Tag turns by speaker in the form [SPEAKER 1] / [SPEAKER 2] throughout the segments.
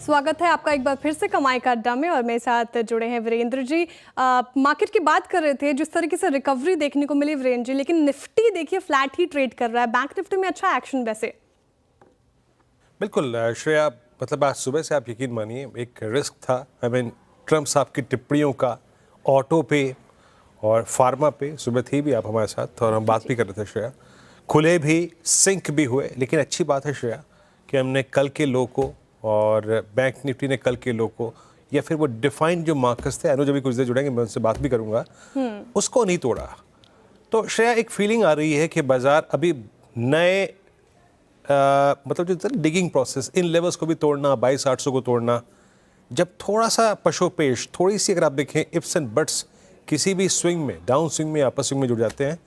[SPEAKER 1] स्वागत है आपका एक बार फिर से कमाई का अड्डा में और मेरे साथ जुड़े हैं वीरेंद्र जी। मार्केट की बात कर रहे थे, जिस तरीके से रिकवरी देखने को मिली वीरेंद्र जी, लेकिन निफ्टी देखिए फ्लैट ही ट्रेड कर रहा है। बैंक निफ्टी में अच्छा एक्शन वैसे।
[SPEAKER 2] बिल्कुल श्रेया, मतलब आज सुबह से आप यकीन मानिए एक रिस्क था। ट्रम्प साहब की टिप्पणियों का ऑटो पे और फार्मा पे सुबह थी भी आप हमारे साथ और हम बात भी कर रहे थे श्रेया। खुले भी, सिंक भी हुए, लेकिन अच्छी बात है श्रेया कि हमने कल के लो को और बैंक निफ्टी ने कल के लो को या फिर वो डिफाइंड जो मार्कर्स थे, अनु जब भी कुछ देर जुड़ेंगे मैं उनसे बात भी करूंगा, उसको नहीं तोड़ा। तो श्रेया एक फीलिंग आ रही है कि बाजार अभी नए मतलब जो डिगिंग प्रोसेस, इन लेवल्स को भी तोड़ना, 22,800 को तोड़ना, जब थोड़ा सा पशोपेश, थोड़ी सी अगर आप देखें इप्स एंड बट्स किसी भी स्विंग में, डाउन स्विंग में या अपर स्विंग में जुड़ जाते हैं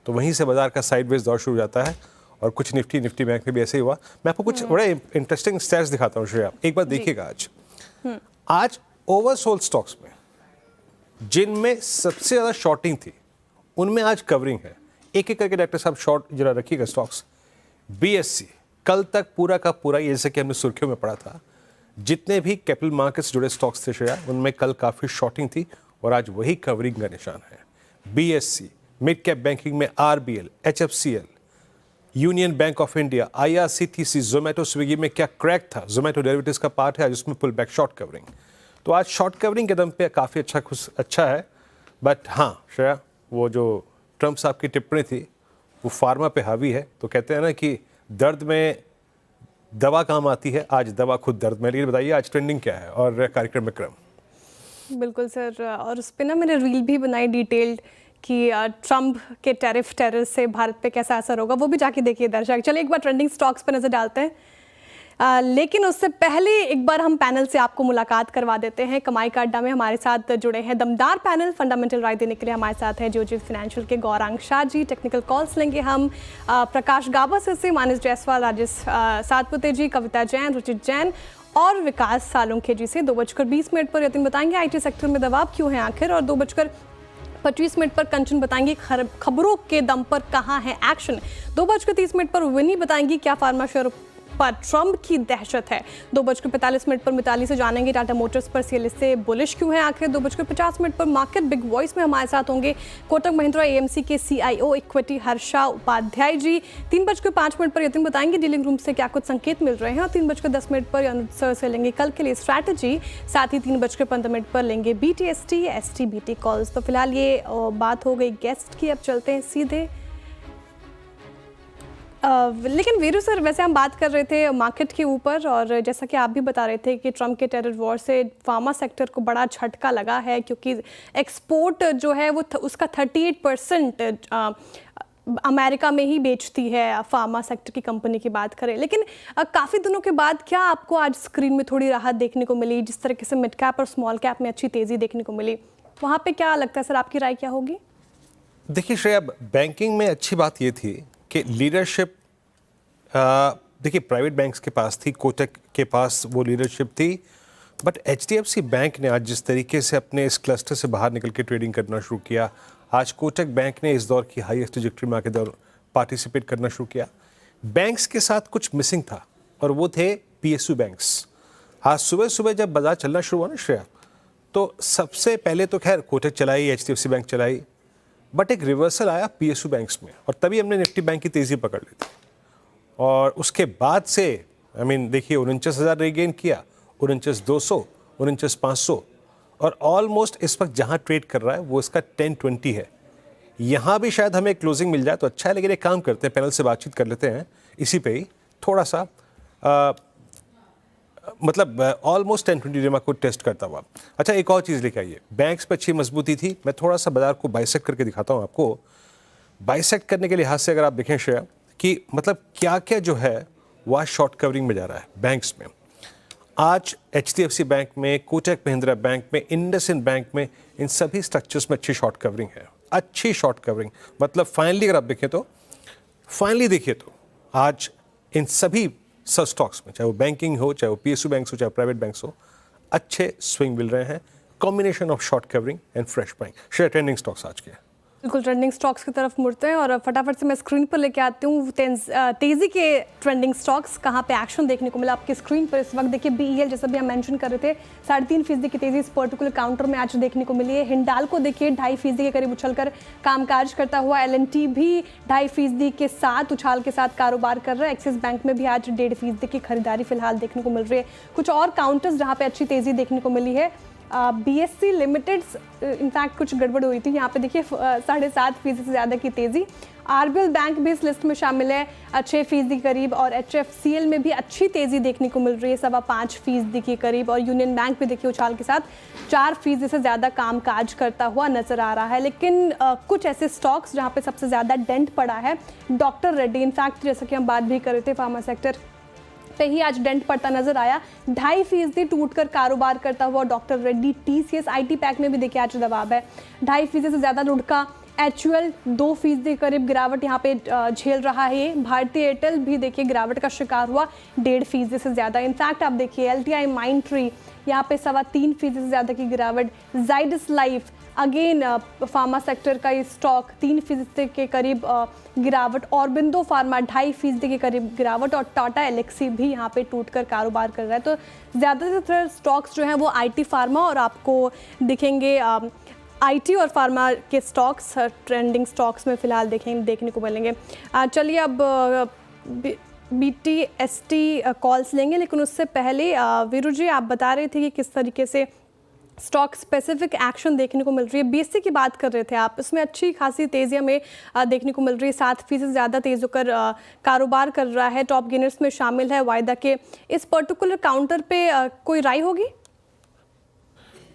[SPEAKER 2] तो वहीं से बाजार का साइडवेज दौर शुरू हो जाता है। और कुछ निफ्टी बैंक में भी ऐसे ही हुआ। मैं आपको कुछ बड़े इंटरेस्टिंग स्टैट्स दिखाता हूँ श्रेया, एक बार देखिएगा। आज ओवरसोल्ड स्टॉक्स में जिनमें सबसे ज़्यादा शॉर्टिंग थी उनमें आज कवरिंग है। एक एक करके डॉक्टर साहब शॉर्ट जरा रखिएगा स्टॉक्स। BSE कल तक पूरा का पूरा, ये जैसे कि हमने सुर्खियों में पढ़ा था, जितने भी कैपिटल मार्केट्स जुड़े स्टॉक्स थे श्रेया, उनमें कल काफ़ी शॉर्टिंग थी और आज वही कवरिंग का निशान है। BSE, मिड कैप बैंकिंग में RBL, HFCL, union bank of India, IRCTC, Zomato, Swiggy में क्या क्रैक था, जोमेटो डेरिवेटिव्स का पार्ट है आज, उसमें पुल बैक शॉर्ट कवरिंग। तो आज शॉर्ट कवरिंग के दम पे काफ़ी अच्छा है। बट हाँ श्रेया, वो जो ट्रम्प साहब की टिप्पणी थी वो फार्मा पे हावी है। तो कहते हैं ना कि दर्द में दवा काम आती है, आज दवा खुद दर्द में। लेकिन बताइए आज ट्रेंडिंग क्या है और कार्यक्रम में क्रम।
[SPEAKER 1] बिल्कुल सर, और उस पर ना मैंने रील भी बनाई डिटेल्ड कि ट्रम्प के टैरिफ से भारत पे कैसा असर होगा, वो भी जाके देखिए दर्शक। चलिए एक बार ट्रेंडिंग स्टॉक्स पे नजर डालते हैं, लेकिन उससे पहले एक बार हम पैनल से आपको मुलाकात करवा देते हैं। कमाई का अड्डा में हमारे साथ जुड़े हैं दमदार पैनल। फंडामेंटल राय देने के लिए हमारे साथ है जियोजीत फाइनेंशियल के गौरांग शाह जी। टेक्निकल कॉल्स लेंगे हम प्रकाश गाबा से मानस जायसवाल, राजेश सातपुते जी, कविता जैन, रुचित जैन और विकास सालुंखे जी से। 2:20 पर यतिन बताएंगे IT सेक्टर में दबाव क्यों है आखिर, और 2:25 पर कंचन बताएंगे खबरों के दम पर कहां है एक्शन। 2:30 पर विनी बताएंगी क्या फार्मा शेयर पर ट्रम्प की दहशत है। 2:45 पर मिताली से जानेंगे टाटा मोटर्स पर CLS से बुलिश क्यों है आखिर। 2:50 पर मार्केट बिग वॉइस में हमारे साथ होंगे कोटक महिंद्रा AMC के CIO इक्विटी हर्षा उपाध्याय जी। 3:05 पर यतिन बताएंगे डीलिंग रूम से क्या कुछ संकेत मिल रहे हैं, और 3:10 पर अनुज सर से लेंगे कल के लिए स्ट्रैटेजी। साथ ही 3:15 पर लेंगे BTST STBT कॉल्स। तो फिलहाल ये बात हो गई गेस्ट की, अब चलते हैं सीधे। लेकिन वीरू सर, वैसे हम बात कर रहे थे मार्केट के ऊपर, और जैसा कि आप भी बता रहे थे कि ट्रम्प के टेरर वॉर से फार्मा सेक्टर को बड़ा झटका लगा है, क्योंकि एक्सपोर्ट जो है वो उसका 38% अमेरिका में ही बेचती है फार्मा सेक्टर की कंपनी की बात करें। लेकिन काफ़ी दिनों के बाद क्या आपको आज स्क्रीन में थोड़ी राहत देखने को मिली, जिस तरीके से मिड कैप और स्मॉल कैप में अच्छी तेज़ी देखने को मिली, वहाँ पर क्या लगता है सर, आपकी राय क्या होगी?
[SPEAKER 2] देखिए श्रेया, बैंकिंग में अच्छी बात ये थी कि लीडरशिप, देखिए प्राइवेट बैंक्स के पास थी, कोटक के पास वो लीडरशिप थी, बट HDFC बैंक ने आज जिस तरीके से अपने इस क्लस्टर से बाहर निकल के ट्रेडिंग करना शुरू किया, आज कोटक बैंक ने इस दौर की हाईएस्ट ट्रैजेक्टरी में आके दौर पार्टिसिपेट करना शुरू किया। बैंक्स के साथ कुछ मिसिंग था और वो थे PSU बैंक्स। आज सुबह सुबह जब बाजार चलना शुरू हुआ ना श्रेया, तो सबसे पहले तो खैर कोटक चलाई, HDFC बैंक चलाई, बट एक रिवर्सल आया PSU बैंक्स में और तभी हमने निफ्टी बैंक की तेज़ी पकड़ ली थी। और उसके बाद से देखिए 49,000 रिगेन किया, 49,200, 49,500, और ऑलमोस्ट इस वक्त जहां ट्रेड कर रहा है वो इसका 1020 है। यहां भी शायद हमें क्लोजिंग मिल जाए तो अच्छा है, लेकिन एक काम करते हैं, पैनल से बातचीत कर लेते हैं इसी पे ही थोड़ा सा, मतलब ऑलमोस्ट 1020 रेमा को टेस्ट करता हुआ। अच्छा, एक और चीज़ लेके आइए, बैंक्स पे अच्छी मजबूती थी। मैं थोड़ा सा बाजार को बाइसेक्ट करके दिखाता हूँ आपको। बाइसेक्ट करने के लिहाज से अगर आप देखें श्रेया कि मतलब क्या क्या जो है वह शॉर्ट कवरिंग में जा रहा है बैंक्स में। आज HDFC बैंक में, कोटक महिंद्रा बैंक में, इंडसइंड बैंक में, इन सभी स्ट्रक्चर्स में अच्छी शॉर्ट कवरिंग है, अच्छी शॉर्ट कवरिंग। मतलब फाइनली अगर आप देखें तो आज इन सभी स्टॉक्स में, चाहे वो बैंकिंग हो, चाहे वो PSU बैंक्स हो, चाहे प्राइवेट बैंक्स हो, अच्छे स्विंग मिल रहे हैं। Combination of short covering and fresh buying. Share trending stocks आज के।
[SPEAKER 1] बिल्कुल ट्रेंडिंग स्टॉक्स की तरफ मुड़ते हैं और फटाफट से मैं स्क्रीन पर लेके आती हूँ तेज़ी के ट्रेंडिंग स्टॉक्स कहाँ पे एक्शन देखने को मिला आपकी स्क्रीन पर इस वक्त। देखिए BEL जैसा भी हम मेंशन कर रहे थे 3.5% की तेज़ी इस पर्टिकुलर काउंटर में आज देखने को मिली है। हिंडाल्को देखिए 2.5% के करीब उछलकर कामकाज करता हुआ। L&T भी 2.5% के साथ उछाल के साथ कारोबार कर रहा है। एक्सिस बैंक में भी आज 1.5% की खरीदारी फिलहाल देखने को मिल रही है। कुछ और काउंटर्स जहाँ पे अच्छी तेज़ी देखने को मिली है BSE लिमिटेड इनफैक्ट कुछ गड़बड़ हुई थी, यहाँ पे देखिए 7.5% से ज़्यादा की तेज़ी। RBL बैंक भी इस लिस्ट में शामिल है 6% करीब और HFCL में भी अच्छी तेज़ी देखने को मिल रही है 5.25% के करीब और यूनियन बैंक भी देखिए उछाल के साथ 4% से ज़्यादा कामकाज करता हुआ नज़र आ रहा है। लेकिन कुछ ऐसे स्टॉक्स जहाँ पे सबसे ज़्यादा डेंट पड़ा है डॉक्टर रेड्डी, इनफैक्ट जैसा कि हम बात भी कर रहे थे फार्मा सेक्टर पे ही आज डेंट पड़ता नजर आया। 2.5% टूटकर कारोबार करता हुआ doctor Reddy. TCS IT pack में भी देखिए आज दबाव है 2.5% से ज़्यादा लुढ़का। HUL 2% के करीब गिरावट यहाँ पे झेल रहा है ये। भारतीय एयरटेल भी देखिए गिरावट का शिकार हुआ 1.5% से ज़्यादा। इनफैक्ट आप देखिए LTI माइंडट्री यहाँ पे 3.25% से ज़्यादा की गिरावट। Zydus life again pharma sector का ये स्टॉक 3% के करीब गिरावट। और बिंदु फार्मा 2.5% के करीब गिरावट और टाटा एलेक्सी भी यहाँ पे टूटकर कारोबार कर रहा है। तो ज़्यादातर स्टॉक्स जो हैं वो IT फार्मा और आपको दिखेंगे IT और फार्मा के स्टॉक्स ट्रेंडिंग स्टॉक्स में फ़िलहाल देखने को मिलेंगे। चलिए अब BTST कॉल्स लेंगे, लेकिन उससे पहले वीरू जी आप बता रहे थे कि किस तरीके से स्टॉक स्पेसिफिक एक्शन देखने को मिल रही है। BSE की बात कर रहे थे आप, इसमें अच्छी खासी तेज़ी हमें देखने को मिल रही है। 7% से ज़्यादा तेज़ होकर कारोबार कर रहा है। टॉप गेनर्स में शामिल है वायदा के। इस पर्टिकुलर काउंटर पे कोई राय होगी?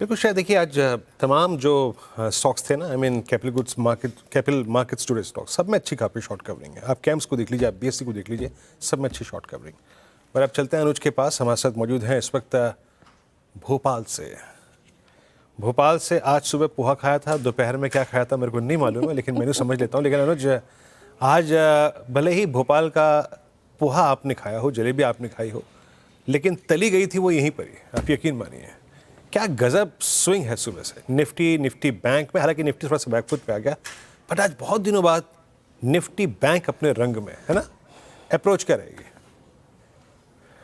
[SPEAKER 2] बिल्कुल शायद देखिए आज तमाम जो स्टॉक्स थे ना, I mean capital markets today stock, सब में अच्छी काफ़ी शॉर्ट कवरिंग है। आप कैम्स को देख लीजिए, आप BSE को देख लीजिए, सब में अच्छी शॉर्ट कवरिंग। और अब चलते हैं अनुज के पास, हमारे साथ मौजूद हैं इस वक्त भोपाल से आज सुबह पोहा खाया था, दोपहर में क्या खाया था मेरे को नहीं मालूम है, लेकिन मेनू समझ लेता हूँ। लेकिन अनुज आज भले ही भोपाल का पोहा आपने खाया हो, जलेबी आपने खाई हो, लेकिन तली गई थी वो यहीं पर ही, आप यकीन मानिए। क्या गजब स्विंग है सुबह से निफ्टी बैंक में। हालांकि निफ्टी थोड़ा सा बैकफुट पे आ गया, बट आज बहुत दिनों बाद निफ्टी बैंक अपने रंग में है ना। अप्रोच क्या रहेगी?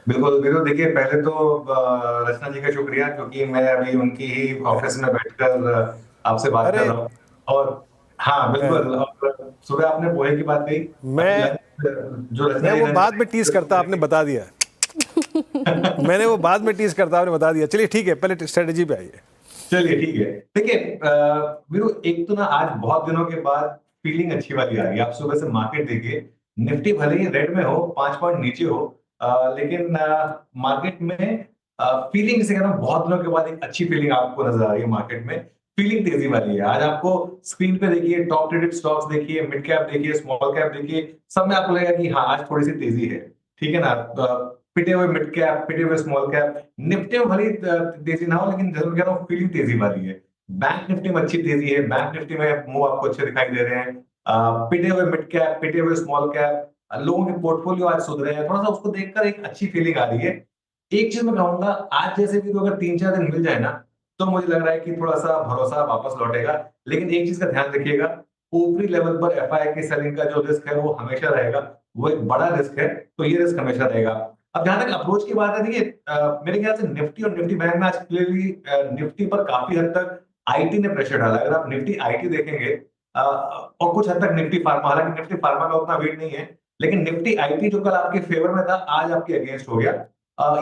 [SPEAKER 3] बिल्कुल बिल्कुल, देखिए पहले तो रचना जी का शुक्रिया, क्योंकि मैं अभी उनकी ही ऑफिस में बैठकर आपसे बात कर रहा हूँ। और हाँ बिल्कुल, और सुबह आपने पोहे की बात कही।
[SPEAKER 2] जो रचना वो बाद में टीज करता, आपने बता दिया। मैंने वो बाद में टीज करता, आपने बता दिया। चलिए ठीक है, पहले स्ट्रेटेजी पे आइए।
[SPEAKER 3] चलिए ठीक है। देखिए वीरू, एक तो ना आज बहुत दिनों के बाद फीलिंग अच्छी वाली आ रही है। आप सुबह से मार्केट देखिए, निफ्टी भले ही रेड में हो, 5 पॉइंट नीचे हो, लेकिन मार्केट में फीलिंग से कहना, बहुत दिनों के बाद एक अच्छी फीलिंग आपको नजर आ रही है मार्केट में। फीलिंग तेजी वाली है। आज आपको स्क्रीन पे देखिए, टॉप ट्रेडेड स्टॉक्स देखिए, मिड कैप देखिए, स्मॉल कैप देखिए, सब में आपको लगेगा कि हाँ आज थोड़ी सी तेजी है। ठीक है ना। पिटे हुए मिड कैप, पिटे हुए स्मॉल कैप, निफ्टी में भले तेजी ना हो, लेकिन जरूर कह रहा हूँ फीलिंग तेजी वाली है। बैंक निफ्टी में अच्छी तेजी है। बैंक निफ्टी में मूव आपको अच्छे दिखाई दे रहे हैं। पिटे हुए मिड कैप, पिटे हुए स्मॉल कैप, लोगों के पोर्टफोलियो आज सुधरे हैं। थोड़ा सा उसको देखकर एक अच्छी फीलिंग आ रही है। एक चीज मैं कहूंगा, आज जैसे भी तो अगर 3-4 दिन मिल जाए ना, तो मुझे लग रहा है कि थोड़ा सा भरोसा वापस लौटेगा। लेकिन एक चीज का ध्यान रखिएगा, ऊपरी लेवल पर एफआई की सेलिंग का जो रिस्क है वो हमेशा रहेगा। वो एक बड़ा रिस्क है, तो ये रिस्क हमेशा रहेगा। अब जहां तक अप्रोच की बात है, देखिए मेरे ख्याल से निफ्टी और निफ्टी बैंक में आज क्लियरली निफ्टी पर काफी हद तक आईटी ने प्रेशर डाला। अगर आप निफ्टी आईटी देखेंगे और कुछ हद तक निफ्टी फार्मा, हालांकि निफ्टी फार्मा का उतना वेट नहीं है, लेकिन निफ्टी आईटी जो कल आपके फेवर में था, आज आपके अगेंस्ट हो गया।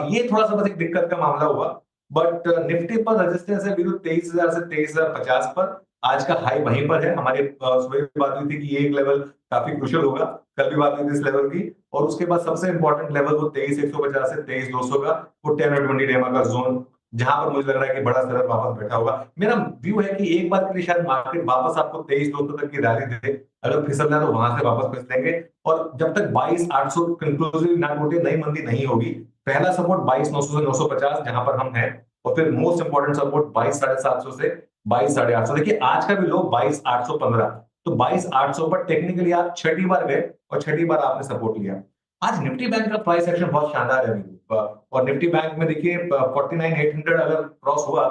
[SPEAKER 3] ये थोड़ा सा बस एक दिक्कत का मामला हुआ। बट निफ्टी पर रेजिस्टेंस है विरुद्ध 23,000 से 23,050 पर। आज का हाई वहीं पर है। हमारे सुबह भी बात हुई थी कि ये एक लेवल काफी क्रूशियल होगा। कल भी बात हुई थी इस लेवल की। और उसके बाद सबसे इंपॉर्टेंट लेवल वो 23,150 से 23,200 का, वो 10 और 20 डेमा का जोन, जहां पर मुझे लग रहा है कि बड़ा सेलर वापस बैठा होगा। मेरा व्यू है कि एक बार के लिए शायद मार्केट वापस आपको 23,200 तक की रैली दे। अगर फिसल रहा है तो वहां से वापस फिस लेंगे। और जब तक 22,800 कंक्लूसिव ना टूटे, नई मंदी नहीं होगी। पहला सपोर्ट 22,900 से 950 जहां पर हम हैं, और फिर मोस्ट इंपोर्टेंट सपोर्ट 22,750 से 22,850। देखिए आज का भी लो 22,815, तो 22,800 पर टेक्निकली आप छठी बार गए और छठी बार आपने सपोर्ट लिया। आज निफ्टी बैंक का प्राइस एक्शन बहुत शानदार है। और निफ्टी बैंक में देखिए 49,800 अगर क्रॉस हुआ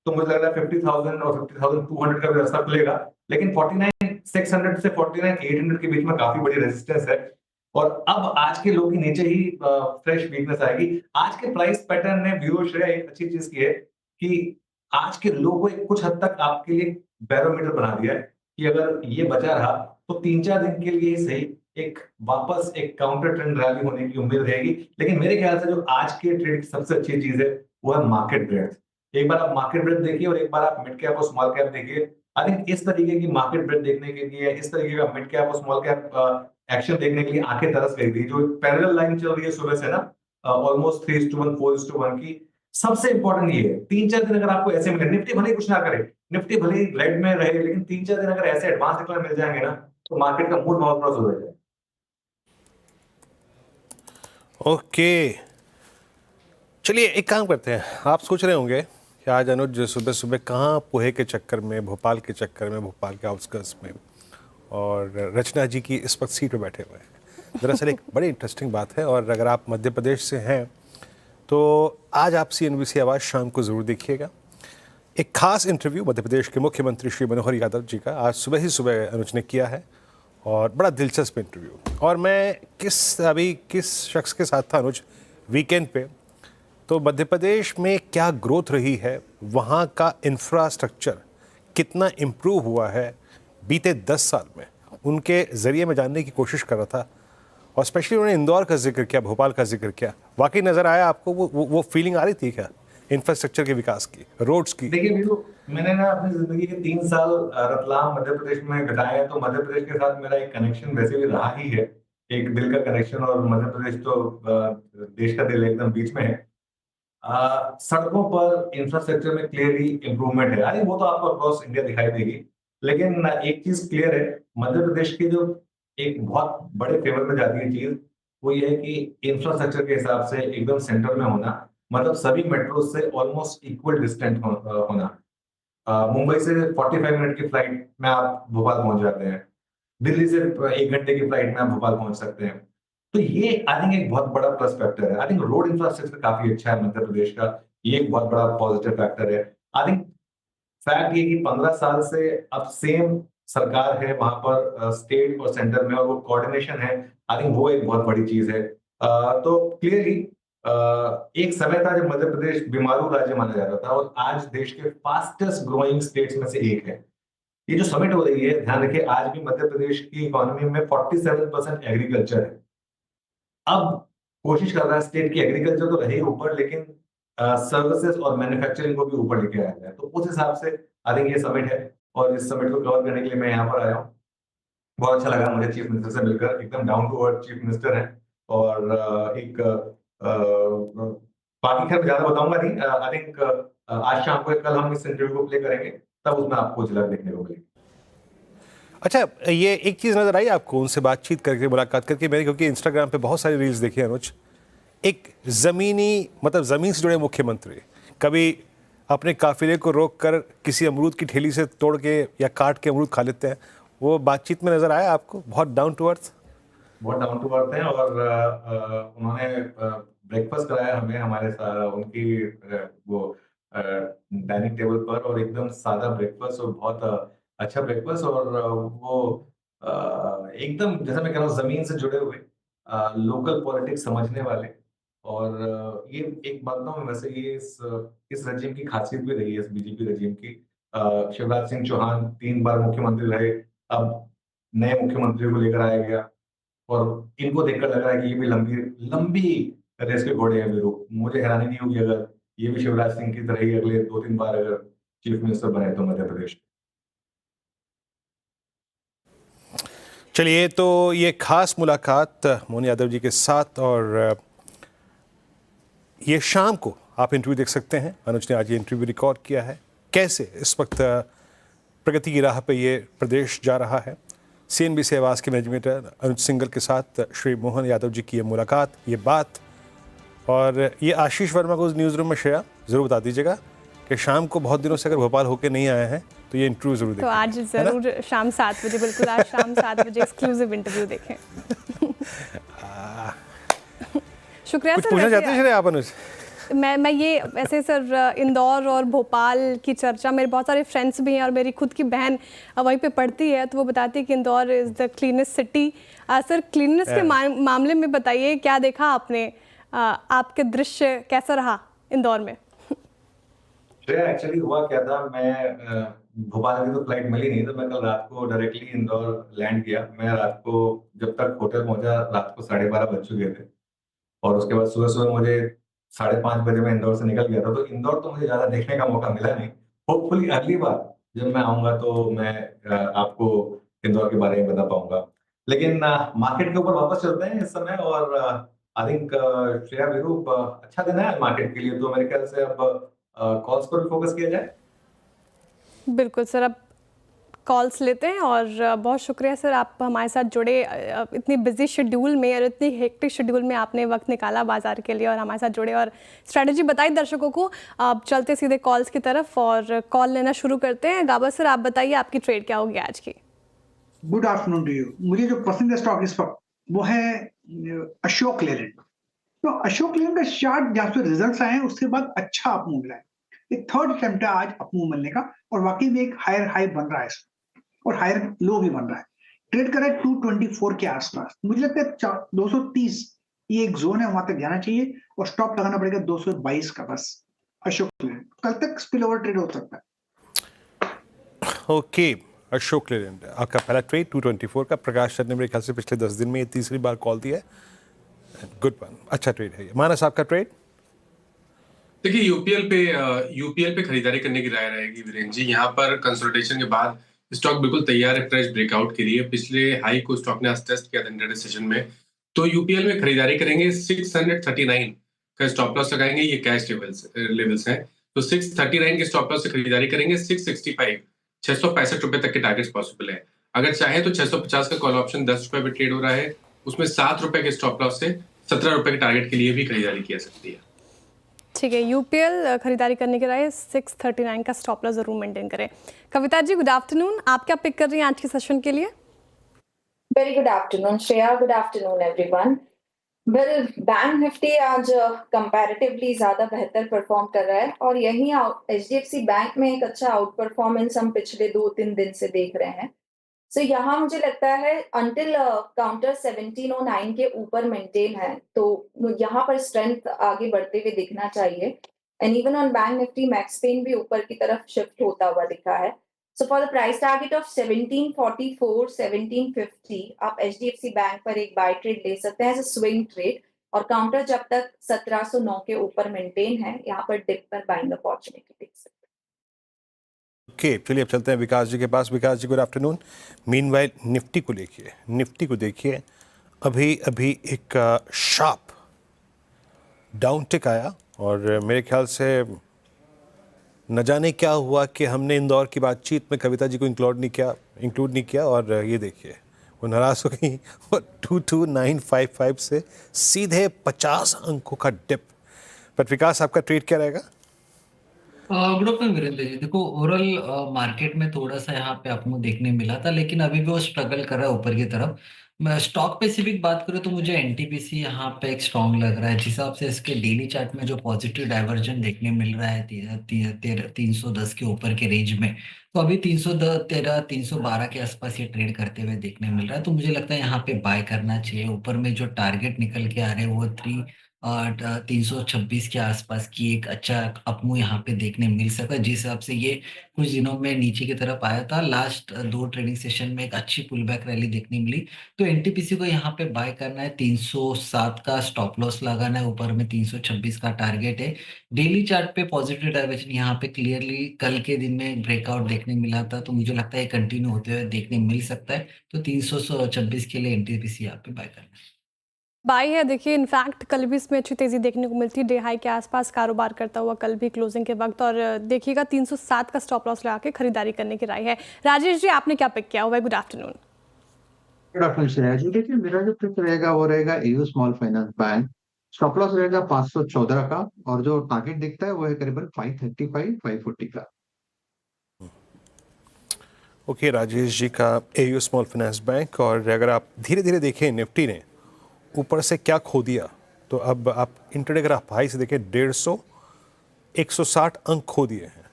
[SPEAKER 3] तो मुझे लग रहा है 50,000 और 50,200 का भी रास्ता खुलेगा। लेकिन 49 600 से 49 800 के बीच में काफी बड़ी रेजिस्टेंस है। और अब आज के लो के नीचे ही फ्रेश वीकनेस आएगी। आज के प्राइस पैटर्न ने व्यूअर श्रेया एक अच्छी चीज की है कि आज के लो को कुछ हद तक आपके लिए बैरोमीटर बना दिया है कि अगर ये बचा रहा तो 3-4 दिन के लिए ही सही एक वापस एक काउंटर ट्रेंड रैली होने की उम्मीद रहेगी। लेकिन मेरे ख्याल से जो आज के ट्रेड की सबसे अच्छी चीज है वो है मार्केट ब्रेड्थ। एक बार आप मार्केट ब्रेड्थ देखिए और एक बार आप मिड कैप और स्मॉल कैप देखिए। आई थिंक इस तरीके की मार्केट ब्रेड्थ देखने के लिए, इस तरीके का मिड कैप और स्मॉल कैप एक्शन देखने के लिए आंखें तरस गई थी। जो पैरेलल लाइन चल रही है सुबह से ना ऑलमोस्ट 3:1 4:1 की। सबसे इंपॉर्टेंट ये है 3-4 दिन अगर आपको ऐसे मिले, निफ्टी भले ही कुछ ना करे, निफ्टी भले ही रेड में रहे, लेकिन 3-4 दिन अगर ऐसे एडवांस डिक्लाइन मिल जाएंगे ना तो मार्केट का मूड बहुत क्रॉस हो जाएगा।
[SPEAKER 2] ओके, चलिए एक काम करते हैं। आप सोच रहे होंगे कि आज अनुज सुबह सुबह कहाँ पोहे के चक्कर में, भोपाल के चक्कर में, भोपाल के आउटस्कर्ट्स में, और रचना जी की इस वक्त सीट पर बैठे हुए हैं। दरअसल एक बड़ी इंटरेस्टिंग बात है, और अगर आप मध्य प्रदेश से हैं तो आज आप CNBC आवाज़ शाम को ज़रूर देखिएगा। एक खास इंटरव्यू मध्य प्रदेश के मुख्यमंत्री श्री मनोहर यादव जी का आज सुबह ही सुबह अनुज ने किया है, और बड़ा दिलचस्प इंटरव्यू। और मैं किस शख्स के साथ था अनुज वीकेंड पे, तो मध्य प्रदेश में क्या ग्रोथ रही है, वहाँ का इंफ्रास्ट्रक्चर कितना इम्प्रूव हुआ है बीते 10 साल में, उनके ज़रिए मैं जानने की कोशिश कर रहा था। और स्पेशली उन्होंने इंदौर का जिक्र किया, भोपाल का जिक्र किया। वाकई नज़र आया आपको वो फीलिंग आ रही थी क्या इंफ्रास्ट्रक्चर के विकास की, रोड्स की?
[SPEAKER 3] देखिए वीरू, मैंने ना अपनी जिंदगी के 3 साल रतलाम मध्य प्रदेश में बिताए हैं, तो मध्य प्रदेश के साथ मेरा एक कनेक्शन वैसे भी रहा ही है, एक दिल का कनेक्शन। और मध्य प्रदेश तो देश का दिल एकदम बीच में है। सड़कों पर इंफ्रास्ट्रक्चर में क्लियरली इंप्रूवमेंट है। अरे वो तो आपको अक्रॉस इंडिया दिखाई देगी, लेकिन एक चीज क्लियर है, मध्य प्रदेश की जो एक बहुत बड़े फेवर में जाती है चीज, वो ये है कि इंफ्रास्ट्रक्चर के हिसाब से एकदम सेंटर में होना, मतलब सभी मेट्रो से ऑलमोस्ट इक्वल डिस्टेंट होना। मुंबई से 45 मिनट की फ्लाइट में आप भोपाल पहुंच जाते हैं, दिल्ली से 1 घंटे की फ्लाइट में आप भोपाल पहुंच सकते हैं। तो ये आई थिंक एक बहुत बड़ा प्लस फैक्टर है। आई थिंक रोड इंफ्रास्ट्रक्चर काफी अच्छा है मध्य प्रदेश का, ये एक बहुत बड़ा पॉजिटिव फैक्टर है। आई थिंक फैक्ट ये कि 15 साल से अब सेम सरकार है वहां पर स्टेट और सेंटर में, और वो कोऑर्डिनेशन है। आई थिंक वो एक बहुत बड़ी चीज है। तो क्लियरली एक समय था जब मध्य प्रदेश बीमारू राज्य माना जाता था, और आज देश के फास्टेस्ट ग्रोइंग स्टेट्स में से एक है। ये जो समिट हो रही है, ध्यान रखिए, आज भी मध्य प्रदेश की इकोनॉमी में 47% एग्रीकल्चर है। अब कोशिश कर रहा है स्टेट की एग्रीकल्चर तो रहे ऊपर, लेकिन सर्विसेज और मैन्युफैक्चरिंग को भी ऊपर लेके आया जाए। तो उस हिसाब से आई थिंक ये समिट है, और इस समिट को कवर करने के लिए मैं यहाँ पर आया हूँ। बहुत अच्छा लगा मुझे चीफ मिनिस्टर से मिलकर, एकदम down to earth chief minister है। और एक बाकी खैर ज्यादा बताऊंगा नहीं। आई थिंक आज शाम को, कल हम इस इंटरव्यू को प्ले करेंगे, तब उसमें आपको झलक देखने को मिलेगी।
[SPEAKER 2] अच्छा, ये एक चीज़ नज़र आई आपको उनसे बातचीत करके, मुलाकात करके मैंने, क्योंकि इंस्टाग्राम पे बहुत सारी रील्स देखी अनुज, एक ज़मीनी मतलब ज़मीन से जुड़े मुख्यमंत्री कभी अपने काफिले को रोक कर किसी अमरूद की ठेली से तोड़ के या काट के अमरूद खा लेते हैं, वो बातचीत में नज़र आया आपको? बहुत डाउन टू अर्थ,
[SPEAKER 3] बहुत डाउन टू अर्थ है। और उन्होंने ब्रेकफास्ट कराया हमें हमारे उनकी वो डाइनिंग टेबल पर, और एकदम सादा ब्रेकफास्ट और बहुत अच्छा ब्रेकफास्ट। और वो एकदम जैसा मैं कह रहा हूँ जमीन से जुड़े हुए, लोकल पॉलिटिक्स समझने वाले। और ये एक बात ना, वैसे ये इस रजीम की खासियत भी रही है, इस बीजेपी रजीम की। शिवराज सिंह चौहान 3 बार मुख्यमंत्री रहे, अब नए मुख्यमंत्री को लेकर आया गया, और इनको देखकर लग रहा है कि ये भी लंबी लंबी रेस के घोड़े हैं वीरू। मुझे हैरानी नहीं होगी अगर ये भी शिवराज सिंह की तरह ही अगले 2-3 बार अगर चीफ मिनिस्टर बने तो मध्य प्रदेश।
[SPEAKER 2] चलिए, तो ये खास मुलाकात मोहन यादव जी के साथ, और ये शाम को आप इंटरव्यू देख सकते हैं। अनुज ने आज ये इंटरव्यू रिकॉर्ड किया है, कैसे इस वक्त प्रगति की राह पे ये प्रदेश जा रहा है। CNBC आवाज़ के मैनेजमेंट अनुज सिंघल के साथ श्री मोहन यादव जी की ये मुलाकात, ये बात। और ये आशीष वर्मा को न्यूज़ रूम में श्रेया ज़रूर बता दीजिएगा कि शाम को बहुत दिनों से अगर भोपाल होके नहीं आए हैं तो ये इंटरव्यू ज़रूर देखें।
[SPEAKER 1] तो आज ज़रूर शाम 7 बजे, बिल्कुल आज शाम 7 बजे एक्सक्लूसिव इंटरव्यू देखें। शुक्रिया
[SPEAKER 2] कुछ
[SPEAKER 1] सर।
[SPEAKER 2] पूछना चाहते हैं श्रेया आप अनुज?
[SPEAKER 1] मैं ये ऐसे सर इंदौर और भोपाल की चर्चा, मेरे बहुत सारे फ्रेंड्स भी हैं और मेरी खुद की बहन वहीं पे पढ़ती है, तो वो बताती है कि Indore is the cleanest city. Sir cleanness के मामले में बताइए, क्या देखा आपने, आपके दृश्य कैसा रहा इंदौर में?
[SPEAKER 3] श्रेया, एक्चुअली हुआ क्या था, मैं भोपाल में तो फ्लाइट मिली नहीं, तो मैं कल रात को डायरेक्टली इंदौर लैंड किया। मैं रात को जब तक होटल पहुंचा, रात को 12:30 बज चुके थे, और उसके बाद सुबह सुबह मुझे 5:30 बजे मैं इंदौर से निकल गया था। तो इंदौर तो मुझे ज्यादा देखने का मौका मिला नहीं। होपफुली अगली बार जब मैं आऊंगा तो मैं आपको इंदौर के बारे में बता पाऊंगा। लेकिन मार्केट के ऊपर वापस चलते हैं इस समय, और आई थिंक श्रेया वीरू, अच्छा दिन है मार्केट के लिए, तो मेरे ख्याल से अब कॉल्स पर भी फोकस किया जाए।
[SPEAKER 1] बिल्कुल सर, अब कॉल्स लेते हैं, और बहुत शुक्रिया सर आप हमारे साथ जुड़े, इतनी बिजी शेड्यूल में और इतनी हेक्टिक शेड्यूल में आपने वक्त निकाला बाजार के लिए और हमारे साथ जुड़े और स्ट्रेटजी बताई दर्शकों को। अब चलते सीधे कॉल्स की तरफ और कॉल लेना शुरू करते हैं। गाबर सर, आप बताइए आपकी ट्रेड क्या होगी आज की?
[SPEAKER 4] Good afternoon to you. मुझे जो पसंदीदा स्टॉक इस वक्त वो है अशोक लेलैंड। तो अशोक लेलैंड का चार्ट जहाँ से रिजल्ट्स आए हैं उसके बाद अच्छा अप मूव मिला है। एक थर्ड अटेम्प्ट है आज अप मूव मिलने का, और वाकई में एक हायर हाई बन रहा है और हायर लो भी बन रहा है। ट्रेड कर रहा है 224 के आसपास। मुझे लगता है 230 ये एक जोन है, वहां तक जाना चाहिए, और स्टॉप लगाना पड़ेगा 222 का बस। अशोक लेलैंड कल तक स्पिल ओवर ट्रेड हो सकता है।
[SPEAKER 2] ओके, अशोक लेलैंड आपका पहला ट्रेड 224 का। प्रकाश सर ने मेरे ख्याल से पिछले 10 दिन में ये तीसरी बार कॉल दिया है। गुड वन, अच्छा ट्रेड है ये। मानस, आपका ट्रेड?
[SPEAKER 5] देखिए, यूपीएल पे खरीदारी करने की राय रहेगी वीरेंद्र जी। यहाँ पर कंसोलिडेशन के बाद स्टॉक बिल्कुल तैयार है फ्रेश ब्रेकआउट के लिए। पिछले हाई को स्टॉक ने आज टेस्ट किया था इंट्राडे सेशन में, तो यूपीएल में खरीदारी करेंगे। 639 का स्टॉप लॉस लगाएंगे, ये कैश लेवल्स हैं। तो 639 के स्टॉप लॉस से खरीदारी करेंगे। 665 ₹665 तक के टारगेट्स पॉसिबल है। अगर चाहे तो 650 का कॉल ऑप्शन ₹10 पे ट्रेड हो रहा है, उसमें ₹7 के स्टॉप लॉस से ₹17 के टारगेट के लिए भी खरीदारी की जा सकती है।
[SPEAKER 1] ठीक है, यूपीएल खरीदारी करने के राय 639 का स्टॉप लॉस जरूर मेंटेन करें। कविता जी, गुड आफ्टरनून, आप क्या पिक कर रही हैं आज के सेशन के लिए?
[SPEAKER 6] Very good afternoon Shreya, good afternoon everyone. Well, bank Nifty आज कंपैरेटिवली ज्यादा बेहतर परफॉर्म कर रहा है, और यही एचडीएफसी बैंक में एक अच्छा आउट परफॉर्मेंस हम पिछले 2-3 दिन से देख रहे हैं। सो यहाँ मुझे लगता है अंटिल काउंटर 1709 के ऊपर मेंटेन है, तो यहाँ पर स्ट्रेंथ आगे बढ़ते हुए दिखना चाहिए। And even on bank Nifty max pain भी ऊपर की तरफ शिफ्ट होता हुआ दिखा है। So for the price target of 1744 1750 आप एचडीएफसी बैंक पर एक बाय ट्रेड ले सकते हैं एज अ स्विंग ट्रेड, और काउंटर जब तक 1709 के ऊपर मेंटेन है, यहाँ पर डिप पर बाइंग अपॉर्चुनिटी देख सकते हैं।
[SPEAKER 2] ओके, चलिए अब चलते हैं विकास जी के पास। विकास जी, गुड आफ्टरनून। मीनवाइल निफ्टी को देखिए, अभी अभी एक शार्प डाउन टिक आया, और मेरे ख्याल से न जाने क्या हुआ कि हमने इंदौर की बातचीत में कविता जी को इंक्लूड नहीं किया, और ये देखिए वो नाराज हो गई, और 22955 से सीधे 50 अंकों का डिप। बट विकास, आपका ट्रेड क्या रहेगा?
[SPEAKER 7] Good afternoon Virendra ji. देखो, ओवरऑल मार्केट में थोड़ा सा यहाँ पे आपको देखने मिला था, लेकिन अभी भी वो स्ट्रगल कर रहा है ऊपर की तरफ। मैं स्टॉक स्पेसिफिक बात करूँ तो मुझे एनटीपीसी यहाँ पे एक स्ट्रॉन्ग लग रहा है, जिस हिसाब से इसके डेली चार्ट में जो पॉजिटिव डाइवर्जन देखने मिल रहा है 310 के ऊपर के रेंज में। तो अभी 313 312 के आसपास ये ट्रेड करते हुए देखने मिल रहा है, तो मुझे लगता है यहाँ पे बाय करना चाहिए। ऊपर में जो टारगेट निकल के आ रहे हैं वो 326 के आसपास की एक अच्छा अपमूव यहाँ पे देखने मिल सका, जिस हिसाब से ये कुछ दिनों में नीचे की तरफ आया था। लास्ट 2 ट्रेडिंग सेशन में एक अच्छी पुल बैक रैली देखने मिली, तो एनटीपीसी को यहाँ पे बाय करना है। 307 का स्टॉप लॉस लगाना है, ऊपर में 326 का टारगेट है। डेली चार्ट पे पॉजिटिव डायरेक्शन यहाँ पे क्लियरली कल के दिन में ब्रेकआउट देखने मिला था, तो मुझे लगता है कंटिन्यू होते हुए देखने मिल सकता है। तो 326 के लिए एनटीपीसी यहाँ पे बाय करना है।
[SPEAKER 1] बाई है, देखिए इनफैक्ट कल भी इसमें अच्छी तेज़ी देखने को मिलती है, डे हाई के आसपास कारोबार करता हुआ कल भी क्लोजिंग के वक्त, और देखिएगा 307 का स्टॉप लॉस लगा के खरीदारी करने की राय है। राजेश जी, आपने क्या पिक किया हुआ है? Good afternoon.
[SPEAKER 8] Good afternoon Shreya ji. देखिए, मेरा जो पिक रहेगा वो रहेगा AU small finance bank. Stop loss रहेगा 514 का, और जो टारगेट दिखता है वो है करीबन 535 540 का।
[SPEAKER 2] ओके, राजेश जी का एयू स्मॉल फाइनेंस बैंक। और अगर आप धीरे धीरे देखें निफ्टी ने ऊपर से क्या खो दिया, तो अब आप इंटरडे अगर आप हाई से देखें 150 160 अंक खो दिए हैं।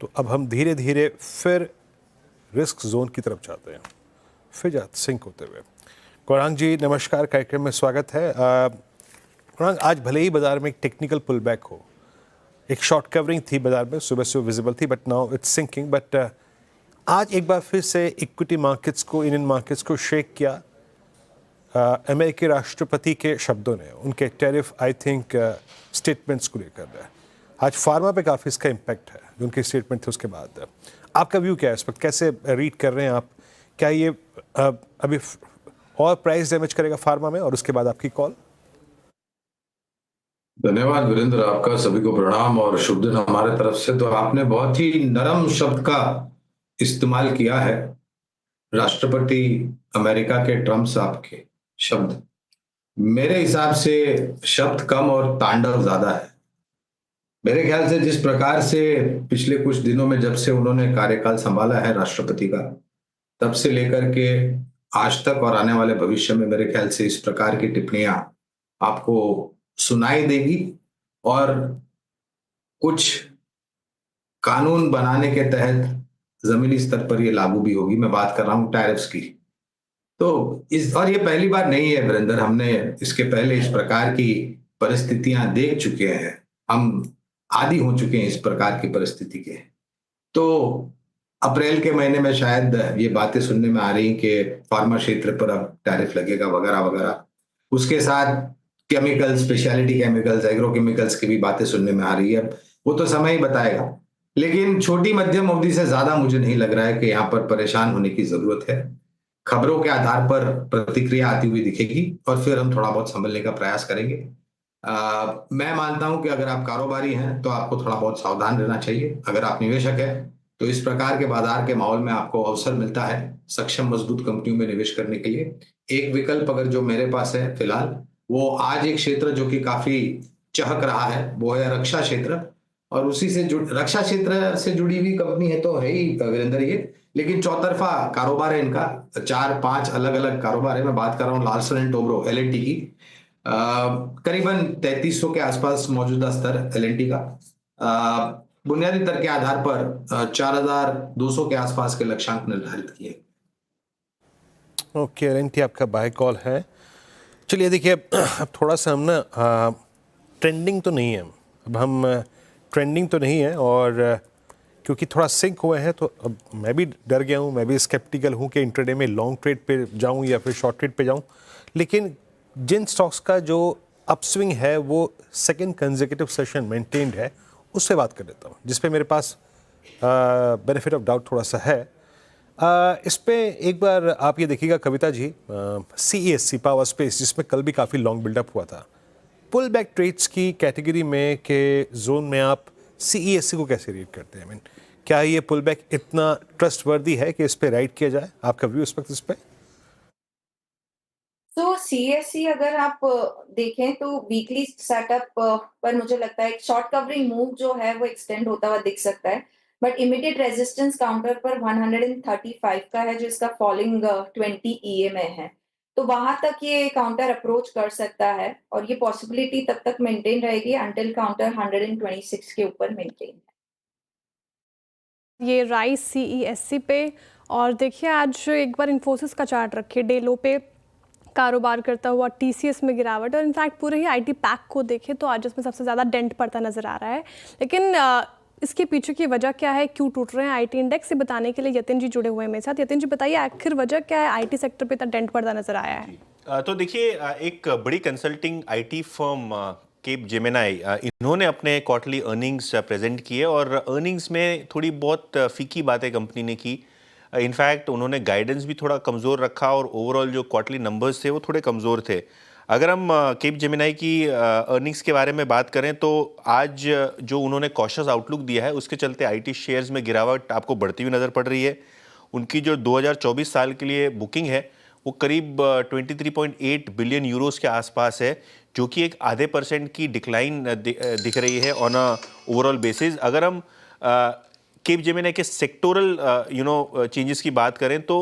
[SPEAKER 2] तो अब हम धीरे धीरे फिर रिस्क जोन की तरफ जाते हैं, फिर जाते सिंक होते हुए। गौरांग जी नमस्कार, कार्यक्रम में स्वागत है। गौरांग, आज भले ही बाजार में एक टेक्निकल पुल बैक हो, एक शॉर्ट कवरिंग थी बाजार में, सुबह से विजिबल थी, but now it's sinking. But आज एक बार फिर से इक्विटी मार्केट्स को, इंडियन मार्केट्स को शेक किया अमेरिकी राष्ट्रपति के शब्दों ने, उनके टैरिफ आई थिंक स्टेटमेंट्स को लेकर। आज फार्मा पे काफ़ी इसका इम्पैक्ट है, जो उनके स्टेटमेंट थे उसके बाद। आपका व्यू क्या है इस वक्त, कैसे रीड कर रहे हैं आप? क्या ये अभी और प्राइस डैमेज करेगा फार्मा में, और उसके बाद आपकी कॉल?
[SPEAKER 9] धन्यवाद वीरेंद्र, आपका सभी को प्रणाम और शुभ दिन हमारे तरफ से। तो आपने बहुत ही नरम शब्द का इस्तेमाल किया है, राष्ट्रपति अमेरिका के ट्रम्प साहब के शब्द। मेरे हिसाब से शब्द कम और तांडव ज्यादा है। मेरे ख्याल से जिस प्रकार से पिछले कुछ दिनों में, जब से उन्होंने कार्यकाल संभाला है राष्ट्रपति का, तब से लेकर के आज तक और आने वाले भविष्य में मेरे ख्याल से इस प्रकार की टिप्पणियां आपको सुनाई देगी और कुछ कानून बनाने के तहत जमीनी स्तर पर ये लागू भी होगी। मैं बात कर रहा हूं टैरिफ्स की। तो और ये पहली बार नहीं है वीरेंद्र, हमने इसके पहले इस प्रकार की परिस्थितियां देख चुके हैं, हम आदी हो चुके हैं इस प्रकार की परिस्थिति के। तो अप्रैल के महीने में शायद ये बातें सुनने में आ रही कि फार्मा क्षेत्र पर अब टैरिफ लगेगा वगैरह वगैरह। उसके साथ chemical, speciality chemicals, agro chemicals की भी बातें सुनने में आ रही है। वो तो समय ही बताएगा, लेकिन छोटी मध्यम अवधि से ज्यादा मुझे नहीं लग रहा है कि यहाँ पर परेशान होने की जरूरत है। खबरों के आधार पर प्रतिक्रिया आती हुई दिखेगी और फिर हम थोड़ा बहुत संभलने का प्रयास करेंगे। मैं मानता हूं कि अगर आप कारोबारी हैं तो आपको थोड़ा बहुत सावधान रहना चाहिए। अगर आप निवेशक हैं तो इस प्रकार के बाजार के माहौल में आपको अवसर मिलता है सक्षम मजबूत कंपनियों में निवेश करने के लिए। एक विकल्प अगर जो मेरे पास है फिलहाल, वो आज एक क्षेत्र जो कि काफी चहक रहा है, वो है रक्षा क्षेत्र। और उसी से रक्षा क्षेत्र से जुड़ी हुई कंपनी है तो है ही वीरेंद्र ये, लेकिन चौतरफा कारोबार है इनका, 4-5 अलग अलग कारोबार है। मैं बात कर रहा हूँ लार्सन एंड टोब्रो L&T की। करीबन 3300 के आसपास मौजूदा स्तर L&T का। बुनियादी दर के आधार पर 4200 के आसपास के लक्ष्यांक निर्धारित किए।
[SPEAKER 2] ओके, L&T आपका बाय कॉल है। चलिए देखिए, अब थोड़ा सा हम ना ट्रेंडिंग तो नहीं है, अब हम ट्रेंडिंग तो नहीं है, और क्योंकि थोड़ा सिंक हुए हैं तो अब मैं भी डर गया हूँ, मैं भी स्केप्टिकल हूँ कि इंट्राडे में लॉन्ग ट्रेड पे जाऊँ या फिर शॉर्ट ट्रेड पे जाऊँ। लेकिन जिन स्टॉक्स का जो अपस्विंग है वो सेकंड कंसेक्यूटिव सेशन मेंटेन्ड है, उससे बात कर लेता हूँ, जिस पे मेरे पास बेनिफिट ऑफ डाउट थोड़ा सा है। इस पे एक बार आप ये देखिएगा Kavita ji, CESC power space, जिसमें कल भी काफ़ी लॉन्ग बिल्डअप हुआ था, पुल बैक ट्रेड्स की कैटेगरी में के जोन में आप CESC को कैसे रीड करते हैं? क्या ये पुल बैक इतना ट्रस्टवर्दी है कि इस पे राइड किया जाए? आपका व्यू इस वक्त इस पे?
[SPEAKER 6] तो CSC अगर आप देखें तो वीकली सेटअप पर मुझे लगता है एक शॉर्ट कवरिंग मूव जो है वो एक्सटेंड होता हुआ दिख सकता है, बट इमीडिएट रेजिस्टेंस काउंटर पर 135 का है जो इसका फॉलिंग 20 EMA है। तो वहां तक ये काउंटर अप्रोच कर सकता है और ये पॉसिबिलिटी तब तक मेंटेन रहेगी अंटिल काउंटर 126 के ऊपर मेंटेन है।
[SPEAKER 1] ये राइस CESC पे। और देखिए आज एक बार इन्फोसिस का चार्ट रखिए, डे लो पे कारोबार करता हुआ TCS में गिरावट, और इनफैक्ट पूरे ही IT पैक को देखें तो आज इसमें सबसे ज़्यादा डेंट पड़ता नज़र आ रहा है। लेकिन इसके पीछे की वजह क्या है, क्यों टूट रहे हैं IT इंडेक्स, से बताने के लिए यतिन जी जुड़े हुए हैं मेरे साथ। यतिन जी बताइए, आखिर वजह क्या है, IT सेक्टर पे इतना डेंट पड़ता नजर आया है?
[SPEAKER 10] तो देखिए, एक बड़ी consulting IT firm Capgemini, इन्होंने अपने क्वार्टरली अर्निंग्स प्रेजेंट किए और अर्निंग्स में थोड़ी बहुत फीकी बातें कंपनी ने की। इनफैक्ट उन्होंने गाइडेंस भी थोड़ा कमज़ोर रखा और ओवरऑल जो क्वार्टरली नंबर्स थे वो थोड़े कमज़ोर थे। अगर हम केप जेमिनाई की अर्निंग्स के बारे में बात करें तो आज जो उन्होंने कॉशियस आउटलुक दिया है उसके चलते IT शेयर्स में गिरावट आपको बढ़ती हुई नज़र पड़ रही है। उनकी जो 2024 साल के लिए बुकिंग है वो करीब 23.8 बिलियन यूरोस के आसपास है, जो कि एक आधे % की डिक्लाइन दिख रही है ऑन अ ओवरऑल बेसिस। अगर हम केप जेमिनाई के सेक्टोरल चेंजेस की बात करें तो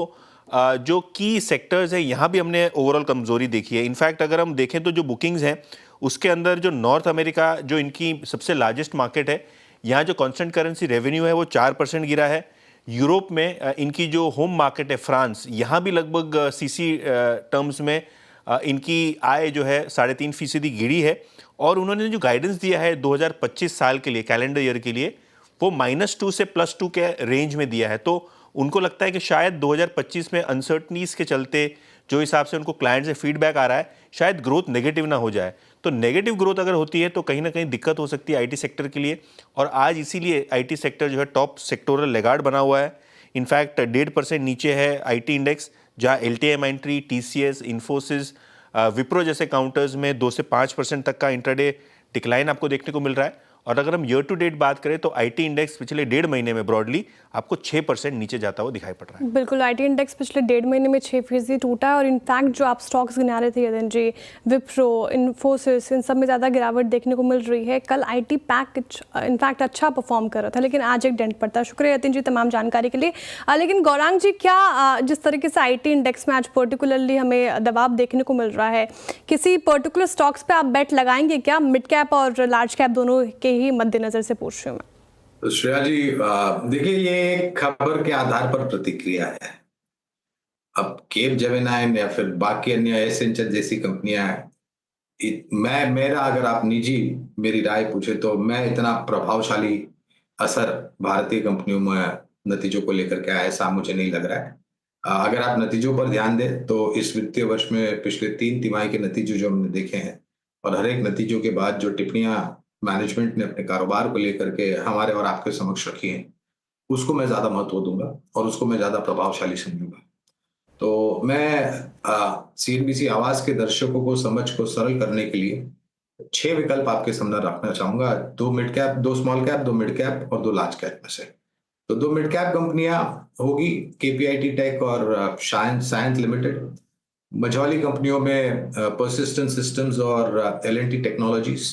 [SPEAKER 10] जो की सेक्टर्स है यहाँ भी हमने ओवरऑल कमजोरी देखी है। इनफैक्ट अगर हम देखें तो जो बुकिंग्स हैं उसके अंदर जो नॉर्थ अमेरिका जो इनकी सबसे लार्जेस्ट मार्केट है, यहाँ जो कांस्टेंट करेंसी रेवेन्यू है वो 4% गिरा है। यूरोप में इनकी जो होम मार्केट है फ्रांस, यहाँ भी लगभग सीसी टर्म्स में इनकी आय जो है 3.5% गिरी है। और उन्होंने जो गाइडेंस दिया है 2025 साल के लिए, कैलेंडर ईयर के लिए, वो -2 से +2 के रेंज में दिया है। तो उनको लगता है कि शायद 2025 में अनसर्टनीज के चलते जो हिसाब से उनको क्लाइंट से फीडबैक आ रहा है, शायद ग्रोथ नेगेटिव ना हो जाए। तो नेगेटिव ग्रोथ अगर होती है तो कहीं ना कहीं दिक्कत हो सकती है आईटी सेक्टर के लिए। और आज इसीलिए आईटी सेक्टर जो है टॉप सेक्टोरल लेगार्ड बना हुआ है। इनफैक्ट 1.5% नीचे है आईटी इंडेक्स, जहाँ LTIMindtree, TCS, इन्फोसिस, विप्रो जैसे काउंटर्स में 2 से 5% तक का इंट्राडे डिक्लाइन आपको देखने को मिल रहा है। और अगर हम ईयर टू डेट बात करें तो आईटी इंडेक्स पिछले 1.5 महीने में ब्रॉडली आपको 6% नीचे जाता हुआ दिखाई पड़ रहा है।
[SPEAKER 1] बिल्कुल, आईटी इंडेक्स पिछले 1.5 महीने में 6% टूटा है। और इनफैक्ट जो आप स्टॉक्स गिना रहे थे यदन जी, विप्रो, इन्फोसिस, इन सब में ज़्यादा गिरावट देखने को मिल रही है। कल आईटी पैक इनफैक्ट अच्छा परफॉर्म कर रहा था, लेकिन आज एक डेंट पड़ता है। शुक्रिया यतिन जी तमाम जानकारी के लिए। लेकिन गौरांग जी, क्या जिस तरीके से आईटी इंडेक्स में आज पर्टिकुलरली हमें दबाव देखने को मिल रहा है, किसी पर्टिकुलर स्टॉक्स पे आप बेट लगाएंगे क्या? मिड कैप और लार्ज कैप दोनों के ही मद्देनजर से पूछ रही हूँ मैं।
[SPEAKER 9] तो श्रेया जी, देखिए ये एक खबर के आधार पर प्रतिक्रिया है। अब केप जेमिनाई या फिर बाकी अन्य एसेंचर जैसी कंपनियां, मेरा अगर आप निजी मेरी राय पूछे तो मैं इतना प्रभावशाली असर भारतीय कंपनियों में नतीजों को लेकर के आया ऐसा मुझे नहीं लग रहा है। अगर आप नतीजों पर ध्यान दें तो इस वित्तीय वर्ष में पिछले 3 तिमाही के नतीजे जो हमने देखे हैं, और हर एक नतीजों के बाद जो टिप्पणियां मैनेजमेंट ने अपने कारोबार को लेकर के हमारे और आपके समक्ष रखी है, उसको मैं ज्यादा महत्व दूंगा और उसको मैं ज्यादा प्रभावशाली समझूंगा। तो मैं CNBC आवाज के दर्शकों को समझ को सरल करने के लिए 6 विकल्प आपके सामने रखना चाहूंगा। 2 mid cap, 2 small cap, 2 mid cap और 2 लार्ज कैप में से। तो 2 मिड कैप कंपनियां होगी KPIT टेक और साइंस लिमिटेड। मझौली कंपनियों में परसिस्टेंट सिस्टम्स और L&T टेक्नोलॉजीज।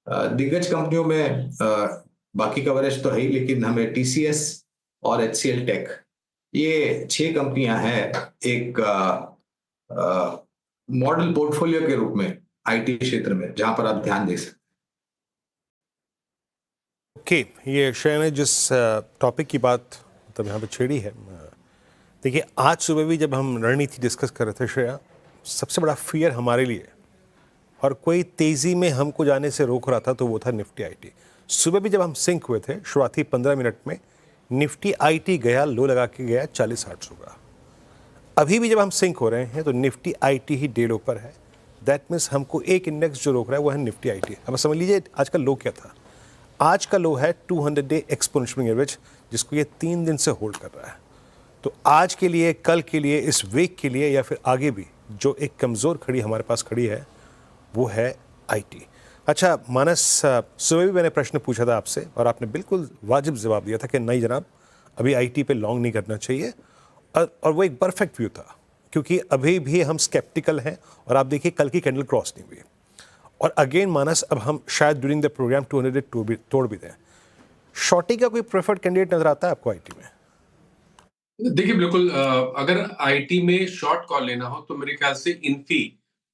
[SPEAKER 9] दिग्गज कंपनियों में बाकी कवरेज तो है ही, लेकिन हमें TCS और HCL टेक, ये 6 कंपनियां हैं एक मॉडल पोर्टफोलियो के रूप में आईटी क्षेत्र में, जहां पर आप ध्यान दे सकते हैं।
[SPEAKER 2] ओके, ये श्रेया ने जिस टॉपिक की बात मतलब यहाँ पे छेड़ी है, देखिए आज सुबह भी जब हम रणनीति डिस्कस कर रहे थे श्रेया, सबसे बड़ा फियर हमारे लिए और कोई तेज़ी में हमको जाने से रोक रहा था तो वो था निफ्टी आईटी। सुबह भी जब हम सिंक हुए थे शुरुआती 15 मिनट में, निफ्टी आईटी गया, लो लगा के गया 40-800 का। अभी भी जब हम सिंक हो रहे हैं तो निफ्टी आईटी ही डे लो पर है। दैट मीन्स हमको एक इंडेक्स जो रोक रहा है वो है निफ्टी आईटी। अब समझ लीजिए आज का लो क्या था। आज का लो है 200 डे एक्सपोनेंशियल एवरेज, जिसको ये 3 दिन से होल्ड कर रहा है। तो आज के लिए, कल के लिए, इस वीक के लिए या फिर आगे भी जो एक कमज़ोर खड़ी हमारे पास खड़ी है वो है आईटी। अच्छा मानस, सुबह भी मैंने प्रश्न पूछा था आपसे और आपने बिल्कुल वाजिब जवाब दिया था कि नहीं जनाब, अभी आईटी पे लॉन्ग नहीं करना चाहिए। और वो एक परफेक्ट व्यू था, क्योंकि अभी भी हम स्केप्टिकल हैं। और आप देखिए कल की कैंडल क्रॉस नहीं हुई। और अगेन मानस, अब हम शायद ड्यूरिंग द प्रोग्राम 200 तोड़ भी दें। शॉर्टी का कोई प्रेफर्ड कैंडिडेट नजर आता है आपको आईटी में?
[SPEAKER 5] देखिए बिल्कुल, अगर आईटी में शॉर्ट कॉल लेना हो तो मेरे ख्याल से इन्फी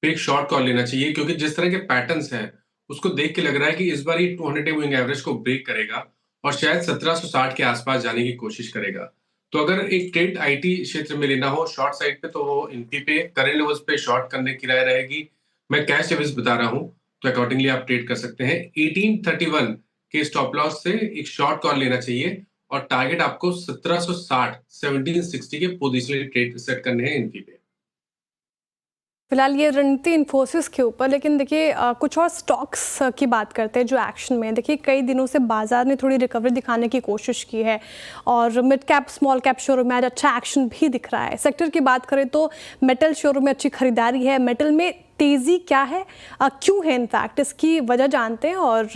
[SPEAKER 5] पे एक शॉर्ट कॉल लेना चाहिए, क्योंकि जिस तरह के पैटर्न्स हैं उसको देख के लग रहा है कि इस बार ये 200 डे मूविंग एवरेज को ब्रेक करेगा और शायद 1760 के आसपास जाने की कोशिश करेगा। तो अगर एक ट्रेड आईटी क्षेत्र में लेना हो शॉर्ट साइड पे, तो वो इन्फी पे करंट लेवल्स पे शॉर्ट करने की राय रहेगी। मैं कैश लेवल्स बता रहा हूँ, तो अकॉर्डिंगली आप ट्रेड कर सकते हैं। 1831 के स्टॉप लॉस से एक शॉर्ट कॉल लेना चाहिए और टारगेट आपको 1760 1760 के पोजिशनल ट्रेड सेट करने हैं इनकी पे।
[SPEAKER 1] फिलहाल ये रणनीति इन्फोसिस के ऊपर, लेकिन देखिए कुछ और स्टॉक्स की बात करते हैं जो एक्शन में। देखिए कई दिनों से बाजार ने थोड़ी रिकवरी दिखाने की कोशिश की है और mid cap small cap showroom में आज अच्छा एक्शन भी दिख रहा है। सेक्टर की बात करें तो मेटल शोरूम में अच्छी खरीदारी है। मेटल में तेज़ी क्या है, क्यों है, इनफैक्ट इसकी वजह जानते हैं और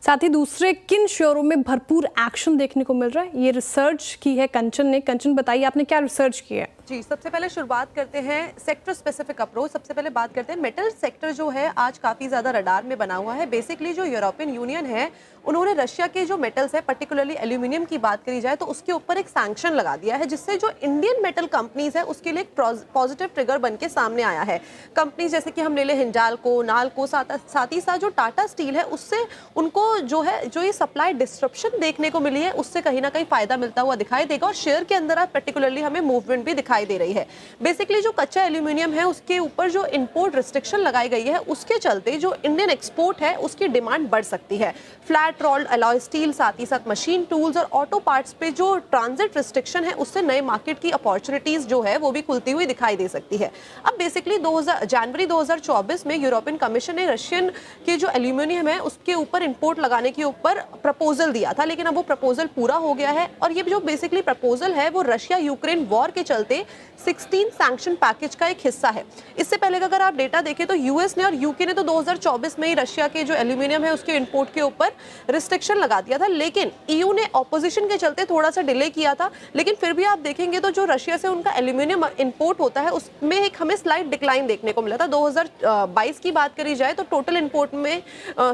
[SPEAKER 1] साथ ही दूसरे किन शेयरों में भरपूर एक्शन देखने को मिल रहा है। ये रिसर्च की है कंचन ने। कंचन, बताइए आपने क्या रिसर्च की है?
[SPEAKER 11] जी, सबसे पहले शुरुआत करते हैं सेक्टर स्पेसिफिक अप्रोच। सबसे पहले बात करते हैं मेटल सेक्टर जो है आज काफ़ी ज़्यादा रडार में बना हुआ है। बेसिकली जो यूरोपियन यूनियन है उन्होंने रशिया के जो मेटल्स है, पर्टिकुलरली एल्यूमिनियम की बात करी जाए तो उसके ऊपर एक सैंक्शन लगा दिया है, जिससे जो इंडियन मेटल कंपनीज है उसके लिए एक पॉजिटिव ट्रिगर बन के सामने आया है। कंपनी जैसे कि हम ले लें हिंडाल्को, नाल्को, साथ ही साथ जो टाटा स्टील है उससे उनको जो है जो ये सप्लाई डिस्ट्रप्शन देखने को मिली है उससे कहीं ना कहीं फायदा मिलता हुआ दिखाई देगा और शेयर के अंदर आप पर्टिकुलरली हमें मूवमेंट भी दिखाई दे रही है। बेसिकली जो कच्चा एल्यूमिनियम है उसके ऊपर जो इंपोर्ट रिस्ट्रिक्शन लगाई गई है उसके चलते जो इंडियन एक्सपोर्ट है उसकी डिमांड बढ़ सकती है। फ्लैट रोल्ड अलॉय स्टील, साथ ही साथ मशीन टूल्स और ऑटो पार्ट्स पे जो ट्रांजिट रिस्ट्रिक्शन है उससे नए मार्केट की अपॉर्चुनिटीज जो है वो भी खुलती हुई दिखाई दे सकती है। अब बेसिकली जनवरी 2024 में यूरोपियन कमीशन ने रशियन के जो एल्यूमिनियम है उसके ऊपर इंपोर्ट लगाने के ऊपर प्रपोजल दिया था, लेकिन अब वो प्रपोजल पूरा हो गया है और ये जो बेसिकली प्रपोजल है वो रशिया यूक्रेन वॉर के चलते 16 सैंक्शन पैकेज का एक हिस्सा है। इससे पहले अगर आप डेटा देखें तो यूएस ने और यूके ने तो 2024 में ही रशिया के जो एल्यूमिनियम है उसके इंपोर्ट के ऊपर रिस्ट्रिक्शन लगा दिया था, लेकिन ईयू ने ऑपोजिशन के चलते थोड़ा सा डिले किया था। लेकिन फिर भी आप देखेंगे तो जो रशिया से उनका एल्यूमिनियम इंपोर्ट होता है उसमें एक हमें स्लाइट डिक्लाइन देखने को मिला था। 2022 की बात करी जाए तो टोटल इंपोर्ट में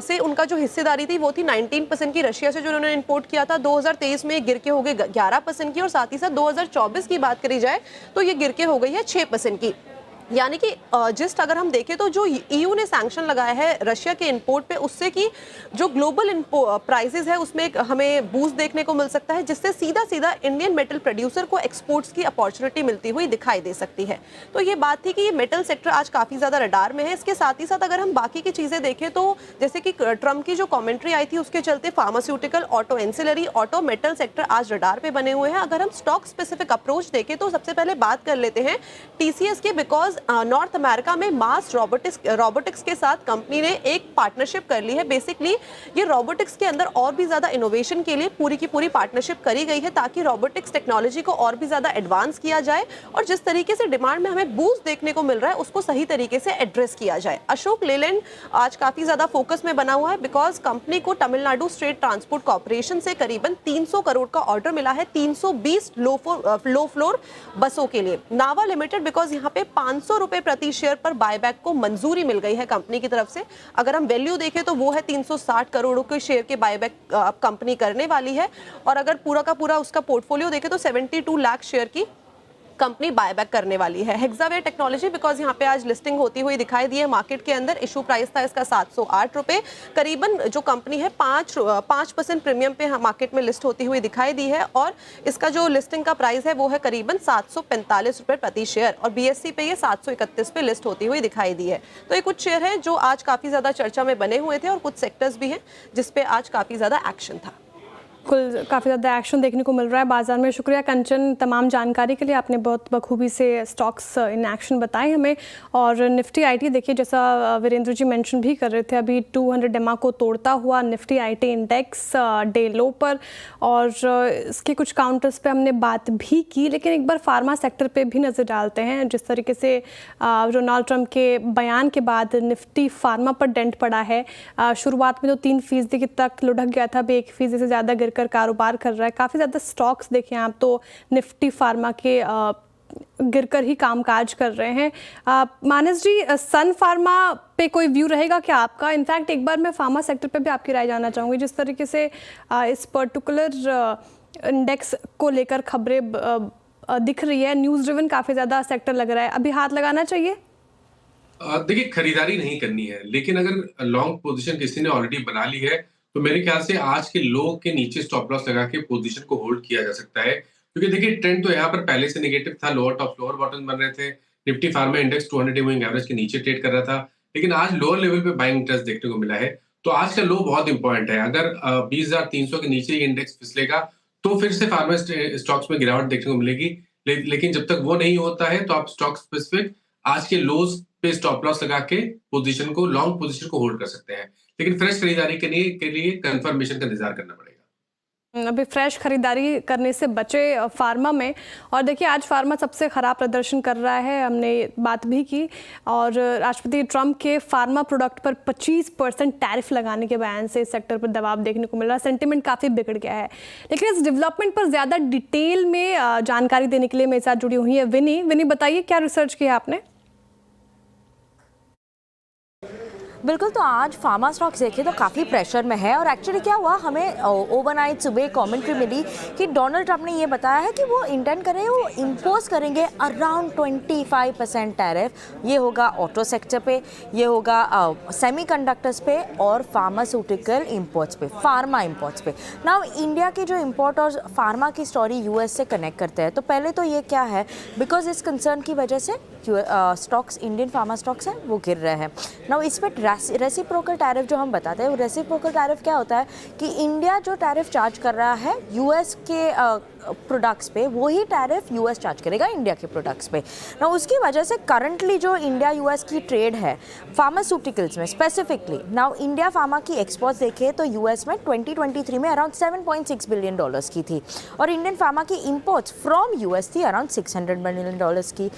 [SPEAKER 11] से उनका जो हिस्सेदारी थी वो थी 19% की रशिया से जो उन्होंने इंपोर्ट किया था। 2023 में गिर के हो गए 11% की और साथ ही साथ 2024 की बात करी जाए तो ये गिर के हो गई है 6% की। यानी कि जिस्ट अगर हम देखें तो जो ईयू ने सैंक्शन लगाया है रशिया के इंपोर्ट पे उससे कि जो ग्लोबल प्राइसेस है उसमें हमें बूस्ट देखने को मिल सकता है, जिससे सीधा सीधा इंडियन मेटल प्रोड्यूसर को एक्सपोर्ट्स की अपॉर्चुनिटी मिलती हुई दिखाई दे सकती है। तो ये बात थी कि ये मेटल सेक्टर आज काफ़ी ज़्यादा रडार में है। इसके साथ ही साथ अगर हम बाकी की चीज़ें देखें तो जैसे कि ट्रम्प की जो कॉमेंट्री आई थी उसके चलते pharmaceutical, auto ancillary, auto metal sector आज रडार पे बने हुए हैं। अगर हम स्टॉक स्पेसिफिक अप्रोच देखें तो सबसे पहले बात कर लेते हैं टीसीएस के, बिकॉज नॉर्थ अमेरिका में मास रोबोटिक्स के साथ कंपनी ने एक पार्टनरशिप कर ली है। बेसिकली ये रोबोटिक्स के अंदर और भी ज्यादा इनोवेशन के लिए पूरी की पूरी पार्टनरशिप करी गई है ताकि रोबोटिक्स टेक्नोलॉजी को और भी ज्यादा एडवांस किया जाए और जिस तरीके से डिमांड में हमें बूस्ट देखने को मिल रहा है उसको सही तरीके से एड्रेस किया जाए। अशोक लेलैंड आज काफी ज्यादा फोकस में बना हुआ है बिकॉज कंपनी को तमिलनाडु स्टेट ट्रांसपोर्ट कॉर्पोरेशन से करीबन 300 करोड़ का ऑर्डर मिला है 320 लो फ्लोर बसों के लिए। नावा लिमिटेड बिकॉज यहाँ पे 500 रुपए प्रति शेयर पर बायबैक को मंजूरी मिल गई है कंपनी की तरफ से। अगर हम वैल्यू देखें तो वो है 360 करोड़ के शेयर के बायबैक कंपनी करने वाली है और अगर पूरा का पूरा उसका पोर्टफोलियो देखें तो 72 लाख शेयर की कंपनी बायबैक करने वाली है। हेक्सावेयर टेक्नोलॉजी बिकॉज यहाँ पे आज लिस्टिंग होती हुई दिखाई दी है मार्केट के अंदर। इशू प्राइस था इसका 708 रुपए, करीबन जो कंपनी है 5% प्रीमियम पे मार्केट में लिस्ट होती हुई दिखाई दी है और इसका जो लिस्टिंग का प्राइस है वो है करीबन 745 रुपए प्रति शेयर और बीएससी पे ये 731 पे लिस्ट होती हुई दिखाई दी है। तो ये कुछ शेयर है जो आज काफी ज्यादा चर्चा में बने हुए थे और कुछ सेक्टर्स भी हैं जिसपे आज काफी ज्यादा एक्शन था।
[SPEAKER 1] बिल्कुल, काफ़ी ज़्यादा एक्शन देखने को मिल रहा है बाजार में। शुक्रिया कंचन तमाम जानकारी के लिए, आपने बहुत बखूबी से स्टॉक्स इन एक्शन बताए हमें। और निफ्टी आईटी देखिए जैसा वीरेंद्र जी मेंशन भी कर रहे थे, अभी 200 EMA को तोड़ता हुआ निफ्टी आईटी इंडेक्स डे लो पर और इसके कुछ काउंटर्स पे हमने बात भी की, लेकिन एक बार फार्मा सेक्टर पे भी नज़र डालते हैं। जिस तरीके से डोनाल्ड ट्रंप के बयान के बाद निफ्टी फार्मा पर डेंट पड़ा है। शुरुआत में तो 3% तक लुढ़क गया था, अब 1% से ज़्यादा कर कारोबार कर रहा है। काफ़ी ज़्यादा स्टॉक्स देखें आप तो निफ्टी फार्मा के गिरकर ही कामकाज कर रहे हैं। मानस जी, सन फार्मा पे कोई व्यू रहेगा क्या आपका? इनफैक्ट एक बार मैं फार्मा सेक्टर पे भी आपकी राय जानना चाहूँगी। जिस तरीके से इस पर्टिकुलर इंडेक्स को लेकर खबरें दिख रही है, न्यूज़ ड्रिवन काफ़ी ज़्यादा सेक्टर लग रहा है, अभी हाथ लगाना चाहिए?
[SPEAKER 5] देखिए, खरीदारी नहीं करनी है, लेकिन अगर लॉन्ग पोजीशन किसी ने ऑलरेडी बना ली है तो मेरे ख्याल से आज के लो के नीचे स्टॉप लॉस लगा के पोजीशन को होल्ड किया जा सकता है, क्योंकि देखिए ट्रेंड तो यहाँ पर पहले से नेगेटिव था, लोअर टॉप लोअर बॉटम बन रहे थे। Nifty pharma index 200 moving average के नीचे ट्रेड कर रहा था, लेकिन आज लोअर लेवल पे बाइंग इंटरेस्ट देखने को मिला है। तो आज का लो बहुत इंपॉर्टेंट है। अगर 20,300 के नीचे ये इंडेक्स फिसलेगा तो फिर से फार्मा स्टॉक्स में गिरावट देखने को मिलेगी, लेकिन जब तक वो नहीं होता है तो आप स्टॉक स्पेसिफिक आज के लोज पे स्टॉप लॉस लगा के पोजीशन को, लॉन्ग पोजीशन को होल्ड कर सकते हैं, लेकिन फ्रेश खरीदारी के लिए कंफर्मेशन का इंतजार करना पड़ेगा।
[SPEAKER 1] अभी फ्रेश खरीदारी करने से बचे फार्मा में। और देखिए आज फार्मा सबसे ख़राब प्रदर्शन कर रहा है, हमने बात भी की। और राष्ट्रपति ट्रंप के फार्मा प्रोडक्ट पर 25% टैरिफ लगाने के बयान से इस सेक्टर पर दबाव देखने को मिल रहा है। सेंटिमेंट काफ़ी बिगड़ गया है। लेकिन इस डेवलपमेंट पर ज़्यादा डिटेल में जानकारी देने के लिए मेरे साथ जुड़ी हुई है विनी बताइए क्या रिसर्च किया आपने?
[SPEAKER 12] बिल्कुल, तो आज फार्मा स्टॉक्स देखे तो काफ़ी प्रेशर में है। और एक्चुअली क्या हुआ, हमें ओवरनाइट सुबह कमेंट्री मिली कि डोनाल्ड ट्रंप ने ये बताया है कि वो इंटेंड करें, वो इम्पोज करेंगे अराउंड 25% टैरिफ। ये होगा ऑटो सेक्टर पे, ये होगा सेमीकंडक्टर्स पे और फार्मास्यूटिकल इंपोर्ट्स पे, फार्मा इंपोर्ट्स पे। नाउ इंडिया के जो इंपोर्ट और फार्मा की स्टोरी यूएस से कनेक्ट करते हैं। तो पहले तो ये क्या है, बिकॉज इस कंसर्न की वजह से स्टॉक्स, इंडियन फार्मा स्टॉक्स हैं वो गिर रहे हैं। नाउ इस पर रेसिप्रोकल टैरिफ जो हम बताते हैं, वो रेसिप्रोकल टैरिफ क्या होता है कि इंडिया जो टैरिफ चार्ज कर रहा है यूएस के प्रोडक्ट्स पे, वही टैरिफ यूएस चार्ज करेगा इंडिया के प्रोडक्ट्स पे। ना उसकी वजह से करंटली जो इंडिया यूएस की ट्रेड है फार्मास्यूटिकल्स में स्पेसिफिकली, नाउ इंडिया फार्मा की एक्सपोर्ट्स देखे तो यूएस में 2023 में अराउंड $7.6 बिलियन की थी और इंडियन फार्मा की इंपोर्ट्स फ्रॉम यूएस थी अराउंड $600 मिलियन की।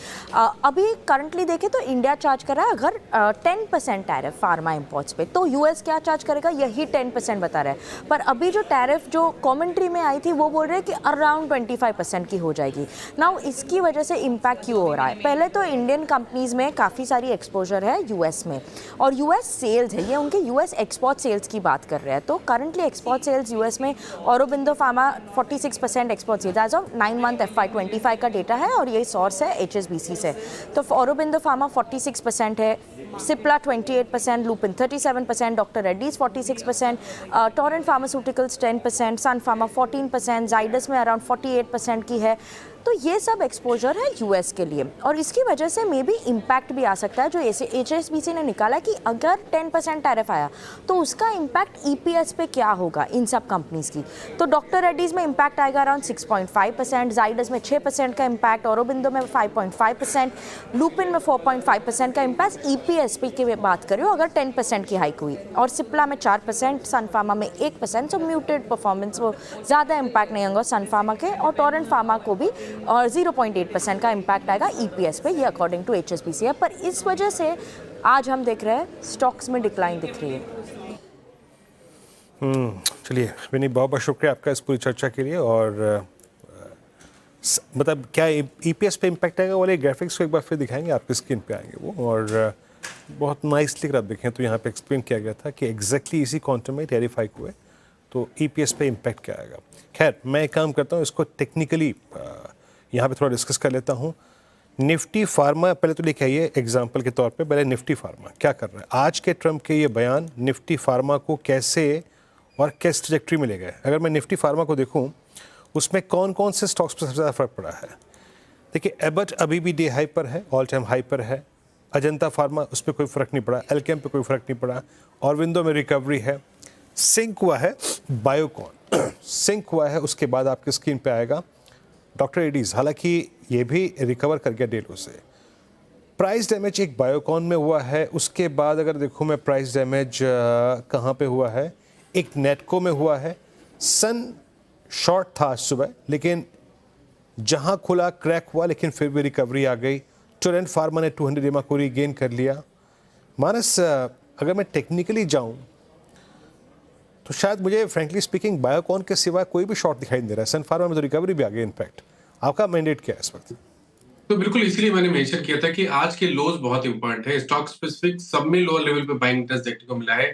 [SPEAKER 12] अभी करंटली देखे तो इंडिया चार्ज कर रहा है अगर 10% टैरिफ फार्मा इंपोर्ट्स पे, तो यूएस क्या चार्ज करेगा यही 10% बता रहा है। पर अभी जो टैरिफ जो कमेंट्री में आई थी वो बोल रहे हैं कि अराउंड 25% की हो जाएगी। नाउ इसकी वजह से इम्पैक्ट क्यों हो रहा है? पहले तो इंडियन कंपनीज में काफ़ी सारी एक्सपोजर है यूएस में और यूएस सेल्स है, ये उनके यूएस एक्सपोर्ट सेल्स की बात कर रहे हैं। तो करंटली एक्सपोर्ट सेल्स यूएस में Aurobindo Pharma 46% export sales as of 9 month FY25 का डेटा है और ये सोर्स है HSBC से। तो ऑरोबिंदो फार्मा 46% है, Cipla 28%, Lupin 37%, doctor Reddy's 46%, Torrent pharmaceuticals 10%, सन फार्मा 14%, जाइडस में अराउंड 48% की है। तो ये सब एक्सपोजर है यूएस के लिए और इसकी वजह से मे बी इम्पैक्ट भी आ सकता है जो HSBC ने निकाला कि अगर 10% टैरिफ आया तो उसका इम्पैक्ट EPS पे क्या होगा इन सब कंपनीज की। तो डॉक्टर रेड्डीज में इम्पैक्ट आएगा अराउंड 6.5%, जाइडस में 6% का इम्पैक्ट, ऑरोबिंदो में 5.5%, लुपिन में 4.5% का इम्पैक्ट EPS पे की बात करें अगर 10% की हाइक हुई, और सिप्ला में 4%, सन फार्मा में 1%। सो म्यूटेड परफॉर्मेंस, वो ज़्यादा इम्पैक्ट नहीं होगा सन फार्मा के, और टोरेंट फार्मा को भी और 0.8% का इम्पैक्ट आएगा EPS पे, ये अकॉर्डिंग टू HSBC है। पर इस वजह से आज हम देख रहे हैं स्टॉक्स में डिक्लाइन दिख रही है।
[SPEAKER 2] चलिए विनी, बहुत बहुत शुक्रिया आपका इस पूरी चर्चा के लिए। और मतलब क्या EPS पे इम्पैक्ट आएगा वाले ग्राफिक्स को एक बार फिर दिखाएंगे, आपकी स्क्रीन पे आएंगे वो, और बहुत नाइसली अगर आप देखें तो यहाँ पे एक्सप्लेन किया गया था कि एग्जैक्टली इसी क्वांटम में टैरिफ हाइक हुए तो EPS पे इम्पैक्ट क्या आएगा। खैर मैं एक काम करता हूँ, इसको टेक्निकली यहाँ पे थोड़ा डिस्कस कर लेता हूँ। निफ्टी फार्मा पहले तो लेके आइए एग्जांपल के तौर पे, पहले निफ्टी फार्मा क्या कर रहा है। आज के ट्रंप के ये बयान निफ्टी फार्मा को कैसे और किस ट्रैजेक्टरी में ले गए। अगर मैं निफ्टी फार्मा को देखूँ उसमें कौन कौन से स्टॉक्स पर सबसे ज़्यादा फर्क पड़ा है। देखिए एबट अभी भी डे हाई पर है, ऑल टाइम हाई पर है। अजंता फार्मा उस पर कोई फ़र्क नहीं पड़ा, एल्केम पे कोई फ़र्क नहीं पड़ा, ऑरबिंदो में रिकवरी है, सिंक हुआ है बायोकॉन सिंक हुआ है। उसके बाद आपकी स्क्रीन पे आएगा डॉक्टर रेड्डीज, हालांकि ये भी रिकवर कर गया डेलो से। प्राइस डैमेज एक बायोकॉन में हुआ है। उसके बाद अगर देखूँ मैं प्राइस डैमेज कहाँ पे हुआ है, एक नेटको में हुआ है। सन शॉर्ट था आज सुबह लेकिन जहाँ खुला क्रैक हुआ, लेकिन फिर भी रिकवरी आ गई। टोरेंट फार्मा ने 200 EMA को रीगेन कर लिया। मानस अगर मैं टेक्निकली जाऊँ तो शायद मुझे फ्रैंकली स्पीकिंग बायोकॉन के सिवा कोई भी शॉर्ट दिखाई नहीं दे रहा है। सन फार्मा में तो रिकवरी भी आ गई। इनफैक्ट आपका मैंडेट क्या है इस वक्त?
[SPEAKER 5] तो बिल्कुल इसलिए मैंने मेंशन किया था कि आज के लोज बहुत इंपॉर्टेंट है। स्टॉक स्पेसिफिक सब में लोअर लेवल पे बाइंग इंटरेस्ट देखने को मिला है।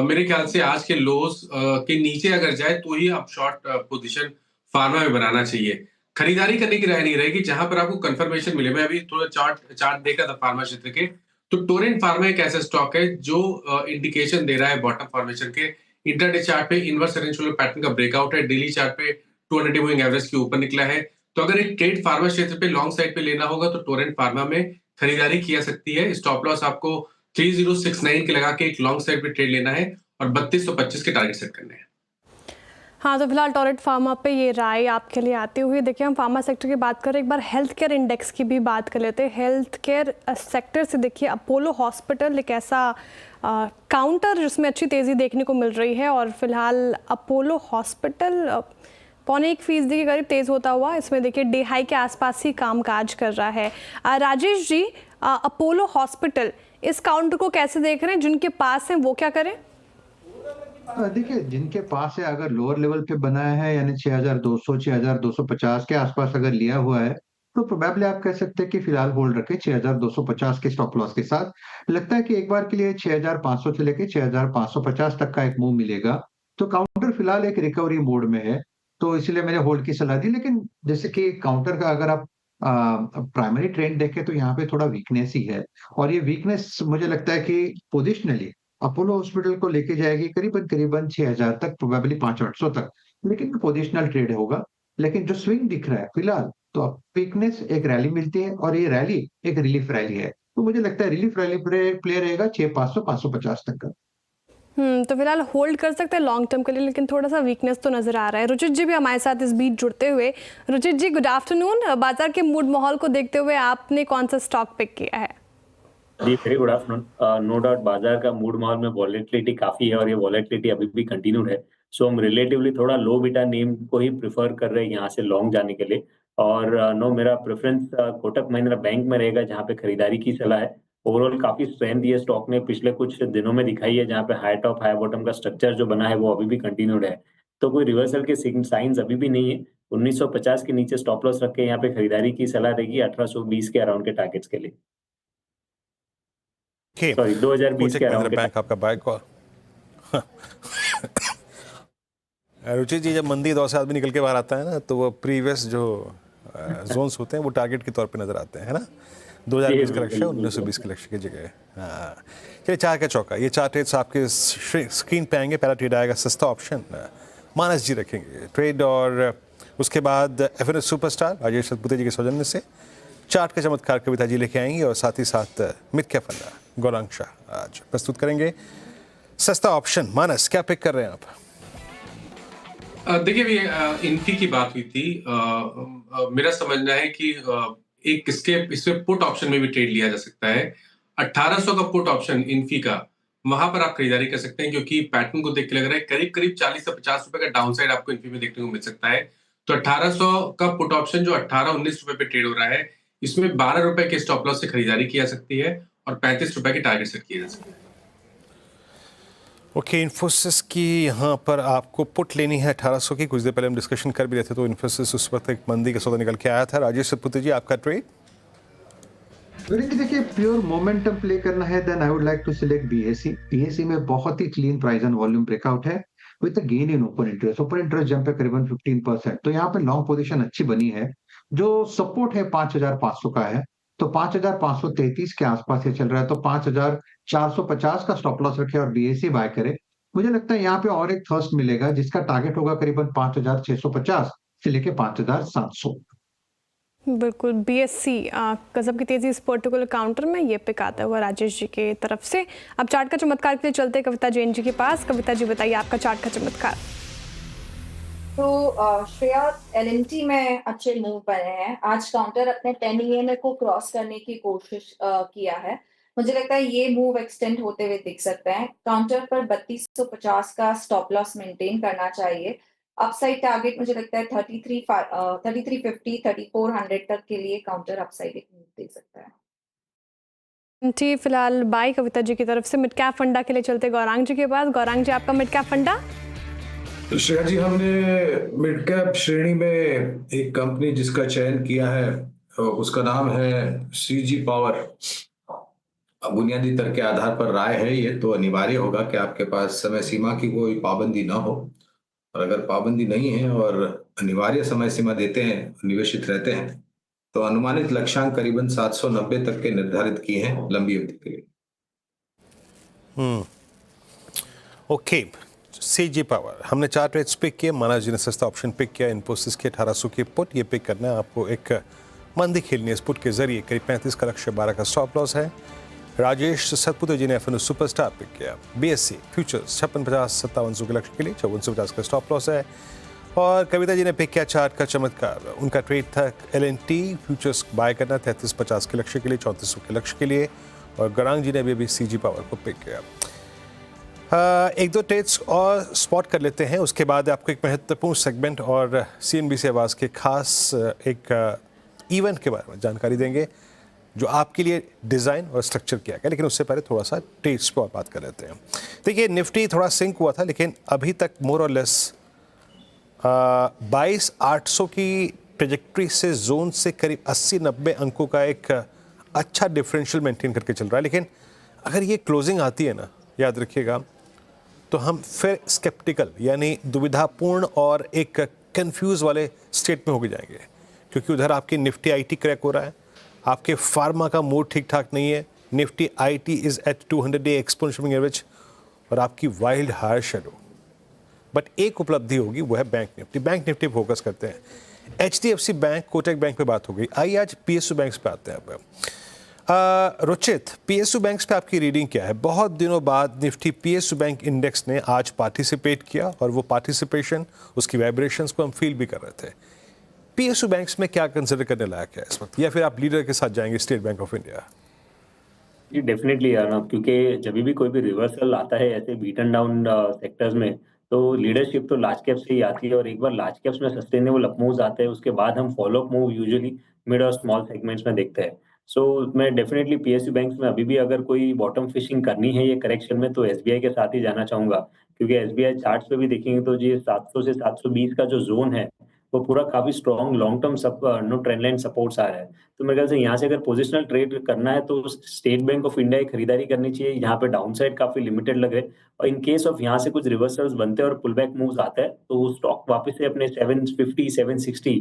[SPEAKER 5] मेरे ख्याल से आज के लोज के नीचे अगर जाए तो ही आप शॉर्ट पोजीशन फार्मा में बनाना चाहिए। खरीदारी करने की राय नहीं रहेगी जहां पर आपको कंफर्मेशन मिले। मैं अभी थोड़ा चार्ट देखा था फार्मा क्षेत्र के, तो टोरेंट फार्मा एक ऐसा स्टॉक है जो इंडिकेशन दे रहा है बॉटम फॉर्मेशन के। इंटरडे चार्ट पे इनवर्स रेंज पैटर्न का ब्रेकआउट है, डेली चार्ट पे 200 मूविंग एवरेज के ऊपर निकला है। तो अगर एक ट्रेड फार्मा क्षेत्र पे लॉन्ग साइड पे लेना होगा तो टोरेंट फार्मा में खरीदारी की जा सकती है। स्टॉप लॉस आपको 3069 के लगा के एक लॉन्ग साइड पे ट्रेड लेना है और 3225 के टारगेट सेट करने हैं।
[SPEAKER 1] हाँ, तो फिलहाल टॉरेंट फार्मा पे ये राय आपके लिए आती हुई। देखिए, हम फार्मा सेक्टर की बात करें, एक बार हेल्थ केयर इंडेक्स की भी बात कर लेते हैं। हेल्थ केयर सेक्टर से देखिए अपोलो हॉस्पिटल एक ऐसा काउंटर जिसमें अच्छी तेज़ी देखने को मिल रही है, और फिलहाल अपोलो हॉस्पिटल 0.25% के करीब तेज़ होता हुआ इसमें देखिए डे हाई के आसपास ही कामकाज कर रहा है। राजेश जी, अपोलो हॉस्पिटल इस काउंटर को कैसे देख रहे हैं? जिनके पास हैं वो क्या करें?
[SPEAKER 8] देखिए, जिनके पास है, अगर लोअर लेवल पे बनाया है यानी 6200 6250 के आसपास अगर लिया हुआ है, तो प्रोबेबली आप कह सकते हैं कि फिलहाल होल्ड रखें 6250 के स्टॉप लॉस के साथ। लगता है कि एक बार के लिए 6500 से लेके 6550 तक का एक मूव मिलेगा, तो काउंटर फिलहाल एक रिकवरी मोड में है, तो इसलिए मैंने होल्ड की सलाह दी। लेकिन जैसे कि काउंटर का अगर आप प्राइमरी ट्रेंड देखें तो यहाँ पे थोड़ा वीकनेस ही है, और ये वीकनेस मुझे लगता है कि पोजिशनली अपोलो हॉस्पिटल को लेके जाएगी करीबन 6000 तक, प्रोबेबली 5800 तक, लेकिन पोजिशनल ट्रेड होगा। लेकिन जो स्विंग दिख रहा है फिलहाल, तो वीकनेस एक रैली मिलती है, और ये रैली एक रिलीफ रैली है, तो मुझे लगता है रिलीफ रैली प्ले रहेगा 6500 550 तक का।
[SPEAKER 1] तो फिलहाल होल्ड कर सकते हैं लॉन्ग टर्म के लिए, लेकिन थोड़ा सा वीकनेस तो नजर आ रहा है। रुचित जी भी हमारे साथ इस बीच जुड़ते हुए। रुचित जी, गुड आफ्टरनून। बाजार के मूड माहौल को देखते हुए आपने कौन सा स्टॉक पिक किया है?
[SPEAKER 13] जी, very good afternoon. No doubt बाजार का मूड माहौल में वॉलेटिलिटी काफी है, और ये वॉलेटिलिटी अभी भी कंटिन्यूड है। सो हम रिलेटिवली थोड़ा लो बीटा नेम को ही प्रेफर कर रहे हैं यहाँ से लॉन्ग जाने के लिए। और नो, मेरा प्रेफरेंस कोटक महिंद्रा बैंक में रहेगा, जहाँ पे खरीदारी की सलाह है। ओवरऑल काफी स्ट्रेंथ ये स्टॉक ने पिछले कुछ दिनों में दिखाई है, जहाँ पे हाई टॉप हाई बॉटम का स्ट्रक्चर जो बना है वो अभी भी कंटिन्यूड है। तो कोई रिवर्सल के साइंस अभी भी नहीं है। 1950 के नीचे स्टॉप लॉस रख के यहाँ पे खरीदारी की सलाह रहेगी 1820 के अराउंड के टारगेट्स के लिए। सॉरी, 2020 के अराउंड
[SPEAKER 2] बैंक आपका बाय कॉल। रुचित जी, जब मंदी दौर से आदमी निकल के बाहर आता है ना, तो वो प्रीवियस जो जोन्स होते हैं वो टारगेट के तौर पे नजर आते हैं, है ना? 2020 का लक्ष्य 1920 के लक्ष्य की जगह। हाँ, चलिए, चार का चौका, ये चार ट्रेड्स आपके स्क्रीन पे आएंगे। पहला ट्रेड आएगा सस्ता ऑप्शन, मानस जी रखेंगे ट्रेड, और उसके बाद एफएनएस सुपरस्टार राजेश सतपुते जी के सौजन्य से चार्ट का चमत्कार कविता जी लेके आएंगी, और साथ ही साथ मिड कैप फंडा गौरांग शाह आज प्रस्तुत करेंगे। सस्ता ऑप्शन मानस, क्या पिक कर रहे हैं आप?
[SPEAKER 5] देखिए, अभी इन्फी की बात हुई थी। मेरा समझना है कि एक इसमें पुट ऑप्शन में भी ट्रेड लिया जा सकता है। 1800 का पुट ऑप्शन इन्फी का, वहां पर आप खरीदारी कर सकते हैं, क्योंकि पैटर्न को देख के लग रहा है करीब 40 से 50 रुपए का डाउनसाइड आपको इन्फी में देखने को मिल सकता है। तो 1800 का पुट ऑप्शन जो 18-19 रुपए पे ट्रेड हो रहा है, इसमें 12 रुपए के स्टॉप लॉस से खरीदारी की जा सकती है, और 35 रुपए के टारगेट सेट किए जा सकते हैं।
[SPEAKER 2] ओके, इन्फोसिस की यहाँ पर आपको पुट लेनी है 1800 की। कुछ देर पहले हम डिस्कशन कर भी रहे थे, तो इन्फोसिस उस वक्त एक मंदी का सौदा निकल के आया था। राजेश सतपुते जी, आपका ट्रेड?
[SPEAKER 8] देखिए, प्योर मोमेंटम प्ले करना है, then I would like to select BSE. BSE में बहुत ही clean price and volume breakout है, with the gain in open interest. Open interest jump है करीबन 15%, तो यहाँ पे लॉन्ग पोजीशन अच्छी बनी है। जो सपोर्ट है 5500 का है, तो 5533 के आसपास ये चल रहा है, तो 5450 का स्टॉप लॉस रखे और बीएसई बाय करे। मुझे लगता है यहाँ पे और एक थर्स्ट मिलेगा, जिसका टारगेट होगा करीबन 5650 से लेके 5700।
[SPEAKER 1] बिल्कुल, बीएससी गजब की तेजी इस पर्टिकुलर काउंटर में, ये पिक आता हुआ राजेश जी की तरफ से। अब चार्ट का चमत्कार के लिए चलते हैं कविता जैन जी के पास। कविता जी, बताइए आपका चार्ट का चमत्कार।
[SPEAKER 6] तो श्रेया, एलएनटी में अच्छे मूव बने हैं। आज काउंटर अपने 10 EMA को क्रॉस करने की कोशिश किया है। मुझे लगता है ये मूव एक्सटेंड होते हुए दिख सकता है। काउंटर पर 3250 का स्टॉप लॉस मेंटेन करना चाहिए। अपसाइड टारगेट मुझे लगता है 3350 3400 तक के लिए काउंटर अपसाइड एक मूव दे सकता है।
[SPEAKER 1] जी, फिलहाल बाय कविता जी की तरफ से। मिड कैप फंडा के लिए चलते गौरांग जी के पास। गौरांग जी, आपका मिड कैप फंडा?
[SPEAKER 9] श्रेया जी, हमने मिड कैप श्रेणी में एक कंपनी जिसका चयन किया है, उसका नाम है सीजी पावर। बुनियादी तर्क के आधार पर राय है ये, तो अनिवार्य होगा कि आपके पास समय सीमा की कोई पाबंदी ना हो, और अगर पाबंदी नहीं है और अनिवार्य समय सीमा देते हैं, निवेशित रहते हैं, तो अनुमानित लक्ष्यांक करीबन 790 तक के निर्धारित किए हैं लंबी अवधि के लिए।
[SPEAKER 2] ओके, सीजी पावर हमने 4 ट्रेड्स पिक किए। मानस जी ने सस्ता ऑप्शन पिक किया, इन्फोसिस के 1800 की पुट। ये पिक करना है आपको, एक मंदी खेलनी है इस पुट के जरिए। करीब 35 का लक्ष्य, 12 का स्टॉप लॉस है। राजेश सतपुते जी ने एफएनओ सुपरस्टार पिक किया। बीएससी फ्यूचर्स 5650 के लक्ष्य के लिए 5450 का स्टॉप लॉस है। और कविता जी ने पिक किया चार्ट का चमत्कार, उनका ट्रेड था LNT फ्यूचर्स बाय करना 3350 के लक्ष्य के लिए, 3400 के लक्ष्य के लिए। और गरांग जी ने भी CG पावर को पिक किया। एक दो ट्रेड्स और स्पॉट कर लेते हैं, उसके बाद आपको एक महत्वपूर्ण सेगमेंट और CNBC आवाज़ के खास एक इवेंट के बारे में जानकारी देंगे जो आपके लिए डिज़ाइन और स्ट्रक्चर किया गया। लेकिन उससे पहले थोड़ा सा ट्रेड्स पर बात कर लेते हैं। देखिए निफ्टी थोड़ा सिंक हुआ था, लेकिन अभी तक मोर और लेस 22,800 की ट्रेजेक्ट्री से जोन से करीब 80-90 अंकों का एक अच्छा डिफरेंशियल मेंटेन करके चल रहा है। लेकिन अगर ये क्लोजिंग आती है ना, याद रखिएगा, तो हम फिर स्केप्टिकल यानी दुविधापूर्ण और एक कंफ्यूज वाले स्टेट में हो जाएंगे, क्योंकि उधर आपकी निफ्टी IT क्रैक हो रहा है, आपके फार्मा का मूड ठीक ठाक नहीं है, Nifty IT is at 200-day exponential average और आपकी वाइल्ड हायर शेडो। बट एक उपलब्धि होगी, वो है bank Nifty. Bank Nifty focus करते हैं। HDFC बैंक, कोटक बैंक पे बात हो गई। आइए आज PSU बैंक्स पे आते हैं। रुचित, PSU बैंक्स पे आपकी रीडिंग क्या है? बहुत दिनों बाद निफ्टी PSU बैंक इंडेक्स ने आज पार्टिसिपेट किया और वो पार्टिसिपेशन, उसकी वाइब्रेशंस को हम फील भी कर रहे थे। PSU बैंक्स में क्या कंसिडर करने लायक है इस वक्त, या फिर आप लीडर के साथ जाएंगे स्टेट बैंक ऑफ इंडिया?
[SPEAKER 13] जी डेफिनेटली यार, क्योंकि जब भी कोई भी रिवर्सल आता है ऐसे बीटन डाउन सेक्टर्स में, तो लीडरशिप तो लार्ज कैप से ही आती है और एक बार लार्ज कैप्स में सस्टेनेबल अप मूव्स आते हैं, उसके बाद हम follow up move usually mid और स्मॉल सेगमेंट्स में देखते हैं। सो मैं डेफिनेटली PSU बैंक्स में अभी भी अगर कोई बॉटम फिशिंग करनी है ये करेक्शन में, तो SBI के साथ ही जाना चाहूंगा, क्योंकि SBI चार्ट्स पे भी देखेंगे तो ये 700 से 720 का जो जोन है वो पूरा काफी स्ट्रॉन्ग लॉन्ग टर्म सब ट्रेंड लाइन सपोर्ट्स आ रहा है। तो मेरे ख्याल से यहाँ से अगर पोजिशनल ट्रेड करना है तो स्टेट बैंक ऑफ इंडिया की खरीदारी करनी चाहिए। यहाँ पे डाउन साइड काफी लिमिटेड लग रहे, और इन केस ऑफ यहाँ से कुछ रिवर्सल्स बनते हैं और पुल बैक मूव्स आता है, तो स्टॉक वापस से अपने 750 760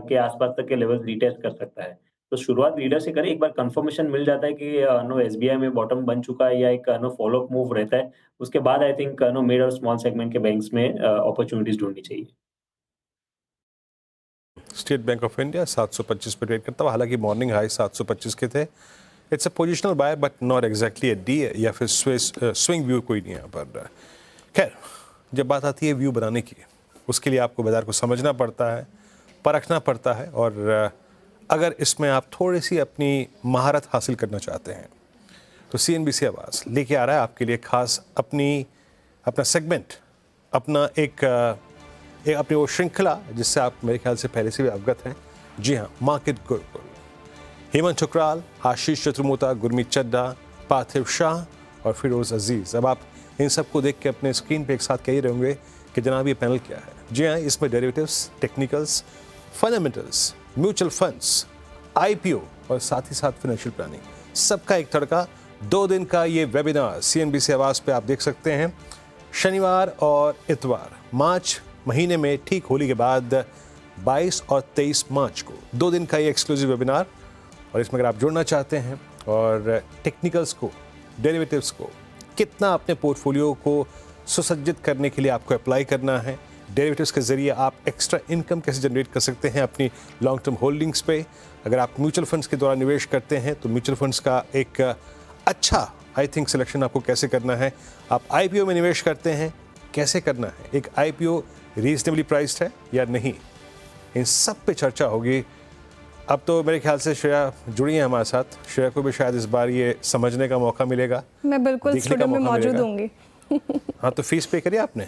[SPEAKER 13] के आसपास तक के लेवल्स रिटेस्ट कर सकता है। तो शुरुआत लीडर से करें, एक बार कंफर्मेशन मिल जाता है कि SBI में बॉटम बन चुका है या एक फॉलो अप मूव रहता है, उसके बाद आई थिंक मिड और स्मॉल सेगमेंट के बैंक्स में अपॉर्चुनिटीज ढूंढनी चाहिए।
[SPEAKER 2] स्टेट बैंक ऑफ इंडिया 725 पे ट्रेड करता हुआ, हालांकि मॉर्निंग हाई 725 के थे। It's a positional buy but not exactly a D या फिर स्विंग व्यू कोई नहीं यहाँ पर। खैर, जब बात आती है व्यू बनाने की, उसके लिए आपको बाजार को समझना पड़ता है, परखना पड़ता है, और अगर इसमें आप थोड़ी सी अपनी महारत हासिल करना चाहते हैं तो CNBC आवाज़ लेके आ रहा है आपके लिए खास अपना सेगमेंट, अपना अपनी वो श्रृंखला जिससे आप मेरे ख्याल से पहले से भी अवगत हैं। जी हाँ, मार्केट गुरुकुल। हेमंत ठुकराल, आशीष चतुर्मोता, गुरमीत चड्डा, पार्थिव शाह और फिरोज अजीज। अब आप इन सबको देख के अपने स्क्रीन पे एक साथ कह ही रहे होंगे कि जनाब ये पैनल क्या है। जी हाँ, इसमें derivatives, technicals, fundamentals, mutual funds, IPO और साथ ही साथ फाइनेंशियल प्लानिंग, सबका एक तड़का। 2 दिन का ये वेबिनार CNBC आवाज़ पे आप देख सकते हैं, शनिवार और इतवार, मार्च महीने में ठीक होली के बाद 22 और 23 मार्च को 2 दिन का ये एक्सक्लूसिव वेबिनार। और इसमें अगर आप जुड़ना चाहते हैं और टेक्निकल्स को, डेरिवेटिव्स को कितना अपने पोर्टफोलियो को सुसज्जित करने के लिए आपको अप्लाई करना है, डेरिवेटिव्स के जरिए आप एक्स्ट्रा इनकम कैसे जनरेट कर सकते हैं अपनी लॉन्ग टर्म होल्डिंग्स पे, अगर आप म्यूचुअल फंड्स के द्वारा निवेश करते हैं तो म्यूचुअल फंड्स का एक अच्छा आई थिंक सिलेक्शन आपको कैसे करना है, आप IPO में निवेश करते हैं कैसे करना है, एक IPO रीजनेबली प्राइस्ड है या नहीं, इन सब पे चर्चा होगी। अब तो मेरे ख्याल से श्रेया जुड़ी है हमारे साथ। श्रेया को भी शायद इस बार ये समझने का मौका मिलेगा।
[SPEAKER 1] मैं बिल्कुल स्टूडियो में मौजूद होंगी।
[SPEAKER 2] हाँ, तो फीस पे करिए आपने।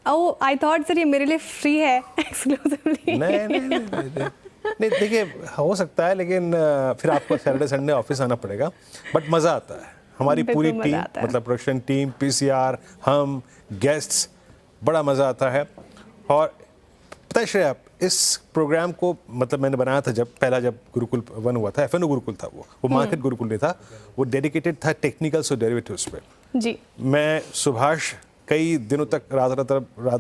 [SPEAKER 1] ओह, आई थॉट सर ये मेरे लिए फ्री है एक्सक्लूसिवली।
[SPEAKER 2] नहीं देखिए, हो सकता है, लेकिन फिर आपको सैटरडे संडे ऑफिस आना पड़ेगा, बट मज़ा आता है। हमारी पूरी टीम, मतलब प्रोडक्शन टीम, PCR, हम गेस्ट्स, बड़ा मज़ा आता है। और पता है श्रेया, इस प्रोग्राम को मतलब मैंने बनाया था जब गुरुकुल 1 हुआ था, FNO गुरुकुल था, वो मार्केट गुरुकुल नहीं था, वो डेडिकेटेड था टेक्निकल्स और डेरिवेटिव्स पे। जी, मैं सुभाष कई दिनों तक रात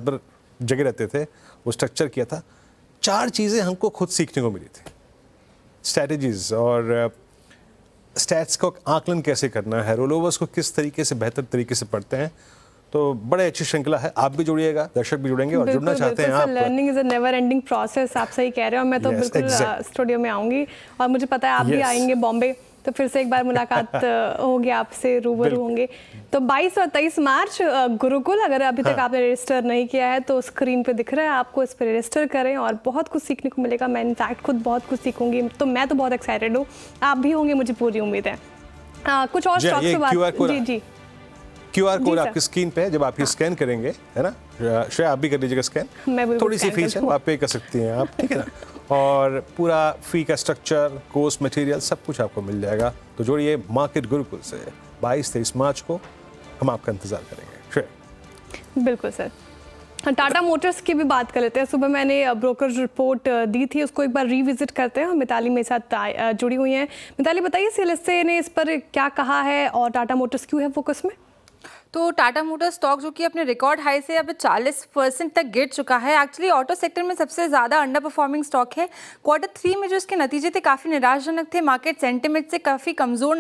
[SPEAKER 2] भर जगे रहते थे, वो स्ट्रक्चर किया था। 4 चीज़ें हमको खुद सीखने को मिली थी, स्ट्रैटेजीज और स्टैट्स को आकलन कैसे करना है, रोलोवर्स को किस तरीके से बेहतर तरीके से पढ़ते हैं। तो बड़े अच्छी श्रृंखला है, आप भी जुड़िएगा, दर्शक भी जुड़ेंगे और जुड़ना चाहते हैं आप।
[SPEAKER 1] Learning is a never ending process, आप सही कह रहे हो। मैं तो बिल्कुल स्टूडियो में आऊँगी और मुझे पता है आप भी आएंगे बॉम्बे, तो फिर से एक बार मुलाकात होगी, आपसे रूबरू होंगे। तो 22 और 23 मार्च गुरुकुल, अगर अभी तक आपने रजिस्टर नहीं किया है तो स्क्रीन पे दिख रहा है आपको, इस पर रजिस्टर करें और बहुत कुछ सीखने को मिलेगा। मैं इनफैक्ट खुद बहुत कुछ सीखूंगी, तो मैं तो बहुत एक्साइटेड हूँ, आप भी होंगे, मुझे पूरी उम्मीद है। कुछ और स्टॉक्स पे बात, जी
[SPEAKER 2] QR कोड आपकी स्क्रीन पे है, जब आप ये स्कैन करेंगे, है ना श्रेया, आप भी कर लीजिएगा स्कैन, थोड़ी सी फीस है वो आप पे कर सकती हैं आप, ठीक है ना, और पूरा फी का स्ट्रक्चर, कोर्स मटेरियल सब कुछ आपको मिल जाएगा। तो जोड़िए मार्केट गुरुकुल से 22-23 मार्च को, हम आपका इंतजार करेंगे। श्रेया।
[SPEAKER 1] बिल्कुल सर। टाटा मोटर्स की भी बात कर लेते हैं। सुबह मैंने ब्रोकर रिपोर्ट दी थी, उसको एक बार रिविजिट करते हैं और मिताली मेरे साथ जुड़ी हुई हैं। मिताली बताइए, CLSA ने इस पर क्या कहा है और टाटा मोटर्स क्यों है फोकस में?
[SPEAKER 14] तो टाटा मोटर स्टॉक जो कि अपने रिकॉर्ड हाई से अब 40% तक गिर चुका है। एक्चुअली ऑटो सेक्टर में सबसे ज़्यादा अंडर परफॉर्मिंग स्टॉक है। Q3 में जो इसके नतीजे थे काफ़ी निराशाजनक थे, मार्केट सेंटिमेंट से काफ़ी कमज़ोर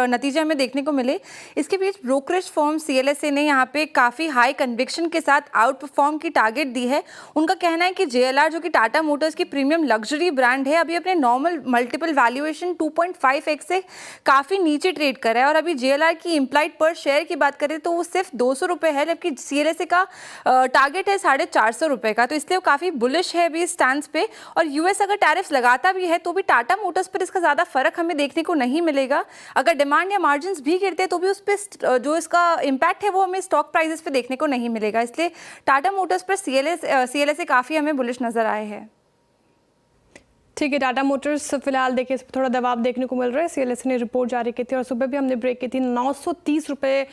[SPEAKER 14] नतीजे हमें देखने को मिले। इसके बीच ब्रोकरेज फर्म CLSA ने यहाँ पे काफ़ी हाई कन्विक्शन के साथ आउट परफॉर्म की टारगेट दी है। उनका कहना है कि JLR जो कि टाटा मोटर्स की प्रीमियम लग्जरी ब्रांड है, अभी अपने नॉर्मल मल्टीपल वैल्यूएशन 2.5x से काफ़ी नीचे ट्रेड कर रहा है और अभी JLR की इम्प्लाइड पर शेयर की बात करें तो वो सिर्फ 200 रुपये है, जबकि CLSA का टारगेट है 450 रुपये का। तो इसलिए वो काफ़ी बुलिश है अभी स्टैंड पे। और US अगर टैरिफ्स लगाता भी है तो भी टाटा मोटर्स पर इसका ज़्यादा फर्क हमें देखने को नहीं मिलेगा। अगर डिमांड या मार्जिन्स भी गिरते हैं तो भी उस पर जो इसका इम्पैक्ट है वो हमें स्टॉक प्राइजेस पे देखने को नहीं मिलेगा। इसलिए टाटा मोटर्स पर CLSA काफ़ी हमें बुलिश नज़र आए हैं।
[SPEAKER 1] ठीक है, टाटा मोटर्स फिलहाल देखिए इस पर थोड़ा दबाव देखने को मिल रहा है। CLSA ने रिपोर्ट जारी की थी और सुबह भी हमने ब्रेक की थी, 930 रुपये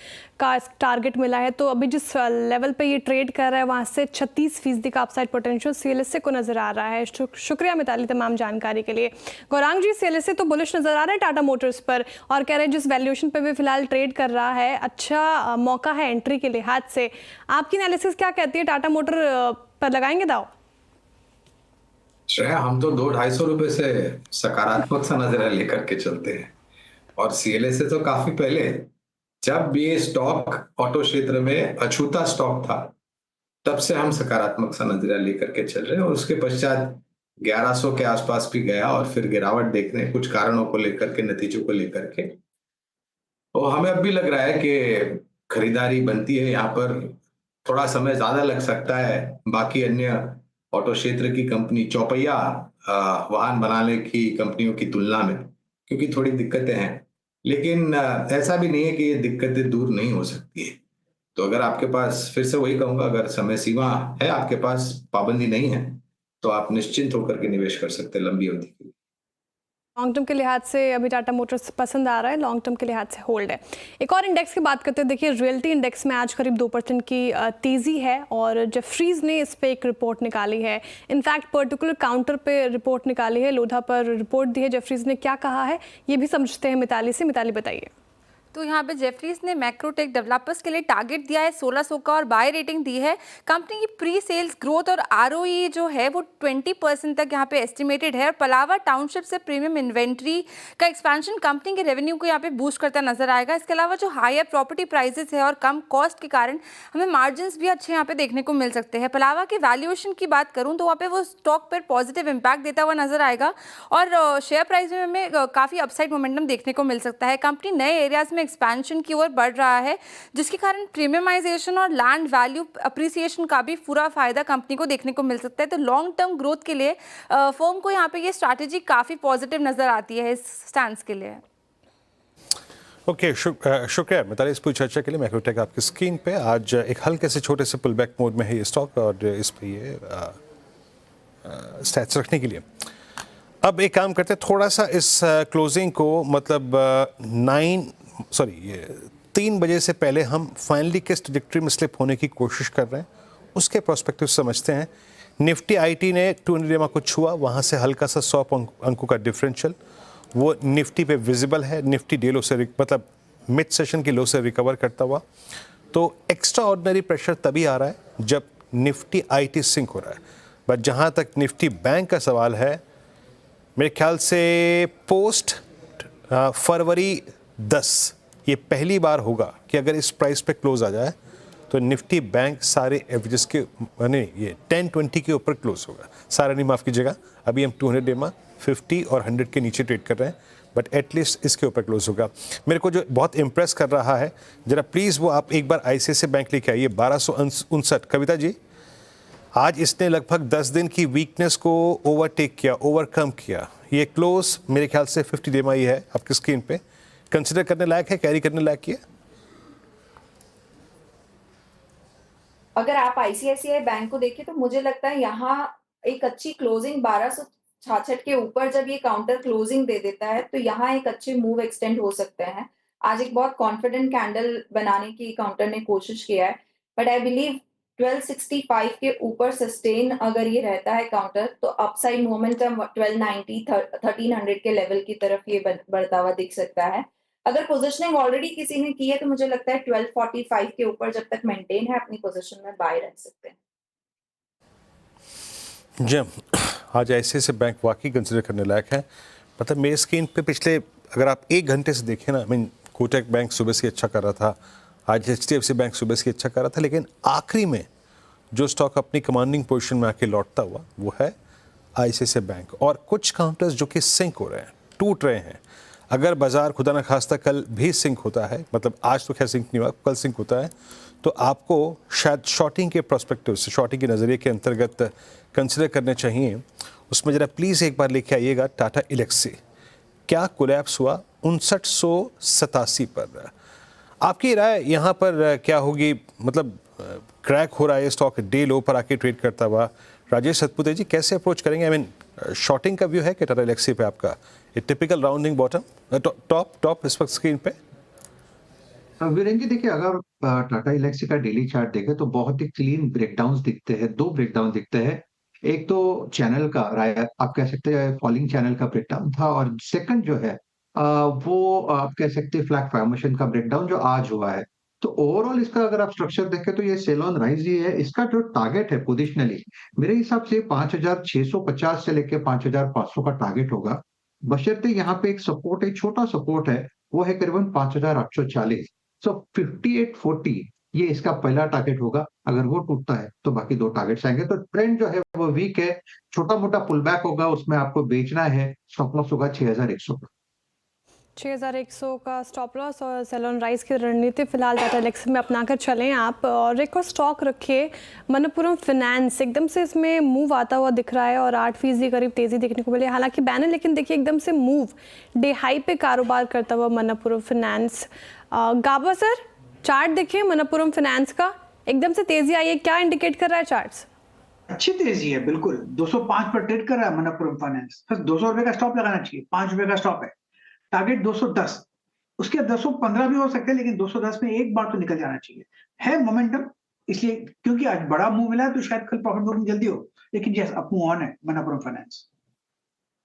[SPEAKER 1] का टारगेट मिला है। तो अभी जिस लेवल पे ये ट्रेड कर रहा है वहाँ से 36% का अपसाइड पोटेंशियल CLSA को नज़र आ रहा है। शुक्रिया मिताली तमाम जानकारी के लिए। गौरांग जी, CLSA तो बुलिश नज़र आ रहा है टाटा मोटर्स पर और कह रहे हैं जिस वैल्यूएशन पे भी फिलहाल ट्रेड कर रहा है, अच्छा मौका है एंट्री के लिहाज से। आपकी एनालिसिस क्या कहती है, टाटा मोटर पर लगाएंगे दाव?
[SPEAKER 9] श्रेया, हम तो 200-250 रुपए से सकारात्मक सा नजरिया लेकर के चलते हैं और CLSA तो काफी पहले, जब ये स्टॉक ऑटो क्षेत्र में अछूता स्टॉक था, तब से हम सकारात्मक सा नजरिया लेकर के चल रहे हैं और उसके पश्चात 1100 के आसपास भी गया और फिर गिरावट देख रहे हैं कुछ कारणों को लेकर के, नतीजों को लेकर के। और हमें अब भी लग रहा है कि खरीदारी बनती है, यहाँ पर थोड़ा समय ज्यादा लग सकता है बाकी अन्य ऑटो क्षेत्र की कंपनी, चौपहिया वाहन बनाने की कंपनियों की तुलना में, क्योंकि थोड़ी दिक्कतें हैं। लेकिन ऐसा भी नहीं है कि ये दिक्कतें दूर नहीं हो सकती है। तो अगर आपके पास, फिर से वही कहूंगा, अगर समय सीमा है, आपके पास पाबंदी नहीं है, तो आप निश्चिंत होकर के निवेश कर सकते हैं लंबी अवधि के लिए।
[SPEAKER 1] लॉन्ग टर्म के लिहाज से अभी टाटा मोटर्स पसंद आ रहा है, लॉन्ग टर्म के लिहाज से होल्ड है। एक और इंडेक्स की बात करते हैं। देखिए, रियल्टी इंडेक्स में आज करीब 2% की तेज़ी है और जेफरीज ने इस पर एक रिपोर्ट निकाली है। इनफैक्ट पर्टिकुलर काउंटर पे रिपोर्ट निकाली है, लोधा पर रिपोर्ट दी है। जेफरीज ने क्या कहा है ये भी समझते हैं मिताली से। मिताली बताइए।
[SPEAKER 14] तो यहाँ पे जेफरीज ने मैक्रोटेक डेवलपर्स के लिए टारगेट दिया है 1600 का और बाय रेटिंग दी है। कंपनी की प्री सेल्स ग्रोथ और ROE जो है वो 20% तक यहाँ पे एस्टिमेटेड है और पलावा टाउनशिप से प्रीमियम इन्वेंट्री का एक्सपेंशन कंपनी के रेवेन्यू को यहाँ पे बूस्ट करता नजर आएगा। इसके अलावा जो हायर प्रॉपर्टी प्राइसेस है और कम कॉस्ट के कारण हमें मार्जिन्स भी अच्छे यहाँ पे देखने को मिल सकते हैं। पलावा के वैल्यूएशन की बात करूँ तो वहाँ पे वो स्टॉक पर पॉजिटिव इम्पैक्ट देता हुआ नजर आएगा और शेयर प्राइस में हमें काफ़ी अपसाइड मोमेंटम देखने को मिल सकता है। कंपनी नए एरियाज में एक्सपेंशन की ओर बढ़ रहा है, जिसके कारण प्रीमियमाइजेशन और लैंड वैल्यू अप्रिसिएशन का भी पूरा फायदा कंपनी को देखने को मिल सकता है। तो लॉन्ग टर्म ग्रोथ के लिए फर्म को यहाँ पे ये स्ट्रैटेजी काफ़ी पॉजिटिव नजर आती है इस स्टैंड के लिए।
[SPEAKER 2] ओके, शुक्रिया मिताली इस पूरी चर्चा के लिए। मैक्रोटेक आपकी स्क्रीन पे आज एक हल्के से छोटे से पुल बैक मोड में है ये स्टॉक और इस पे ये स्टैट्स रखने के लिए। अब एक काम करते हैं, थोड़ा सा इस क्लोजिंग को मतलब 3 बजे से पहले हम फाइनली किस ट्रैजेक्टरी में स्लिप होने की कोशिश कर रहे हैं उसके प्रोस्पेक्टिव समझते हैं। निफ्टी IT ने 200 EMA को छुआ, वहाँ से हल्का सा 100 अंकों का डिफरेंशियल वो निफ्टी पे विजिबल है। निफ्टी डे लो से मतलब मिड सेशन की लो से रिकवर करता हुआ, तो एक्स्ट्रा ऑर्डिनरी प्रेशर तभी आ रहा है जब निफ्टी IT सिंक हो रहा है। बट जहाँ तक निफ्टी बैंक का सवाल है, मेरे ख्याल से पोस्ट फरवरी 10 ये पहली बार होगा कि अगर इस प्राइस पे क्लोज आ जाए तो निफ्टी बैंक सारे एवरेजेस के नहीं, ये 10-20 के ऊपर क्लोज होगा। सारा नहीं, माफ़ कीजिएगा, अभी हम 200 EMA 50 और 100 के नीचे ट्रेड कर रहे हैं। बट एटलीस्ट इसके ऊपर क्लोज होगा। मेरे को जो बहुत इम्प्रेस कर रहा है, जरा प्लीज़ वो आप एक बार ICICI बैंक लेके आइए। 1259। कविता जी, आज इसने लगभग 10 दिन की वीकनेस को ओवरटेक किया, ओवरकम किया। ये क्लोज मेरे ख्याल से 50 DMI है आपकी स्क्रीन पे, कंसिडर करने लायक है, कैरी करने लायक है।
[SPEAKER 6] अगर आप ICICI बैंक को देखें तो मुझे लगता है यहाँ एक अच्छी क्लोजिंग 1266 के ऊपर जब ये काउंटर क्लोजिंग दे देता है तो यहाँ एक अच्छे मूव एक्सटेंड हो सकते हैं। आज एक बहुत कॉन्फिडेंट कैंडल बनाने की काउंटर ने कोशिश किया है, बट आई बिलीव 1265 के ऊपर सस्टेन अगर ये रहता है काउंटर तो अपसाइड मोमेंटम 1290 1300 के लेवल की तरफ ये बढ़ता हुआ दिख सकता है। अगर पोजीशनिंग ऑलरेडी किसी ने की है तो मुझे लगता है 1245 के ऊपर जब तक मेंटेन है अपनी पोजीशन में बाय रह सकते हैं।
[SPEAKER 2] जी, आज ICICI बैंक वाकई कंसिडर करने लायक है। मतलब मेरे स्क्रीन पे पिछले अगर आप 1 घंटे से देखें ना, कोटक बैंक सुबह से अच्छा कर रहा था, आज HDFC बैंक सुबह से अच्छा कर रहा था, लेकिन आखिरी में जो स्टॉक अपनी कमांडिंग पोजीशन में आके लौटता हुआ वो है ICICI बैंक। और कुछ काउंटर्स जो कि सिंक हो रहे हैं, टूट रहे हैं। अगर बाजार खुदा न खास्ता कल भी सिंक होता है, मतलब आज तो खैर सिंक नहीं हुआ, कल सिंक होता है, तो आपको शायद शॉर्टिंग के प्रोस्पेक्टिव से, शॉर्टिंग के नज़रिए के अंतर्गत कंसिडर करने चाहिए। उसमें ज़रा प्लीज़ एक बार लेके आइएगा टाटा एलेक्सी, क्या कोलैप्स हुआ 5987 पर। आपकी राय यहाँ पर क्या होगी? मतलब क्रैक हो रहा है स्टॉक, डे लो पर आके ट्रेड करता हुआ। राजेश सतपुते जी कैसे अप्रोच करेंगे? शॉर्टिंग का व्यू है कि टाटा एलेक्सी पे आपका टिपिकल राउंडिंग बॉटम टॉप इस वक्त स्क्रीन पे?
[SPEAKER 8] वीरेंद्र जी देखिए, अगर टाटा एलेक्सी का डेली चार्ट देखें तो बहुत ही क्लीन ब्रेकडाउन दिखते हैं। 2 ब्रेकडाउन दिखते हैं। एक तो चैनल का आप कह सकते हैं फॉलिंग चैनल का ब्रेकडाउन था, और सेकंड जो है वो आप कह सकते हैं फ्लैग फॉर्मेशन का ब्रेकडाउन जो आज हुआ है। तो ओवरऑल इसका अगर आप स्ट्रक्चर देखें तो ये सेल ऑन राइज ही है। इसका जो टारगेट है पोजिशनली मेरे हिसाब से 5650 से लेकर 5500 का टारगेट होगा, बशर्ते यहाँ पे एक सपोर्ट है, छोटा सपोर्ट है, वो है करीबन 5840। सो 5840 ये इसका पहला टारगेट होगा। अगर वो टूटता है तो बाकी 2 टारगेट्स आएंगे। तो ट्रेंड जो है वो वीक है, छोटा मोटा पुल बैक होगा, उसमें आपको बेचना है। स्टॉप लॉस होगा 6100 का।
[SPEAKER 1] 6100 का स्टॉप लॉस और सेल ऑन राइज की रणनीति फिलहाल टाटा एलेक्सी में अपना कर चलें आप। और एक और स्टॉक रखिए मनप्पुरम फाइनेंस, एकदम से इसमें मूव आता हुआ दिख रहा है और 8% करीब तेज़ी देखने को मिली। हालांकि बैनर, लेकिन देखिए एकदम से मूव, डे हाई पे कारोबार करता हुआ मनप्पुरम फाइनेंस। गाबा सर, चार्ट देखिए मनप्पुरम फाइनेंस का, एकदम से तेज़ी आई है, क्या इंडिकेट कर रहा है चार्ट्स?
[SPEAKER 4] अच्छी तेजी है, बिल्कुल 205 पर ट्रेड कर रहा है मनप्पुरम फाइनेंस। बस 200 रुपए का स्टॉप लगाना चाहिए, 5 रुपए का स्टॉप है। टारगेट 210, उसके 215 भी हो सकते हैं, लेकिन 210 में एक बार तो निकल जाना चाहिए। है मोमेंटम, इसलिए क्योंकि आज बड़ा मूव मिला है तो शायद कल प्रॉफिट बुकिंग जल्दी हो, लेकिन यस अप मूव ऑन है मनप्पुरम फाइनेंस।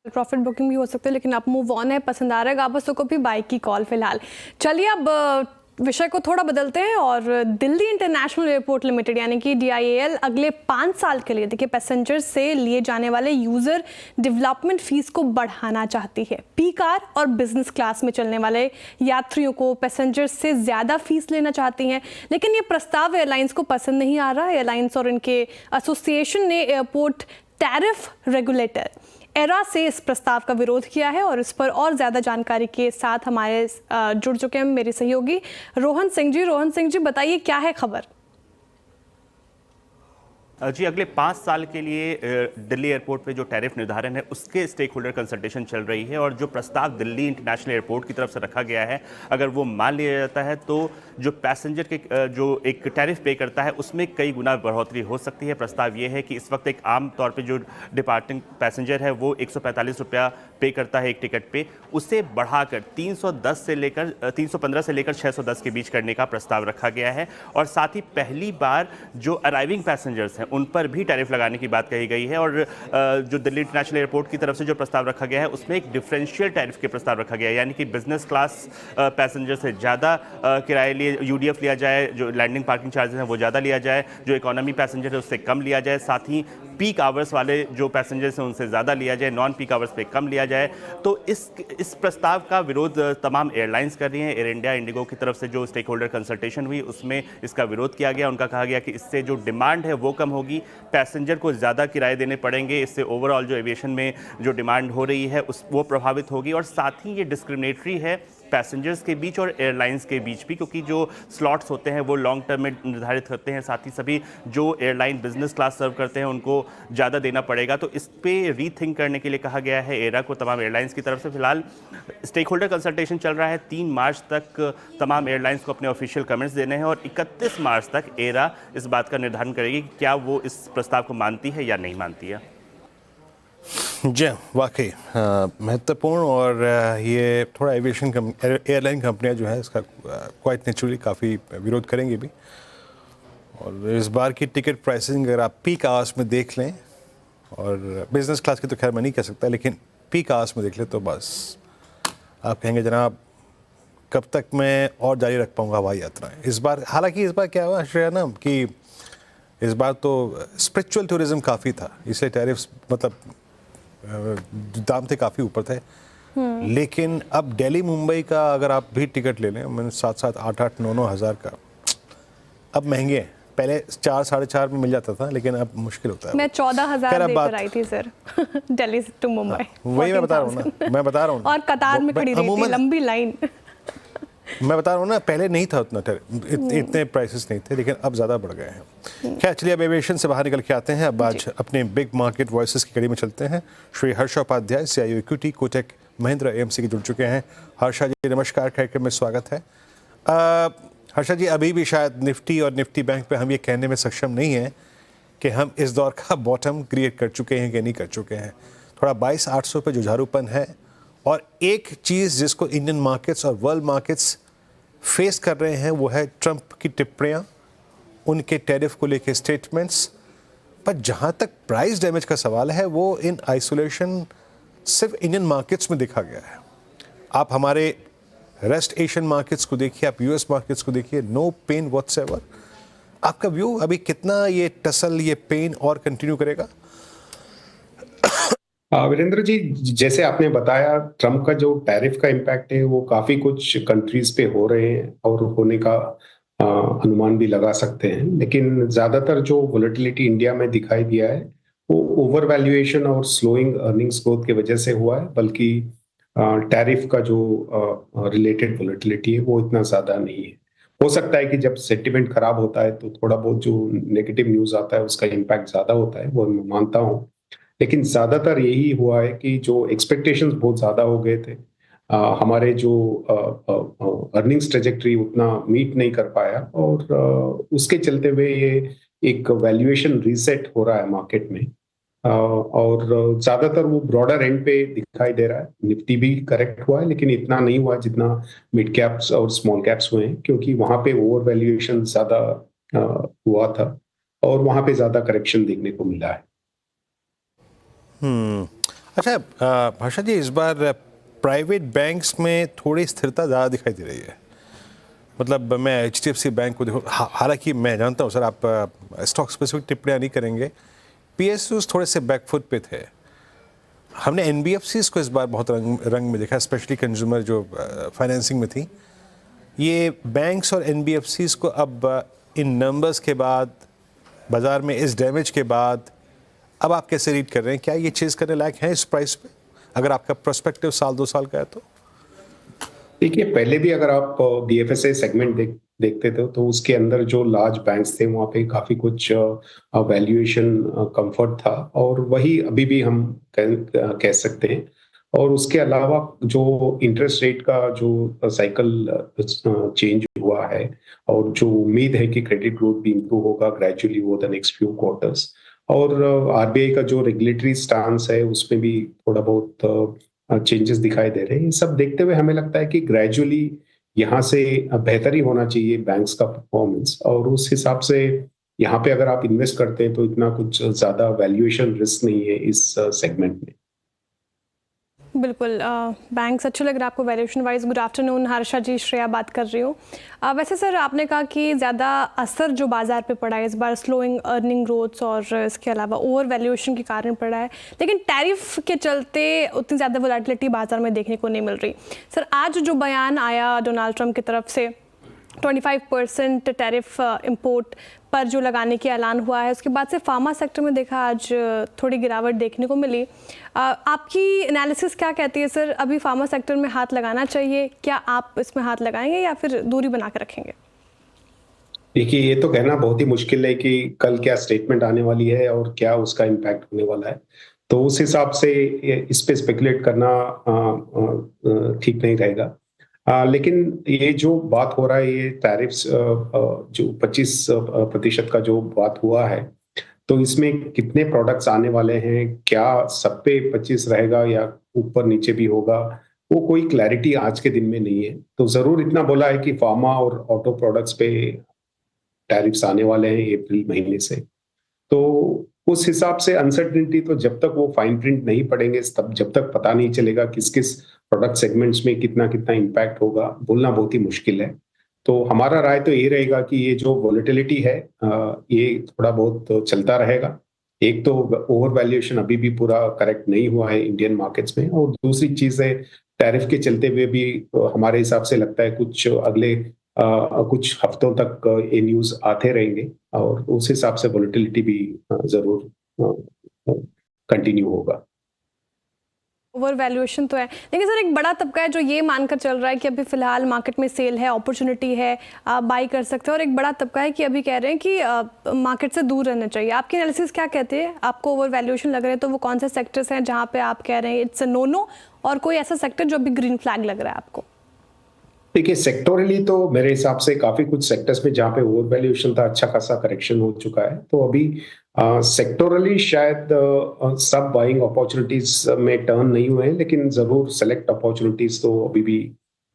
[SPEAKER 1] प्रॉफिट बुकिंग भी हो सकते हैं, लेकिन आप मूव ऑन है, पसंद आ रहा है गाबसों को भी, बाइक की कॉल फिलहाल। चलिए अब विषय को थोड़ा बदलते हैं और दिल्ली इंटरनेशनल एयरपोर्ट लिमिटेड यानी कि DIAL अगले 5 साल के लिए देखिए पैसेंजर से लिए जाने वाले यूज़र डेवलपमेंट फीस को बढ़ाना चाहती है। पी कार और बिजनेस क्लास में चलने वाले यात्रियों को पैसेंजर से ज़्यादा फीस लेना चाहती हैं, लेकिन ये प्रस्ताव एयरलाइंस को पसंद नहीं आ रहा। एयरलाइंस और इनके एसोसिएशन ने एयरपोर्ट टैरिफ रेगुलेटर एरा से इस प्रस्ताव का विरोध किया है और इस पर और ज़्यादा जानकारी के साथ हमारे जुड़ चुके हैं मेरे सहयोगी रोहन सिंह जी। रोहन सिंह जी, बताइए क्या है खबर?
[SPEAKER 10] जी, अगले 5 साल के लिए दिल्ली एयरपोर्ट पे जो टैरिफ निर्धारण है उसके स्टेक होल्डर कंसल्टेशन चल रही है, और जो प्रस्ताव दिल्ली इंटरनेशनल एयरपोर्ट की तरफ से रखा गया है अगर वो मान लिया जाता है तो जो पैसेंजर के जो एक टैरिफ पे करता है उसमें कई गुना बढ़ोतरी हो सकती है। प्रस्ताव ये है कि इस वक्त एक आम तौर पे जो डिपार्टिंग पैसेंजर है वो 145 रुपया पे करता है एक टिकट पे, उसे बढ़ाकर 315 से लेकर 610 के बीच करने का प्रस्ताव रखा गया है। और साथ ही पहली बार जो अराइविंग पैसेंजर्स हैं उन पर भी टैरिफ लगाने की बात कही गई है। और जो दिल्ली इंटरनेशनल एयरपोर्ट की तरफ से जो प्रस्ताव रखा गया है उसमें एक डिफरेंशियल टैरिफ के प्रस्ताव रखा गया है, यानी कि बिजनेस क्लास पैसेंजर से ज़्यादा किराए लिए UDF लिया जाए, जो लैंडिंग पार्किंग चार्जेस हैं वो ज़्यादा लिया जाए, जो इकोनॉमी पैसेंजर है उससे कम लिया जाए, साथ ही
[SPEAKER 15] पीक आवर्स वाले जो पैसेंजर्स हैं उनसे ज़्यादा लिया जाए, नॉन पीक आवर्स पे कम लिया जाए। तो इस प्रस्ताव का विरोध तमाम एयरलाइंस कर रही हैं। एयर इंडिया, इंडिगो की तरफ से जो स्टेक होल्डर कंसल्टेशन हुई उसमें इसका विरोध किया गया। उनका कहा गया कि इससे जो डिमांड है वो कम होगी, पैसेंजर को ज़्यादा किराए देने पड़ेंगे, इससे ओवरऑल जो एविएशन में जो डिमांड हो रही है वो प्रभावित होगी। और साथ ही ये डिस्क्रिमिनेटरी है पैसेंजर्स के बीच और एयरलाइंस के बीच भी, क्योंकि जो स्लॉट्स होते हैं वो लॉन्ग टर्म में निर्धारित करते हैं। साथ ही सभी जो एयरलाइन बिजनेस क्लास सर्व करते हैं उनको ज़्यादा देना पड़ेगा। तो इस पे रीथिंक करने के लिए कहा गया है एरा को, तमाम एयरलाइंस की तरफ से। फिलहाल स्टेक होल्डर कंसल्टेशन चल रहा है। 3 मार्च तक तमाम एयरलाइंस को अपने ऑफिशियल कमेंट्स देने हैं और 31 मार्च तक एरा इस बात का निर्धारण करेगी कि क्या वो इस प्रस्ताव को मानती है या नहीं मानती है।
[SPEAKER 2] जी वाकई महत्वपूर्ण, और ये थोड़ा एविएशन एयरलाइन कंपनियां जो है इसका क्वाइट नेचुरली काफ़ी विरोध करेंगी भी। और इस बार की टिकट प्राइसिंग अगर आप पीक आवर्स में देख लें, और बिजनेस क्लास की तो खैर मैं नहीं कह सकता, लेकिन पीक आवर्स में देख लें तो बस आप कहेंगे जनाब कब तक मैं और जारी रख पाऊँगा हवाई यात्राएँ। इस बार हालांकि इस बार क्या हुआ श्रेया ना कि इस बार तो स्पिरिचुअल टूरिज्म काफ़ी था, इसलिए टैरिफ्स मतलब दाम थे काफ़ी ऊपर थे। लेकिन अब दिल्ली मुंबई का अगर आप भी टिकट ले लें, मैंने 7-7, 8-8, 9-9 हज़ार का, अब महंगे हैं। पहले 4-4.5 में मिल जाता था, लेकिन अब मुश्किल होता है।
[SPEAKER 1] मैं 14,000 देकर आई थी सर दिल्ली टू मुंबई।
[SPEAKER 2] वही मैं बता रहा हूँ ना, मैं बता रहा हूँ।
[SPEAKER 1] और कतार में खड़ी रही थी, लंबी लाइन।
[SPEAKER 2] मैं बता रहा हूँ ना, पहले नहीं था उतना इतने प्राइसेस नहीं थे, लेकिन अब ज़्यादा बढ़ गए हैं। क्या, चलिए अब एविएशन से बाहर निकल के आते हैं। अब आज अपने बिग मार्केट वॉइसेस की कड़ी में चलते हैं। Shri Harsha Upadhyay, CIO equity, Kotak Mahindra AMC के जुड़ चुके हैं। हर्षा जी नमस्कार, कार्यक्रम में स्वागत है। हर्षा जी, अभी भी शायद निफ्टी और निफ्टी बैंक पे हम ये कहने में सक्षम नहीं हैं कि हम इस दौर का बॉटम क्रिएट कर चुके हैं कि नहीं कर चुके हैं। थोड़ा 22,800 पे जुझारूपन है, और एक चीज़ जिसको इंडियन मार्केट्स और वर्ल्ड मार्केट्स फेस कर रहे हैं वो है ट्रंप की टिप्पणियाँ, उनके टैरिफ को लेके स्टेटमेंट्स। पर जहाँ तक प्राइस डैमेज का सवाल है वो इन आइसोलेशन सिर्फ इंडियन मार्केट्स में देखा गया है। आप हमारे रेस्ट एशियन मार्केट्स को देखिए, आप US मार्केट्स को देखिए, नो पेन व्हाटसएवर। आपका व्यू अभी कितना ये टसल, ये पेन और कंटिन्यू करेगा?
[SPEAKER 16] वीरेंद्र जी, जैसे आपने बताया, ट्रम्प का जो टैरिफ का इम्पैक्ट है वो काफी कुछ कंट्रीज पे हो रहे हैं और होने का अनुमान भी लगा सकते हैं। लेकिन ज्यादातर जो वोलेटिलिटी इंडिया में दिखाई दिया है वो ओवर वैल्यूएशन और स्लोइंग अर्निंग्स ग्रोथ की वजह से हुआ है, बल्कि टैरिफ का जो रिलेटेड वोलेटिलिटी है वो इतना ज्यादा नहीं है। हो सकता है कि जब सेंटिमेंट खराब होता है तो थोड़ा बहुत जो नेगेटिव न्यूज आता है उसका इम्पैक्ट ज्यादा होता है, वो मैं मानता हूँ। लेकिन ज्यादातर यही हुआ है कि जो एक्सपेक्टेशंस बहुत ज्यादा हो गए थे, हमारे जो अर्निंग्स ट्रेजेक्टरी उतना मीट नहीं कर पाया, और उसके चलते हुए ये एक वैल्यूएशन रीसेट हो रहा है मार्केट में। और ज्यादातर वो ब्रॉडर एंड पे दिखाई दे रहा है। निफ्टी भी करेक्ट हुआ है, लेकिन इतना नहीं हुआ जितना मिड कैप्स और स्मॉल कैप्स हुए हैं, क्योंकि वहां पे ओवर वैल्यूएशन ज्यादा हुआ था और वहां पे ज्यादा करेक्शन देखने को मिला है।
[SPEAKER 2] अच्छा हर्षा जी, इस बार प्राइवेट बैंक्स में थोड़ी स्थिरता ज़्यादा दिखाई दे रही है। मतलब मैं HDFC बैंक को देखो, हालांकि मैं जानता हूँ सर आप स्टॉक स्पेसिफिक टिप्पणियाँ नहीं करेंगे, PSUs थोड़े से बैकफुट पे थे। हमने NBFCs को इस बार बहुत रंग में देखा, स्पेशली कंज्यूमर जो फाइनेंसिंग में थी। ये बैंक्स और NBFCs को अब इन नंबर्स के बाद, बाज़ार में इस डैमेज के बाद, अब आप कैसे रीड कर रहे हैं? क्या ये चीज़ करने लायक है इस प्राइस पे, अगर आपका प्रोस्पेक्टिव 1-2 साल का है तो?
[SPEAKER 16] देखिए, पहले भी अगर आप BFSI सेगमेंट देखते थे तो उसके अंदर जो लार्ज बैंक्स थे वहाँ पे काफी कुछ वैल्यूएशन कंफर्ट था, और वही अभी भी हम कह सकते हैं। और उसके अलावा जो इंटरेस्ट रेट का जो साइकिल चेंज हुआ है, और जो उम्मीद है कि क्रेडिट ग्रोथ भी इंप्रूव होगा gradually over the next few quarters, और RBI का जो रेगुलेटरी स्टांस है उसमें भी थोड़ा बहुत चेंजेस दिखाई दे रहे हैं। ये सब देखते हुए हमें लगता है कि ग्रेजुअली यहाँ से बेहतर ही होना चाहिए बैंक्स का परफॉर्मेंस, और उस हिसाब से यहाँ पे अगर आप इन्वेस्ट करते हैं तो इतना कुछ ज्यादा वैल्यूएशन रिस्क नहीं है इस सेगमेंट में।
[SPEAKER 1] बिल्कुल बैंक्स अच्छे लग रहा है आपको valuation wise. Good afternoon Harsha ji, Shreya बात कर रही हूँ। वैसे सर आपने कहा कि ज़्यादा असर जो बाज़ार पे पड़ा है इस बार स्लोइंग अर्निंग ग्रोथ्स और इसके अलावा ओवर वैल्यूएशन के कारण पड़ा है, लेकिन टैरिफ के चलते उतनी ज़्यादा वोलेटिलिटी बाज़ार में देखने को नहीं मिल रही। सर आज जो बयान आया डोनाल्ड ट्रंप की तरफ से 25% टैरिफ इंपोर्ट पर जो लगाने की ऐलान हुआ है, उसके बाद से फार्मा सेक्टर में देखा आज थोड़ी गिरावट देखने को मिली। आपकी एनालिसिस क्या कहती है सर, अभी फार्मा सेक्टर में हाथ लगाना चाहिए? क्या आप इसमें हाथ लगाएंगे या फिर दूरी बना कर रखेंगे?
[SPEAKER 16] देखिए, ये तो कहना बहुत ही मुश्किल है कि कल क्या स्टेटमेंट आने वाली है और क्या उसका इम्पैक्ट होने वाला है, तो उस हिसाब से इस पे स्पेकुलेट करना ठीक नहीं रहेगा। लेकिन ये जो बात हो रहा है, ये टैरिफ्स जो 25% का जो बात हुआ है, तो इसमें कितने प्रोडक्ट्स आने वाले हैं, क्या सब पे 25 रहेगा या ऊपर नीचे भी होगा, वो कोई क्लैरिटी आज के दिन में नहीं है। तो जरूर इतना बोला है कि फार्मा और ऑटो प्रोडक्ट्स पे टैरिफ्स आने वाले हैं अप्रैल महीने से। तो उस हिसाब से अनसर्टेनिटी, तो जब तक वो फाइन प्रिंट नहीं पड़ेंगे, तब जब तक पता नहीं चलेगा किस किस प्रोडक्ट सेगमेंट्स में कितना कितना इम्पैक्ट होगा, बोलना बहुत ही मुश्किल है। तो हमारा राय तो ये रहेगा कि ये जो वॉलेटिलिटी है ये थोड़ा बहुत चलता रहेगा। एक तो ओवर वैल्यूएशन अभी भी पूरा करेक्ट नहीं हुआ है इंडियन मार्केट्स में, और दूसरी चीज है टैरिफ के चलते हुए भी हमारे हिसाब से लगता है कुछ अगले कुछ हफ्तों तक ये न्यूज आते रहेंगे, और उस हिसाब से वॉलेटिलिटी भी जरूर कंटिन्यू होगा।
[SPEAKER 1] ओवर वैल्यूएशन तो है, लेकिन सर एक बड़ा तबका है जो ये मानकर चल रहा है कि अभी फिलहाल मार्केट में सेल है, अपॉर्चुनिटी है, आप बाई कर सकते हैं, और एक बड़ा तबका है कि अभी कह रहे हैं कि मार्केट से दूर रहना चाहिए। आपकी एनालिसिस क्या कहते हैं? आपको ओवर वैल्यूएशन लग रहे हैं तो वो कौन से सेक्टर्स हैं जहाँ पे आप कह रहे हैं इट्स अ नो, और कोई ऐसा सेक्टर जो अभी ग्रीन फ्लैग लग रहा है आपको?
[SPEAKER 16] देखिए, सेक्टोरली तो मेरे हिसाब से काफी कुछ सेक्टर्स में जहाँ पे ओवर वैल्यूएशन था, अच्छा खासा करेक्शन हो चुका है। तो अभी सेक्टोरली शायद सब बाइंग अपॉर्चुनिटीज में टर्न नहीं हुए हैं, लेकिन जरूर सेलेक्ट अपॉर्चुनिटीज तो अभी भी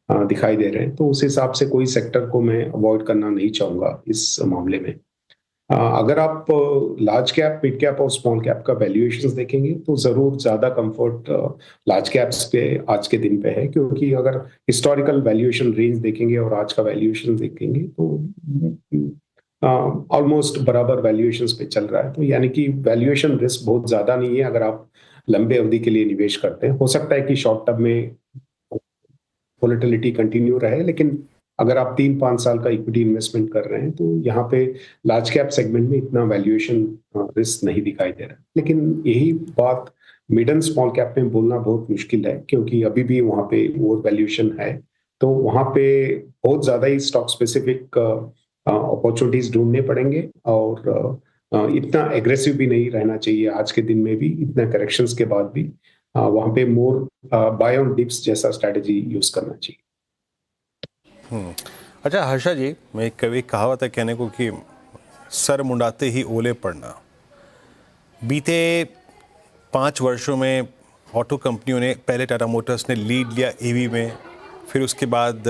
[SPEAKER 16] दिखाई दे रहे हैं। तो उस हिसाब से कोई सेक्टर को मैं अवॉइड करना नहीं चाहूंगा इस मामले में। अगर आप लार्ज कैप, मिड कैप और स्मॉल कैप का वैल्यूएशंस देखेंगे तो जरूर ज्यादा कंफर्ट लार्ज कैप्स पे आज के दिन पे है, क्योंकि अगर हिस्टोरिकल वैल्यूएशन रेंज देखेंगे और आज का वैल्यूएशन देखेंगे तो ऑलमोस्ट बराबर वैल्यूएशंस पे चल रहा है। तो यानी कि वैल्यूएशन रिस्क बहुत ज्यादा नहीं है अगर आप लंबे अवधि के लिए निवेश करते हैं। हो सकता है कि शॉर्ट टर्म में वोलेटिलिटी कंटिन्यू रहे, लेकिन अगर आप 3-5 साल का इक्विटी इन्वेस्टमेंट कर रहे हैं तो यहाँ पे लार्ज कैप सेगमेंट में इतना वैल्यूएशन रिस्क नहीं दिखाई दे रहा है। लेकिन यही बात मिड एंड स्मॉल कैप में बोलना बहुत मुश्किल है, क्योंकि अभी भी वहाँ पे ओवर वैल्यूएशन है। तो वहाँ पे बहुत ज्यादा ही स्टॉक स्पेसिफिक अपॉर्चुनिटीज ढूंढने पड़ेंगे, और इतना एग्रेसिव भी नहीं रहना चाहिए आज के दिन में भी, इतना करेक्शंस के बाद भी वहाँ पे मोर बाय ऑन डिप्स जैसा स्ट्रैटेजी यूज करना चाहिए।
[SPEAKER 2] अच्छा हर्षा जी, मैं कभी कहावत है कहने को कि सर मुंडाते ही ओले पड़ना। बीते 5 वर्षों में ऑटो कंपनियों ने, पहले टाटा मोटर्स ने लीड लिया ईवी में, फिर उसके बाद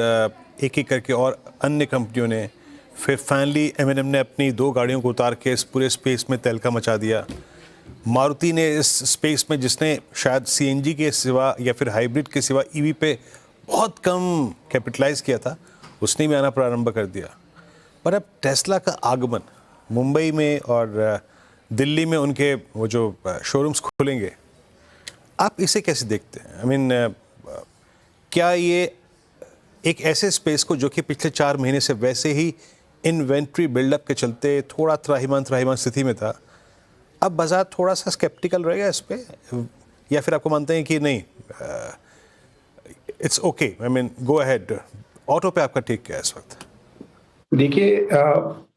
[SPEAKER 2] एक एक करके और अन्य कंपनियों ने, फिर फाइनली M&M ने अपनी 2 गाड़ियों को उतार के इस पूरे स्पेस में तहलका मचा दिया। मारुति ने इस स्पेस में, जिसने शायद CNG के सिवा या फिर हाइब्रिड के सिवा ईवी पे बहुत कम कैपिटलाइज किया था, उसने भी आना प्रारंभ कर दिया। पर अब टेस्ला का आगमन मुंबई में और दिल्ली में उनके वो जो शोरूम्स खुलेंगे, आप इसे कैसे देखते हैं? आई मीन, क्या ये एक ऐसे स्पेस को जो कि पिछले 4 महीने से वैसे ही इन्वेंट्री बिल्डअप के चलते थोड़ा त्राहिमाम स्थिति में था, अब बाजार थोड़ा सा स्केप्टिकल रहेगा इस पे, या फिर आपको मानते हैं कि नहीं it's okay, I mean go ahead? Auto पे आपका टेक क्या है इस वक्त?
[SPEAKER 16] देखिए,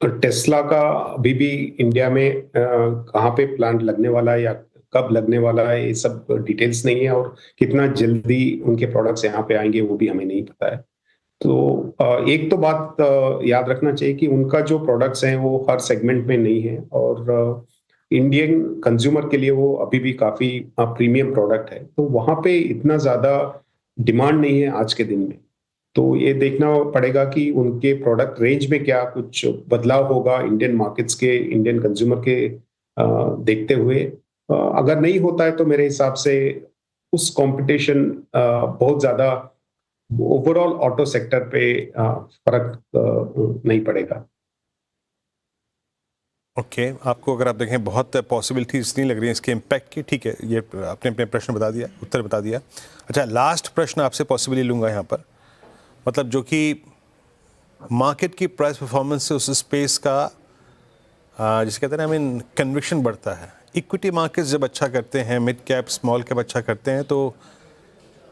[SPEAKER 16] टेस्ला का अभी भी इंडिया में कहाँ पे प्लांट लगने वाला है या कब लगने वाला है, ये सब डिटेल्स नहीं है, और कितना जल्दी उनके प्रोडक्ट्स यहाँ पे आएंगे वो भी हमें नहीं पता है। तो एक तो बात याद रखना चाहिए कि उनका जो प्रोडक्ट्स हैं वो हर सेगमेंट में नहीं है, और इंडियन कंज्यूमर के लिए वो अभी भी काफी प्रीमियम प्रोडक्ट है। तो वहाँ पे इतना ज्यादा डिमांड नहीं है आज के दिन में। तो ये देखना पड़ेगा कि उनके प्रोडक्ट रेंज में क्या कुछ बदलाव होगा इंडियन मार्केट्स के, इंडियन कंज्यूमर के देखते हुए। अगर नहीं होता है तो मेरे हिसाब से उस कंपटीशन बहुत ज्यादा ओवरऑल ऑटो सेक्टर पे फर्क नहीं पड़ेगा।
[SPEAKER 2] ओके आपको अगर आप देखें बहुत पॉसिबिलिटीज नहीं लग रही हैं इसके इम्पैक्ट की, ठीक है, ये आपने अपने प्रश्न बता दिया, उत्तर बता दिया। अच्छा लास्ट प्रश्न आपसे पॉसिबली लूँगा यहाँ पर, मतलब जो कि मार्केट की प्राइस परफॉर्मेंस से उस स्पेस का जिसे कहते हैं ना, आई मीन कन्विक्शन बढ़ता है। इक्विटी मार्केट्स जब अच्छा करते हैं, मिड कैप स्मॉल कैप अच्छा करते हैं, तो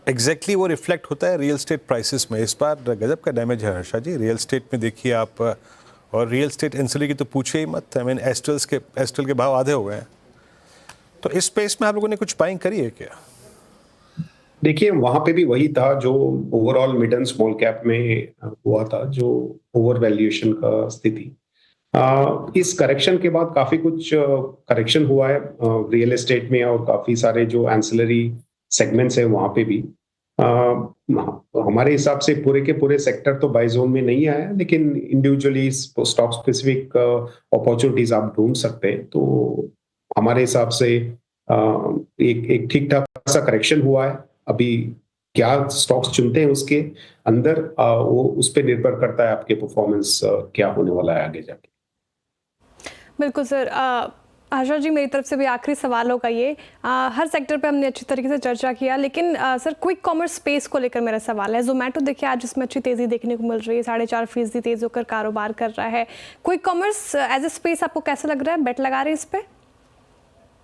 [SPEAKER 2] एग्जैक्टली वो रिफ्लेक्ट होता है रियल स्टेट प्राइसेस में। इस बार गजब का डैमेज है हर्षा जी रियल स्टेट में, देखिए आप, और रियल स्टेट एंसिलरी की तो पूछे ही मत। आई मीन एस्ट्रल के भाव आधे हो गए हैं, तो इस स्पेस में आप लोगों ने कुछ बाइंग करी है क्या?
[SPEAKER 16] देखिए वहां पे भी वही था जो overall mid and small cap में हुआ था, जो ओवर वैल्यूएशन का स्थिति। इस करेक्शन के बाद काफी कुछ करेक्शन हुआ है रियल एस्टेट में, और काफी सारे जो एंसिलरी सेगमेंट्स है वहां पे भी हमारे हिसाब से पूरे के पूरे सेक्टर तो बाय जोन में नहीं आया, लेकिन इंडिविजुअली स्टॉक स्पेसिफिक अपॉर्चुनिटीज आप ढूंढ सकते हैं। तो हमारे हिसाब से एक ठीक ठाक सा करेक्शन हुआ है। अभी क्या स्टॉक्स चुनते हैं उसके अंदर वो उस पर निर्भर करता है आपके परफॉर्मेंस क्या होने वाला है आगे जाके।
[SPEAKER 1] बिल्कुल सर। हर्षा जी मेरी तरफ से भी आखिरी सवाल होगा ये, हर सेक्टर पे हमने अच्छी तरीके से चर्चा किया, लेकिन सर क्विक कॉमर्स स्पेस को लेकर मेरा सवाल है। जोमेटो देखिए आज इसमें अच्छी तेज़ी देखने को मिल रही है, 4.5% तेज़ होकर कारोबार कर रहा है। Quick commerce as a space आपको कैसा लग रहा है, बेट लगा रहे हैं इस पे?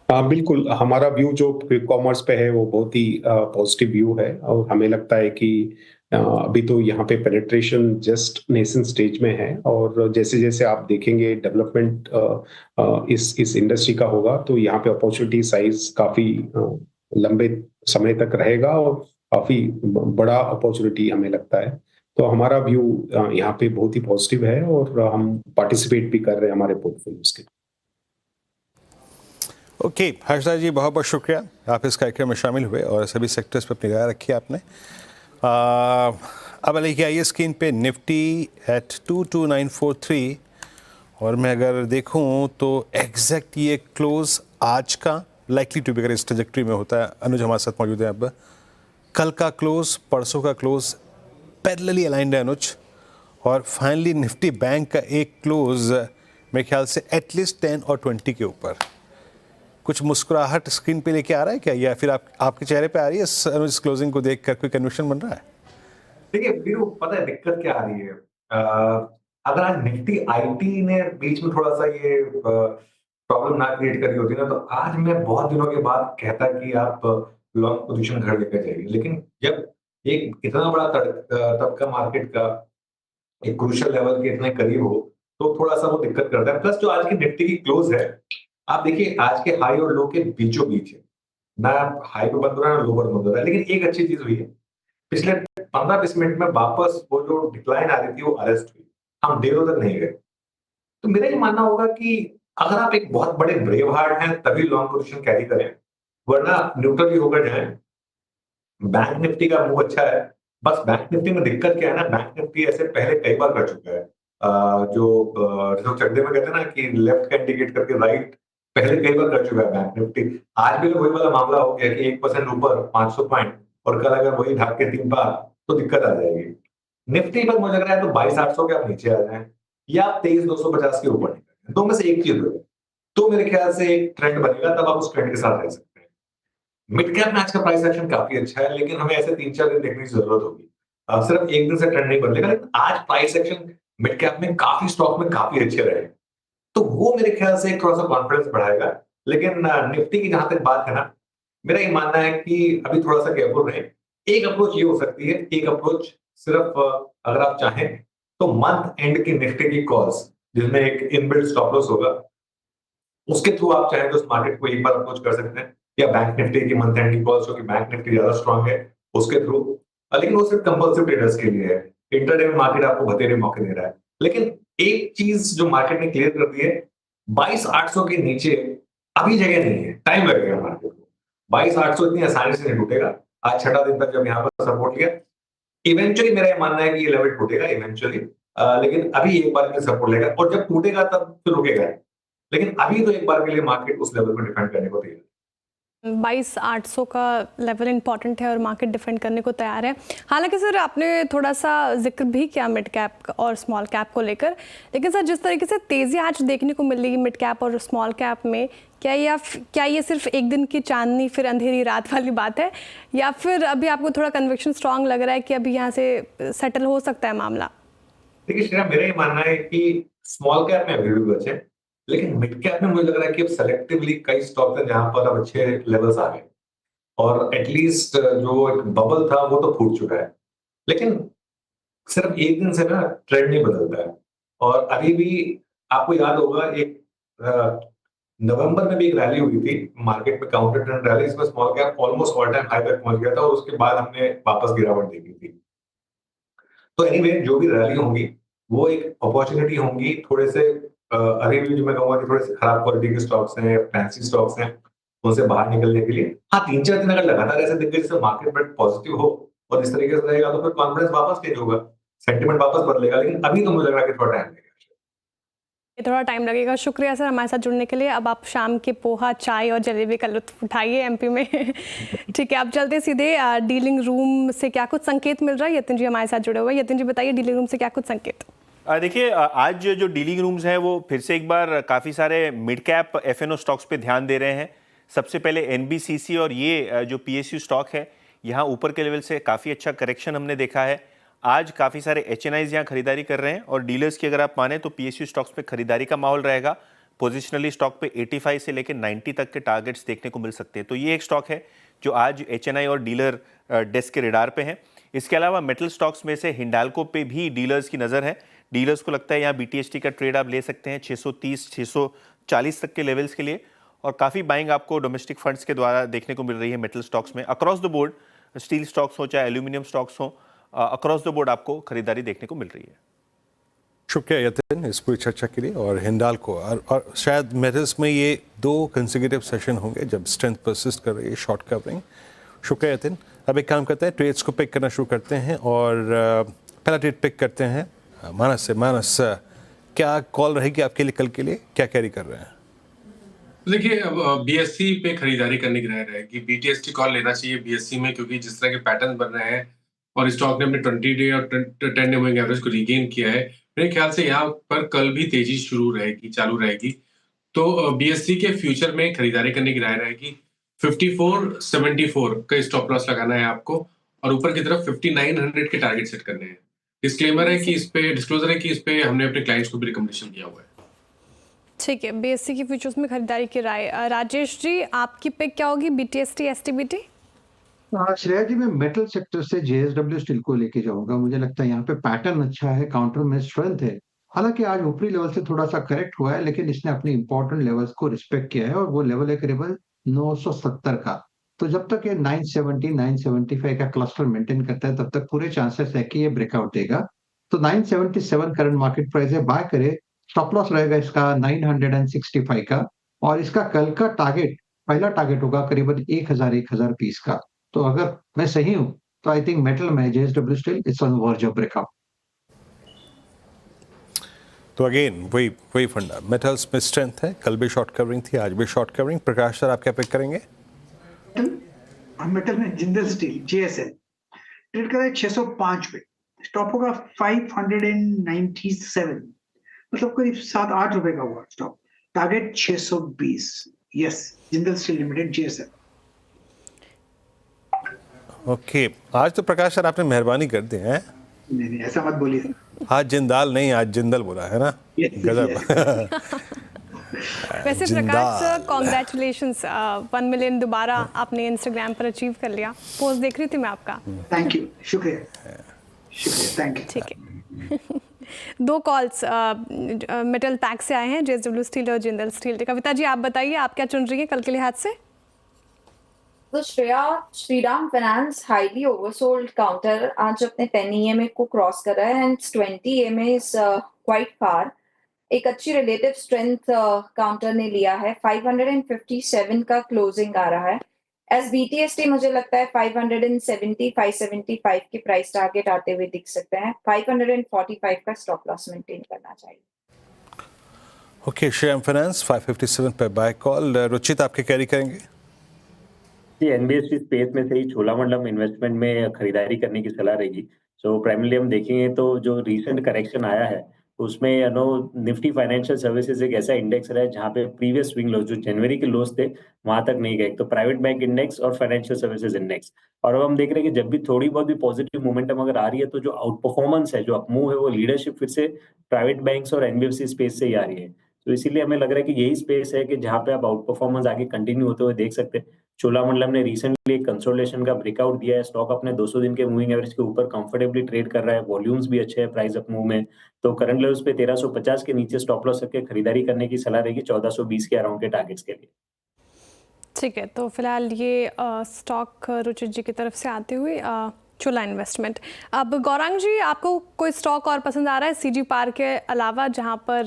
[SPEAKER 16] बिल्कुल, हमारा व्यू जो क्विक कॉमर्स पे है वो बहुत ही पॉजिटिव व्यू है, और हमें लगता है कि अभी तो यहाँ पे पेनिट्रेशन जस्ट नेसेंट स्टेज में है, और जैसे जैसे आप देखेंगे डेवलपमेंट इस इंडस्ट्री का होगा, तो यहाँ पे अपॉर्चुनिटी साइज काफी लंबे समय तक रहेगा, और काफी बड़ा अपॉर्चुनिटी हमें लगता है। तो हमारा व्यू यहाँ पे बहुत ही पॉजिटिव है, और हम पार्टिसिपेट भी कर रहे हैं हमारे पोर्टफोलियोज के।
[SPEAKER 2] ओके हर्षा जी बहुत बहुत शुक्रिया, आप इस कार्यक्रम में शामिल हुए और सभी सेक्टर्स पर अपनी राय रखी आपने। अब लेके आइए स्क्रीन पे निफ्टी एट 22943, और मैं अगर देखूं तो एग्जैक्ट ये क्लोज आज का लाइकली टू बी, अगर इस ट्रजेक्टरी में होता है। अनुज हमारे साथ मौजूद है। अब कल का क्लोज, परसों का क्लोज पैरेलली अलाइंड है अनुज, और फाइनली निफ्टी बैंक का एक क्लोज मेरे ख्याल से एटलीस्ट 10 और 20 के ऊपर। कुछ मुस्कुराहट स्क्रीन पे लेके आ रहा है क्या, या फिर आपके चेहरे पे आ रही है इस क्लोजिंग को देखकर कोई कन्विक्शन बन रहा है?
[SPEAKER 3] देखिए वीरू, पता है दिक्कत क्या आ रही है? अगर आज निफ्टी आईटी ने बीच में थोड़ा सा ये प्रॉब्लम ना क्रिएट करी होती ना, तो आज मैं बहुत दिनों के बाद कहता कि आप लॉन्ग पोजीशन घर लेकर जाइए। लेकिन जब एक इतना बड़ा तबका मार्केट का एक क्रूशियल लेवल के इतने करीब हो, तो थोड़ा सा वो दिक्कत करता है। प्लस जो आज की निफ्टी की क्लोज है, आप देखिए आज के हाई और लो के बीचों बीच है, ना हाई पे बंद हो रहा है ना लो पर बंद हो रहा है। लेकिन एक अच्छी चीज हुई है, पिछले 15-20 मिनट में वापस वो जो डिक्लाइन आ रही थी वो अरेस्ट हुई, हम देरों तक नहीं गए। तो मेरा ये मानना होगा कि अगर आप एक बहुत बड़े ब्रेव हार्ट हैं तभी लॉन्ग पोजीशन कैरी करें, वरना न्यूट्रल ही होकर जाए। बैंक निफ्टी का मूव अच्छा है, बस बैंक निफ्टी में दिक्कत क्या है ना, बैंक निफ्टी ऐसे पहले कई बार कर चुका है। जो चड्डे में कहते हैं ना कि लेफ्ट का इंडिकेट करके राइट, पहले कई बार कर चुका है बैंक निफ्टी। आज भी तो वही वाला मामला हो गया कि 1% ऊपर 500 पॉइंट, और कल अगर वही ढाक के 3 पार तो दिक्कत आ जाएगी। निफ्टी पर मुझे लग रहा है तो 22,800 के आप नीचे आ जाए, या 23,250 के ऊपर निकल, दो में से एक चीज हो, तो मेरे ख्याल से एक ट्रेंड बनेगा, तब आप उस ट्रेंड के साथ रह सकते हैं। मिड कैप में आज का प्राइस एक्शन काफी अच्छा है, लेकिन हमें ऐसे 3-4 दिन देखने की जरूरत होगी। सिर्फ एक दिन से ट्रेंड नहीं बदलेगा, लेकिन आज प्राइस एक्शन मिड कैप में काफी स्टॉक में काफी अच्छे रहे, तो वो मेरे ख्याल से थोड़ा सा कॉन्फिडेंस बढ़ाएगा। लेकिन निफ्टी की जहां तक बात है ना, मेरा ये मानना है कि अभी थोड़ा सा केयरफुल रहे। एक अप्रोच ये हो सकती है, एक अप्रोच सिर्फ अगर आप चाहें तो मंथ एंड की निफ्टी की कॉल्स, जिसमें एक इनबिल्ट स्टॉप लॉस होगा, उसके थ्रू आप चाहें तो उस मार्केट को एक बार अप्रोच कर सकते हैं, या बैंक निफ्टी की मंथ एंड की कॉल्स, क्योंकि बैंक निफ्टी ज्यादा स्ट्रांग है, उसके थ्रू। लेकिन वो सिर्फ कंपल्सिव ट्रेडर्स के लिए है, इंटरडे में मार्केट आपको बतेरे मौके दे रहा है। लेकिन एक चीज जो मार्केट ने क्लियर कर दी है, 22,800 के नीचे अभी जगह नहीं है, टाइम लगेगा मार्केट को। 22,800 इतनी आसानी से नहीं टूटेगा। आज छठा दिन तक जब यहाँ पर सपोर्ट लिया, इवेंचुअली मेरा ये मानना है कि ये लेवल टूटेगा इवेंचुअली, लेकिन अभी एक बार के लिए सपोर्ट लेगा, और जब टूटेगा तब फिर रुकेगा। लेकिन अभी तो एक बार के लिए मार्केट उस लेवल को डिफेंड करने को तैयार है।
[SPEAKER 1] 22,800 का लेवल इंपॉर्टेंट है और मार्केट डिफेंड करने को तैयार है। हालांकि सर आपने थोड़ा सा जिक्र भी किया मिड कैप और स्मॉल कैप को लेकर, लेकिन सर जिस तरीके से तेज़ी आज देखने को मिल रही है मिड कैप और स्मॉल कैप में, क्या ये सिर्फ एक दिन की चांदनी फिर अंधेरी रात वाली बात है, या फिर अभी आपको थोड़ा कन्विक्शन स्ट्रांग लग रहा है कि अभी यहाँ से सेटल हो सकता है मामला?
[SPEAKER 3] देखिए श्रेया, मेरा ये मानना है कि स्मॉल कैप में अभी भी बचे, लेकिन मिड कैप में मुझे लग रहा है कि अब सेलेक्टिवली कई स्टॉक हैं जहां पर अब अच्छे लेवल्स आ गए और एटलीस्ट जो एक बबल था वो तो फूट चुका है। लेकिन सिर्फ एक दिन से ना ट्रेंड नहीं बदलता है, और अभी भी आपको याद होगा एक नवंबर में भी एक रैली हुई थी मार्केट में, काउंटर ट्रेंड रैली, इसमें small cap almost all time high तक पहुंच गया था और उसके बाद हमने वापस गिरावट देखी थी। तो एनीवे जो भी रैली होंगी वो एक अपॉर्चुनिटी होंगी थोड़े से अभी भी जो मैं कहूंगा कि थोड़े से खराब क्वालिटी के स्टॉक्स हैं, फैंसी स्टॉक्स हैं, उनसे बाहर निकलने के लिए। हाँ, 3-4 दिन अगर लगातार ऐसे दिख गए जिससे मार्केट में पॉजिटिव हो और इस तरीके से रहेगा तो फिर कॉन्फिडेंस वापस चेंज होगा, सेंटिमेंट वापस बदलेगा, लेकिन अभी तो मुझे लग रहा है कि थोड़ा टाइम लगेगा।
[SPEAKER 1] थोड़ा टाइम लगेगा। शुक्रिया सर हमारे साथ जुड़ने के लिए। अब आप शाम के पोहा, चाय और जलेबी का लुत्फ उठाइए एमपी में। ठीक है, अब चलते सीधे डीलिंग रूम से क्या कुछ संकेत मिल रहा है। यतिन जी हमारे साथ जुड़े हुए हैं। यतिन जी बताइए डीलिंग रूम से क्या कुछ संकेत?
[SPEAKER 10] देखिए आज जो डीलिंग रूम्स हैं वो फिर से एक बार काफ़ी सारे मिड कैप एफएनओ स्टॉक्स पे ध्यान दे रहे हैं। सबसे पहले एनबीसीसी और ये जो पीएसयू स्टॉक है यहाँ ऊपर के लेवल से काफ़ी अच्छा करेक्शन हमने देखा है। आज काफ़ी सारे एचएनआईज यहाँ खरीदारी कर रहे हैं और डीलर्स की अगर आप माने तो पीएसयू स्टॉक्स पे खरीदारी का माहौल रहेगा। पोजिशनली स्टॉक पे 85 से लेकर 90 तक के टारगेट्स देखने को मिल सकते हैं। तो ये एक स्टॉक है जो आज एचएनआई और डीलर डेस्क के रेडार पे हैं। इसके अलावा मेटल स्टॉक्स में से हिंडाल्को पे भी डीलर्स की नज़र है। डीलर्स को लगता है यहाँ बीटीएसटी का ट्रेड आप ले सकते हैं 630-640 तक के लेवल्स के लिए, और काफ़ी बाइंग आपको डोमेस्टिक फंड्स के द्वारा देखने को मिल रही है मेटल स्टॉक्स में। Across the board steel stocks हो चाहे एल्यूमिनियम स्टॉक्स हो, अक्रॉस द बोर्ड आपको खरीदारी देखने को मिल रही है।
[SPEAKER 2] शुक्रिया यतिन इस पूरी चर्चा के लिए। और हिंडाल्को और शायद मेटल्स में ये 2 कंसेक्यूटिव सेशन होंगे जब स्ट्रेंथ परसिस्ट कर रही है शॉर्ट कवरिंग। शुक्रिया यतिन। अब एक काम करते हैं, ट्रेड्स को पिक करना शुरू करते हैं और पहला ट्रेड पिक करते हैं मानस से। मानस, क्या कॉल रहेगी आपके लिए कल के लिए, क्या कैरी कर रहे हैं?
[SPEAKER 5] देखिए अब बीएससी पे खरीदारी करने की राय रहेगी। बीटीएसटी कॉल लेना चाहिए बीएससी में, क्योंकि जिस तरह के पैटर्न बन रहे हैं और स्टॉक ने अपने 20 डे और 10 डे मूविंग एवरेज को रीगेन किया है, मेरे ख्याल से यहाँ पर कल भी तेजी चालू रहेगी। तो बीएससी के फ्यूचर में खरीदारी करने की राय रहेगी। 54.74 का स्टॉप लॉस लगाना है आपको और ऊपर की तरफ 5900 के टारगेट सेट करने हैं। डिस्क्लेमर है कि डिस्क्लोजर है कि इस पे हमने अपने क्लाइंट्स को भी रिकमेंडेशन दिया हुआ है।
[SPEAKER 1] ठीक है, बीएससी की फ्यूचर्स में खरीदारी की राय। राजेश जी आपकी पिक क्या होगी, बीटीएसटी एसटीबीटी?
[SPEAKER 8] श्रेया जी, मैं मेटल सेक्टर से जेएसडब्ल्यू स्टील को लेके जाऊंगा। मुझे लगता है यहाँ पे पैटर्न अच्छा है, काउंटर में स्ट्रेंथ है। हालांकि आज ऊपरी लेवल से थोड़ा सा करेक्ट हुआ है, लेकिन इसने अपने इंपॉर्टेंट लेवल्स को रिस्पेक्ट किया है और वो लेवल है करीबन 970 का। तो जब तक ये 970, 975 का क्लस्टर मेंटेन करता है तब तक पूरे चांसेस है कि ये ब्रेकआउट देगा। तो 977 करंट मार्केट प्राइस है, बाय करे। स्टॉप लॉस रहेगा इसका 965 का, और इसका कल का टारगेट, पहला टारगेट होगा करीबन 1020 का। तो अगर मैं सही हूं तो आई थिंक मेटल में JSW steel it's on verge of breakout.
[SPEAKER 2] तो अगेन वही फंडा, मेटल्स में स्ट्रेंथ है। कल भी शॉर्ट कवरिंग थी, आज भी शॉर्ट कवरिंग। प्रकाश सर आप क्या पिक करेंगे?
[SPEAKER 4] मेटल में जिंदल स्टील जेएसएल ट्रेड कर रहा है 605 पे, स्टॉप होगा 597, मतलब करीब 7-8 रुपए का हुआ stop. Target 620। Yes, Jindal steel limited JSL.
[SPEAKER 2] Okay, आज तो प्रकाश सर आपने मेहरबानी कर दी है।
[SPEAKER 4] नहीं ऐसा मत बोलिए।
[SPEAKER 2] आज जिंदाल नहीं, आज जिंदल बोला है ना। गजब।
[SPEAKER 1] वैसे प्रकाश सर कॉन्ग्रेचुलेशंस, 1 मिलियन दोबारा आपने इंस्टाग्राम पर अचीव कर लिया। पोस्ट देख रही थी मैं आपका।
[SPEAKER 4] थैंक यू, शुक्रिया, थैंक यू।
[SPEAKER 1] ठीक है। 2 कॉल्स मेटल पैक से आए हैं, जेएसडब्ल्यू स्टील और जिंदल स्टील। कविता जी आप बताइए आप क्या चुन रही हैं कल के लिहाज से?
[SPEAKER 6] तो Shriram finance highly oversold counter आज अपने 10 EMA को क्रॉस कर रहा है and 20 EMA is quite far. एक अच्छी रिलेटिव स्ट्रेंथ काउंटर ने लिया है। 557 का क्लोजिंग आ रहा है। एस बीटीएसटी मुझे लगता है 570-575 के प्राइस टारगेट आते हुए दिख सकते हैं। 545 का स्टॉप लॉस मेंटेन करना चाहिए।
[SPEAKER 2] ओके, श्रीराम फाइनेंस 557 पे बाय कॉल। रुचित आपके कैरी करेंगे?
[SPEAKER 13] जी, एनबीएफसी स्पेस में से ही चोलामंडलम इन्वेस्टमेंट में खरीदारी करने की सलाह रहेगी। सो प्राइमरीली हम देखेंगे तो जो रीसेंट करेक्शन आया है, उसमें निफ्टी फाइनेंशियल सर्विसेज एक ऐसा इंडेक्स रहा है जहाँ पे प्रीवियस स्विंग लोज जो जनवरी के लोज थे, वहां तक नहीं गए। तो प्राइवेट बैंक इंडेक्स और फाइनेंशियल सर्विसेज इंडेक्स, और अब हम देख रहे हैं कि जब भी थोड़ी बहुत भी पॉजिटिव मोमेंटम अगर आ रही है, तो जो आउट परफॉर्मेंस है, जो अपमूव है, वो लीडरशिप फिर से प्राइवेट बैंक्स और एनबीएफसी स्पेस से ही आ रही है। तो इसीलिए हमें लग रहा है कि यही स्पेस है कि जहाँ पे आप आउट परफॉर्मेंस आगे कंटिन्यू होते हुए देख सकते हैं। चोलामंडलम ने रिसेंटली एक कंसोलिडेशन का ब्रेकआउट दिया है। स्टॉक अपने 200 दिन के मूविंग एवरेज के ऊपर कंफर्टेबली ट्रेड कर रहा है। वॉल्यूम्स भी अच्छे हैं प्राइस अप मूव में। तो करंट लेवल्स पे 1350 के नीचे स्टॉप लॉस रख के खरीदारी करने की सलाह रहेगी 1420 के अराउंड के टारगेट्स के लिए।
[SPEAKER 1] ठीक है, तो फिलहाल ये स्टॉक रुचित जी की तरफ से आते हुए चोला इन्वेस्टमेंट। अब गौरांग जी, आपको कोई स्टॉक और पसंद आ रहा है सीजी पार्क के अलावा जहां पर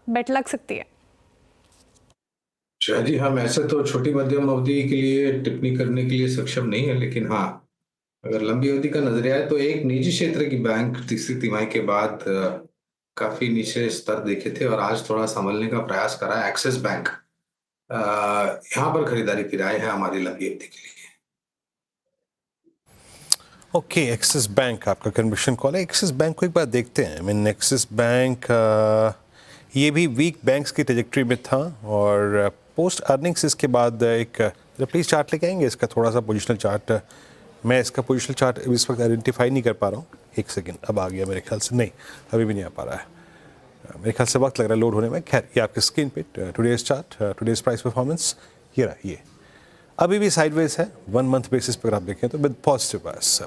[SPEAKER 1] बेट लग सकती है?
[SPEAKER 9] शायद जी, हम ऐसे तो छोटी मध्यम अवधि के लिए टिप्पणी करने के लिए सक्षम नहीं है, लेकिन हाँ, अगर लंबी अवधि का नजरिया है तो एक निजी क्षेत्र की बैंक तीसरी तिमाही के बाद काफी नीचे स्तर देखे थे और आज थोड़ा संभलने का प्रयास करा है। एक्सिस बैंक, यहाँ पर खरीदारी की राय है हमारी लंबी अवधि के लिए।
[SPEAKER 2] ओके, एक्सिस बैंक आपका कन्विक्शन कॉल है। एक्सिस बैंक को एक बार देखते हैं। मीन एक्सिस बैंक ये भी वीक बैंक्स की ट्रेजेक्ट्री में था और पोस्ट अर्निंग्स इसके बाद एक प्लीज़ चार्ट लेके आएंगे इसका, थोड़ा सा पोजिशनल चार्ट। मैं इसका पोजिशनल चार्ट इस वक्त आइडेंटिफाई नहीं कर पा रहा हूँ। एक सेकेंड, अब आ गया मेरे ख्याल से। नहीं, अभी भी नहीं आ पा रहा है, मेरे ख्याल से वक्त लग रहा है लोड होने में। खैर, ये आपके स्क्रीन पे today's chart, today's price performance ये रहा। ये अभी भी साइडवेज है 1 मंथ बेसिस पर आप देखें तो विद पॉजिटिव बायस।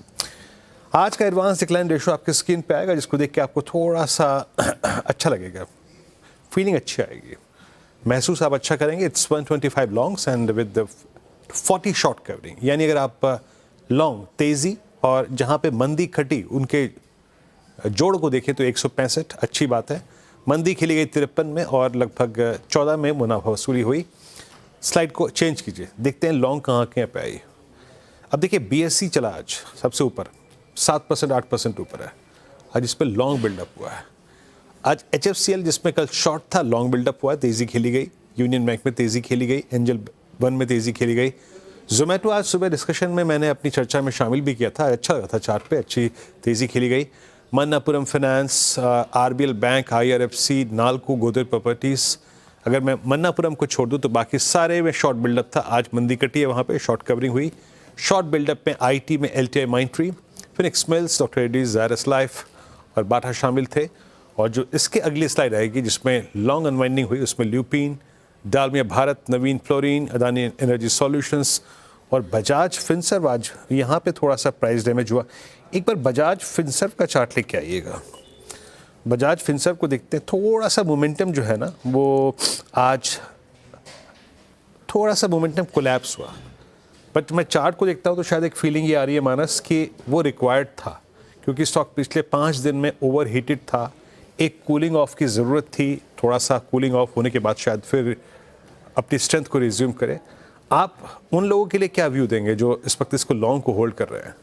[SPEAKER 2] आज का एडवांस डिक्लाइन रेशो आपके स्क्रीन पे आएगा, जिसको देख के आपको थोड़ा सा अच्छा लगेगा, फीलिंग अच्छी आएगी, महसूस आप अच्छा करेंगे। It's 125 longs and with 40 short covering. यानी अगर आप लॉन्ग तेज़ी और जहाँ पे मंदी खटी उनके जोड़ को देखें तो 165 अच्छी बात है। मंदी खेली गई 53 में और लगभग 14 में मुनाफा वसूली हुई। स्लाइड को चेंज कीजिए, देखते हैं लॉन्ग कहाँ पे आई। अब देखिए बीएससी चला आज सबसे ऊपर 7% 8% ऊपर है आज, इस पर लॉन्ग बिल्डअप हुआ है। आज HFCL जिसमें कल शॉर्ट था, लॉन्ग बिल्डअप हुआ, तेज़ी खेली गई। यूनियन बैंक में तेज़ी खेली गई, एंजल वन में तेज़ी खेली गई। जोमेटो आज सुबह डिस्कशन में मैंने अपनी चर्चा में शामिल भी किया था, अच्छा लगा था, चार्ट पे अच्छी तेज़ी खेली गई। Manappuram finance, RBL bank, IRFC, NALCO, Godrej properties. अगर मैं मन्नापुरम को छोड़ दूँ तो बाकी सारे में शॉर्ट बिल्डअप था। आज मंदी कटी है, वहाँ पे शॉर्ट कवरिंग हुई। शॉर्ट बिल्डअप में IT में LTI Mindtree, Phoenix Mills, doctor Reddy's, Zydus life और बाटा शामिल थे। और जो इसके अगली स्लाइड आएगी जिसमें लॉन्ग अनवाइंडिंग हुई, उसमें ल्यूपिन, डालमिया भारत, नवीन फ्लोरीन, अदानी एनर्जी सॉल्यूशंस और बजाज फिनसर्व। आज यहाँ पे थोड़ा सा प्राइस डैमेज हुआ। एक बार बजाज फिनसर्व का चार्ट लेके आइएगा। बजाज फिनसर्व को देखते हैं, थोड़ा सा मोमेंटम जो है ना वो आज थोड़ा सा मोमेंटम कोलैप्स हुआ। बट मैं चार्ट को देखता हूँ तो शायद एक फीलिंग ये आ रही है मानस कि वो रिक्वायर्ड था, क्योंकि स्टॉक पिछले 5 दिन में ओवर हीटेड था। एक कूलिंग ऑफ की ज़रूरत थी, थोड़ा सा कूलिंग ऑफ होने के बाद शायद फिर अपनी स्ट्रेंथ को रिज्यूम करे। आप उन लोगों के लिए क्या व्यू देंगे जो इस वक्त इसको लॉन्ग को होल्ड कर रहे हैं?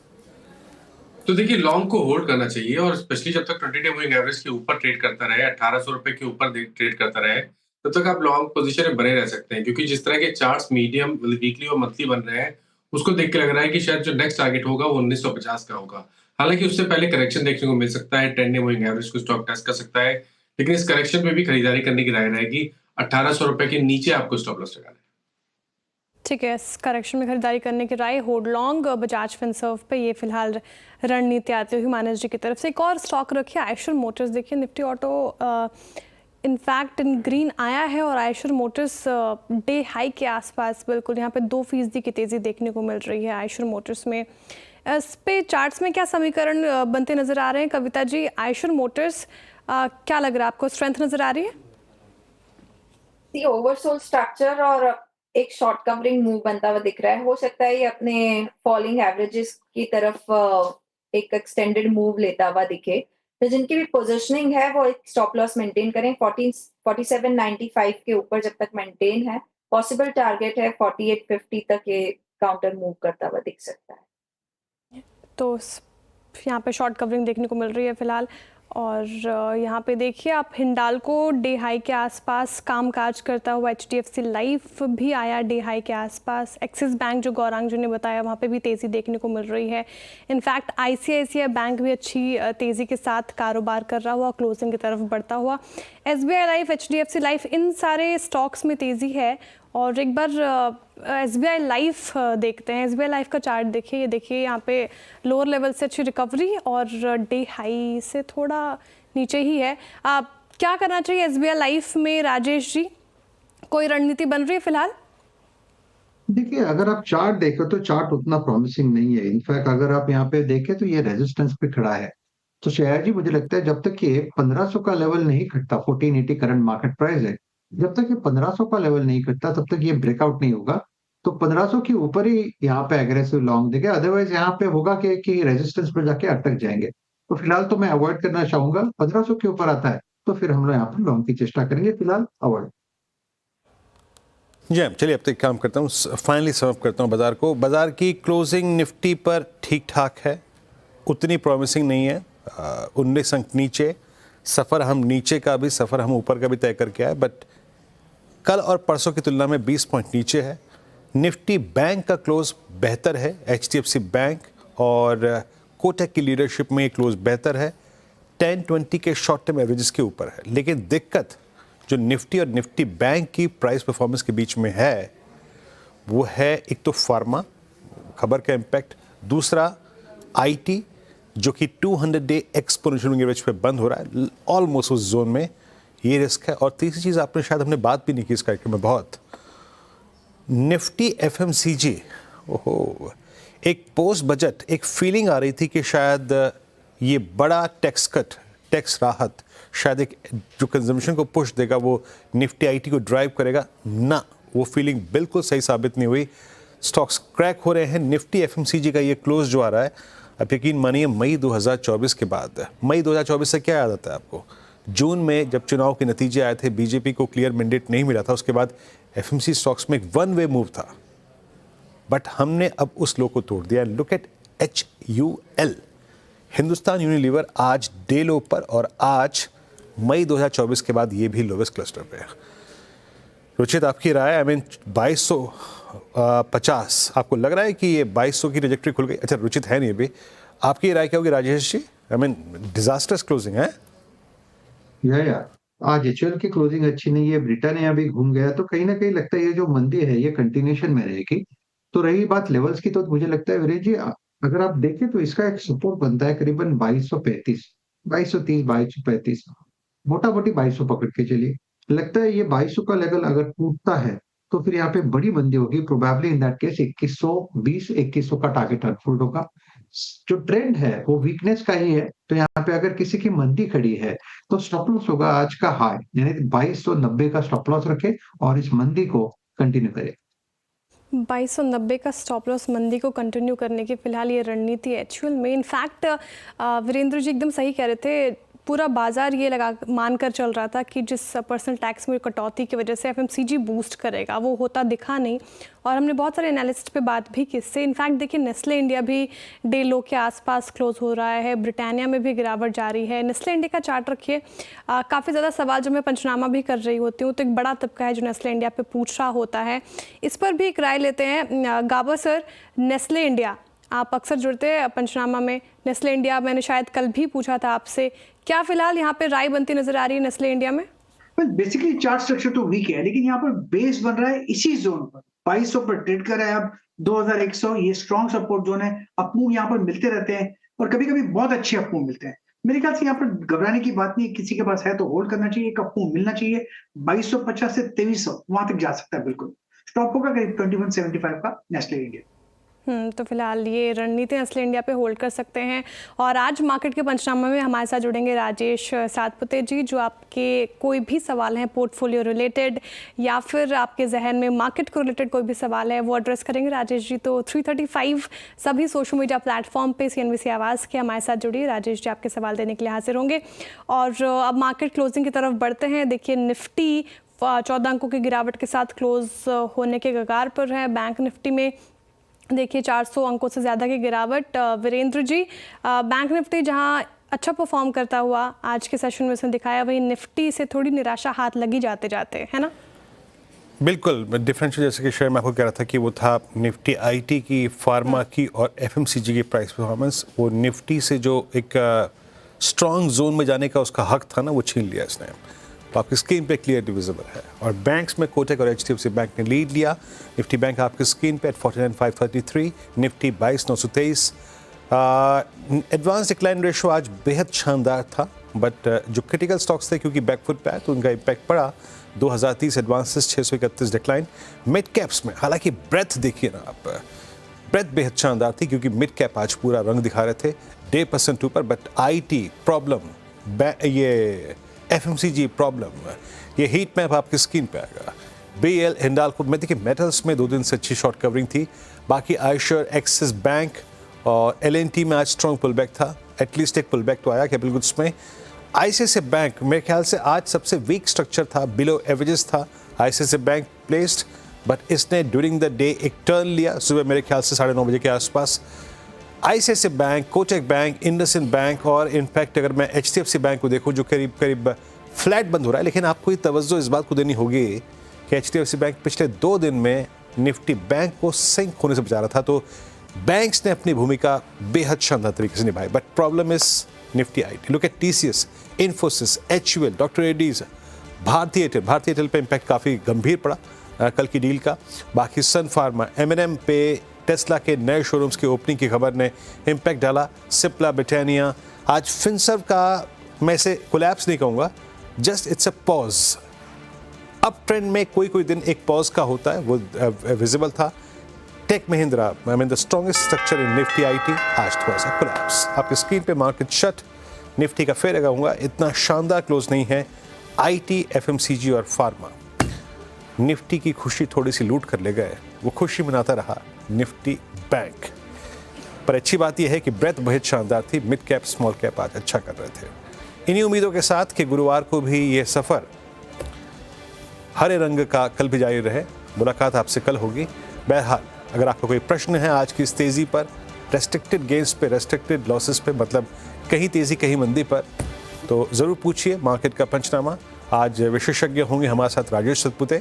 [SPEAKER 5] तो देखिए, लॉन्ग को होल्ड करना चाहिए और स्पेशली जब तक 20 डे मूविंग एवरेज के ऊपर ट्रेड करता रहे, 1800 रुपए के ऊपर ट्रेड करता रहे, तब तक आप लॉन्ग पोजीशन में बने रह सकते हैं। क्योंकि जिस तरह के चार्ट्स मीडियम, वीकली और मंथली बन रहे हैं, उसको देख के लग रहा है कि शायद जो नेक्स्ट टारगेट होगा वो 1950 का होगा। हालांकि उससे पहले करेक्शन देखने को मिल सकता है, 10 डे मूविंग एवरेज को स्टॉक टेस्ट कर सकता है, लेकिन इस करेक्शन में भी खरीदारी करने की राय रहेगी। 1800 रुपए के नीचे आपको स्टॉप लॉस लगाना है।
[SPEAKER 1] ठीक है, इस करेक्शन में खरीदारी करने की राय होल्ड लॉन्ग बजाज फिनसर्व पे ये फिलहाल रणनीति आती हुई मानस जी की तरफ से। एक और स्टॉक रखिए आयशर मोटर्स। देखिए Nifty auto in fact in green आया है और आयशर मोटर्स डे हाई के आसपास बिल्कुल यहाँ पे 2% की तेज़ी देखने को मिल रही है आयशर मोटर्स में। इस पे चार्ट्स में क्या समीकरण बनते नजर आ रहे हैं कविता जी? आयशर मोटर्स क्या लग रहा है आपको, स्ट्रेंथ नजर आ रही है?
[SPEAKER 6] ओवरसोल्ड स्ट्रक्चर और एक शॉर्ट कवरिंग मूव बनता हुआ दिख रहा है। हो सकता है ये अपने फॉलिंग एवरेजेस की तरफ एक एक्सटेंडेड मूव लेता हुआ दिखे। तो जिनकी भी पोजीशनिंग है वो एक स्टॉप लॉस मेंटेन करें। 47.95 के ऊपर जब तक मेंटेन है, पॉसिबल टारगेट है 48.50 तक ये काउंटर मूव करता हुआ दिख सकता है।
[SPEAKER 1] तो यहाँ पे शॉर्ट कवरिंग देखने को मिल रही है फिलहाल। और यहाँ पे देखिए आप हिंडाल्को डे हाई के आसपास कामकाज करता हुआ, HDFC लाइफ भी आया डे हाई के आसपास, एक्सिस बैंक जो गौरांग जी ने बताया वहाँ पे भी तेज़ी देखने को मिल रही है। इनफैक्ट ICICI बैंक भी अच्छी तेज़ी के साथ कारोबार कर रहा हुआ, क्लोजिंग की तरफ बढ़ता हुआ। SBI लाइफ, HDFC लाइफ, इन सारे स्टॉक्स में तेज़ी है। और एक बार SBI लाइफ देखते हैं। SBI लाइफ का चार्ट देखिए, ये देखिए यहाँ पे लोअर लेवल से अच्छी रिकवरी और डे हाई से थोड़ा नीचे ही है। क्या करना चाहिए SBI लाइफ में राजेश जी? कोई रणनीति बन रही है फिलहाल?
[SPEAKER 8] देखिए, अगर आप चार्ट देखें तो चार्ट उतना प्रॉमिसिंग नहीं है। इनफैक्ट अगर आप यहाँ पे देखें तो ये रेजिस्टेंस पे खड़ा है। तो शेयर जी मुझे लगता है जब तक ये 1500 का लेवल नहीं खटता, 1480 करंट मार्केट प्राइस है, जब तक ये 1500 का लेवल नहीं खटता तब तक ये ब्रेकआउट नहीं होगा। तो 1500 के ऊपर ही यहाँ पे एग्रेसिव लॉन्ग देंगे, अदरवाइज यहाँ पे होगा कि रेजिस्टेंस पर जाके अटक जाएंगे। तो फिलहाल तो मैं अवॉइड करना चाहूंगा। 1500 के ऊपर आता है तो फिर हम लोग यहाँ पर लॉन्ग की चेष्टा करेंगे, फिलहाल अवॉइड।
[SPEAKER 2] जी चलिए अब तक काम करता हूँ, फाइनली समअप करता हूँ बाजार को। बाजार की क्लोजिंग निफ्टी पर ठीक ठाक है, उतनी प्रॉमिसिंग नहीं है। 19 अंक नीचे, सफ़र हम नीचे का भी, सफ़र हम ऊपर का भी तय करके आए, बट कल और परसों की तुलना में 20 पॉइंट नीचे है। निफ्टी बैंक का क्लोज बेहतर है, HDFC बैंक और कोटक की लीडरशिप में ये क्लोज बेहतर है, 10-20 के शॉर्ट टर्म एवरेजेस के ऊपर है। लेकिन दिक्कत जो निफ्टी और निफ्टी बैंक की प्राइस परफॉर्मेंस के बीच में है वो है, एक तो फार्मा खबर का इम्पैक्ट, दूसरा IT जो कि 200 डे एक्सपोनेंशियल एवरेज पे बंद हो रहा है, ऑलमोस्ट उस जोन में, ये रिस्क है। और तीसरी चीज़ आपने शायद हमने बात भी नहीं की इस कार्यक्रम में बहुत, निफ्टी FMCG। ओहो, एक पोस्ट बजट एक फीलिंग आ रही थी कि शायद ये बड़ा टैक्स कट, टैक्स राहत शायद एक जो कंजम्पशन को पुश देगा वो निफ्टी IT को ड्राइव करेगा ना, वो फीलिंग बिल्कुल सही साबित नहीं हुई। स्टॉक्स क्रैक हो रहे हैं। निफ्टी FMCG का ये क्लोज जो आ रहा है, अब यकीन मानिए मई 2024 के बाद, मई 2024 से क्या याद आता है आपको? जून में जब चुनाव के नतीजे आए थे, बीजेपी को क्लियर मैंडेट नहीं मिला था, उसके बाद FMC स्टॉक्स में एक वन वे मूव था, बट हमने अब उस लो को तोड़ दिया। Look at HUL, Hindustan Unilever आज डे लो पर, और आज मई 2024 के बाद ये भी लोवेस्ट क्लस्टर पे है। रुचित आपकी राय? आई मीन 2250 आपको लग रहा है कि ये 2200 की ट्रैजेक्टरी खुल गई? अच्छा रुचित है नहीं अभी, आपकी राय क्या होगी Rajesh ji? I mean disasters closing है
[SPEAKER 8] या आज HUL की क्लोजिंग अच्छी नहीं है, ब्रिटानिया भी घूम गया, तो कहीं ना कहीं लगता है ये जो मंदी है ये कंटिन्यूएशन में रहेगी। तो रही बात लेवल्स की, तो मुझे लगता है वीरेंद्र जी अगर आप देखें तो इसका एक सपोर्ट बनता है करीबन 2235, 2230, 2235, मोटा मोटी 2200 पकड़ के चलिए। लगता है ये 2200 का लेवल अगर टूटता है तो फिर यहाँ पे बड़ी मंदी होगी, प्रोबेबली इन दैट केस 2120, 2100 का टारगेट अनफोल्ड होगा। जो ट्रेंड है वो वीकनेस का ही है, तो यहाँ पे अगर किसी की मंदी खड़ी है तो स्टॉप लॉस होगा आज का हाई, यानी 2290 का स्टॉप लॉस रखे और इस मंदी को कंटिन्यू करे।
[SPEAKER 1] 2290 का स्टॉप लॉस मंदी को कंटिन्यू करने की फिलहाल ये रणनीति है HUL में। इनफैक्ट वीरेंद्र जी एकदम सही कह रहे थे, पूरा बाजार ये मानकर चल रहा था कि जिस पर्सनल टैक्स में कटौती की वजह से FMCG बूस्ट करेगा, वो होता दिखा नहीं। और हमने बहुत सारे एनालिस्ट पे बात भी की इससे। इनफैक्ट देखिए नेस्ले इंडिया भी डे लो के आसपास क्लोज हो रहा है, ब्रिटानिया में भी गिरावट जारी है। नेस्ले इंडिया का चार्ट रखिए, काफ़ी ज़्यादा सवाल जो मैं पंचनामा भी कर रही होती हूँ तो एक बड़ा तबका है जो नेस्ले इंडिया पे पूछ रहा होता है। इस पर भी एक राय लेते हैं। गाबा सर, नेस्ले इंडिया आप अक्सर जुड़ते हैं पंचनामा में, नेस्ले इंडिया मैंने शायद कल भी पूछा था आपसे, क्या फिलहाल यहाँ पे राय बनती नजर आ रही है नेस्ले इंडिया में?
[SPEAKER 4] बेसिकली चार्ट स्ट्रक्चर तो वीक है, लेकिन यहाँ पर बेस बन रहा है इसी जोन पर, 2200 पर ट्रेड कर रहा है अब 2100, ये स्ट्रॉन्ग सपोर्ट जोन है। अपमूव यहाँ पर मिलते रहते हैं और कभी कभी बहुत अच्छे अपमूव मिलते हैं। मेरे ख्याल से यहाँ पर घबराने की बात नहीं है, किसी के पास है तो होल्ड करना चाहिए, एक अपमूव मिलना चाहिए। 2250 से 2300 वहां तक जा सकता है बिल्कुल। स्टॉप होगा करीब 2175 का नेस्ले इंडिया।
[SPEAKER 1] तो फिलहाल ये रणनीति नेस्ले इंडिया पे होल्ड कर सकते हैं। और आज मार्केट के पंचनामा में हमारे साथ जुड़ेंगे राजेश सातपुते जी, जो आपके कोई भी सवाल हैं पोर्टफोलियो रिलेटेड या फिर आपके जहन में मार्केट को रिलेटेड कोई भी सवाल है वो एड्रेस करेंगे राजेश जी। तो 335 सभी सोशल मीडिया प्लेटफॉर्म पे CNBC आवाज़ के हमारे साथ जुड़िए, राजेश जी आपके सवाल देने के लिए हाजिर होंगे। और अब मार्केट क्लोजिंग की तरफ बढ़ते हैं। देखिए निफ्टी 14 अंकों की गिरावट के साथ क्लोज होने के कगार पर है। बैंक निफ्टी में देखिए 400 अंकों से ज़्यादा की गिरावट। वीरेंद्र जी, बैंक निफ्टी जहां अच्छा परफॉर्म करता हुआ आज के सेशन में उसने दिखाया, वही निफ्टी से थोड़ी निराशा हाथ लगी जाते जाते, है ना?
[SPEAKER 2] बिल्कुल डिफरेंशियल, जैसे कि शेयर मैं आपको कह रहा था कि वो था निफ्टी आईटी की, फार्मा की और एफएमसीजी की प्राइस परफॉर्मेंस। वो निफ्टी से जो एक स्ट्रॉन्ग जोन में जाने का उसका हक था ना, वो छीन लिया इसने। तो आपकी स्क्रीन पे क्लियरली विजिबल है। और बैंक्स में कोटक और एचडीएफसी बैंक ने लीड लिया। निफ्टी बैंक आपकी स्क्रीन पे 49,533, निफ्टी 22,923। एडवांस डिक्लाइन रेशो आज बेहद शानदार था, बट जो क्रिटिकल स्टॉक्स थे क्योंकि बैकफुट पे आए तो उनका इम्पैक्ट पड़ा। 2030 एडवांसेस 631 डिक्लाइन। मिड कैप्स में हालांकि ब्रेथ देखिए ना आप, ब्रेथ बेहद शानदार थी क्योंकि मिड कैप आज पूरा रंग दिखा रहे थे 1.5% ऊपर, बट आईटी प्रॉब्लम, ये एफएमसीजी प्रॉब्लम, ये हीट मैप आपकी स्क्रीन पे आएगा। बीएल हिंडाल्को में देखिए मेटल्स में 2 दिन से अच्छी शॉर्ट कवरिंग थी। बाकी आयशर, एक्सिस बैंक और एलएनटी में आज स्ट्रॉन्ग पुल बैक था, एटलीस्ट एक पुल बैक तो आया कैपिटल गुड्स में। आईसीआईसीआई बैंक मेरे ख्याल से आज सबसे वीक स्ट्रक्चर था, बिलो एवरेजेस था आईसीआईसीआई बैंक प्लेस्ड, बट इसने ड्यूरिंग द डे एक टर्न लिया सुबह मेरे ख्याल से 9:30 बजे के आसपास। ICICI bank, Kotak bank, IndusInd bank और इनफैक्ट अगर मैं एचडीएफसी बैंक को देखूं जो करीब करीब फ्लैट बंद हो रहा है, लेकिन आपको ये तवज्जो इस बात को देनी होगी कि एचडीएफसी बैंक पिछले 2 दिन में निफ्टी बैंक को सिंक होने से बचा रहा था। तो बैंक्स ने अपनी भूमिका बेहद शानदार तरीके से निभाई, but problem is Nifty IT. Look at TCS, Infosys, HUL, doctor Reddy's, भारतीय एयरटेल पे इम्पैक्ट काफ़ी गंभीर पड़ा कल की डील का। बाकी सन फार्मा, एमएनएम पे टेस्ला के नए शोरूम्स की ओपनिंग की खबर ने इम्पैक्ट डाला। सिप्ला, ब्रिटानिया, आज फिनसर्व का मैं इसे कोलैप्स नहीं कहूँगा, just it's a pause. Up trend में कोई दिन एक पॉज का होता है, वो विजिबल था। Tech Mahindra, I mean the strongest structure in Nifty IT, आज थोड़ा सा कोलैप्स। आपकी स्क्रीन पे मार्केट शट, निफ्टी का फेयर लगाऊंगा, इतना शानदार क्लोज नहीं है। आईटी, एफएमसीजी और फार्मा, निफ्टी की खुशी थोड़ी सी लूट कर ले गए, वो खुशी मनाता रहा निफ्टी बैंक। पर अच्छी बात यह है कि ब्रेथ बेहद शानदार थी, मिड कैप स्मॉल कैप आज अच्छा कर रहे थे। इन्हीं उम्मीदों के साथ कि गुरुवार को भी ये सफ़र हरे रंग का कल भी जारी रहे। मुलाकात आपसे कल होगी। बहरहाल अगर आपका कोई प्रश्न है आज की इस तेज़ी पर, रेस्ट्रिक्टेड गेंस पे, रेस्ट्रिक्टेड लॉसेस पे, मतलब कहीं तेज़ी कहीं मंदी पर, तो ज़रूर पूछिए। मार्केट का पंचनामा आज विशेषज्ञ होंगे हमारे साथ, राजेश सतपुते।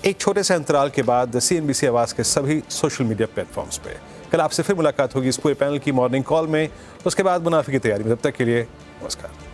[SPEAKER 2] एक छोटे से अंतराल के बाद CNBC आवाज़ के सभी सोशल मीडिया प्लेटफॉर्म्स पे कल आपसे फिर मुलाकात होगी इस पूरे पैनल की मॉर्निंग कॉल में, उसके बाद मुनाफे की तैयारी में। तब तक के लिए नमस्कार।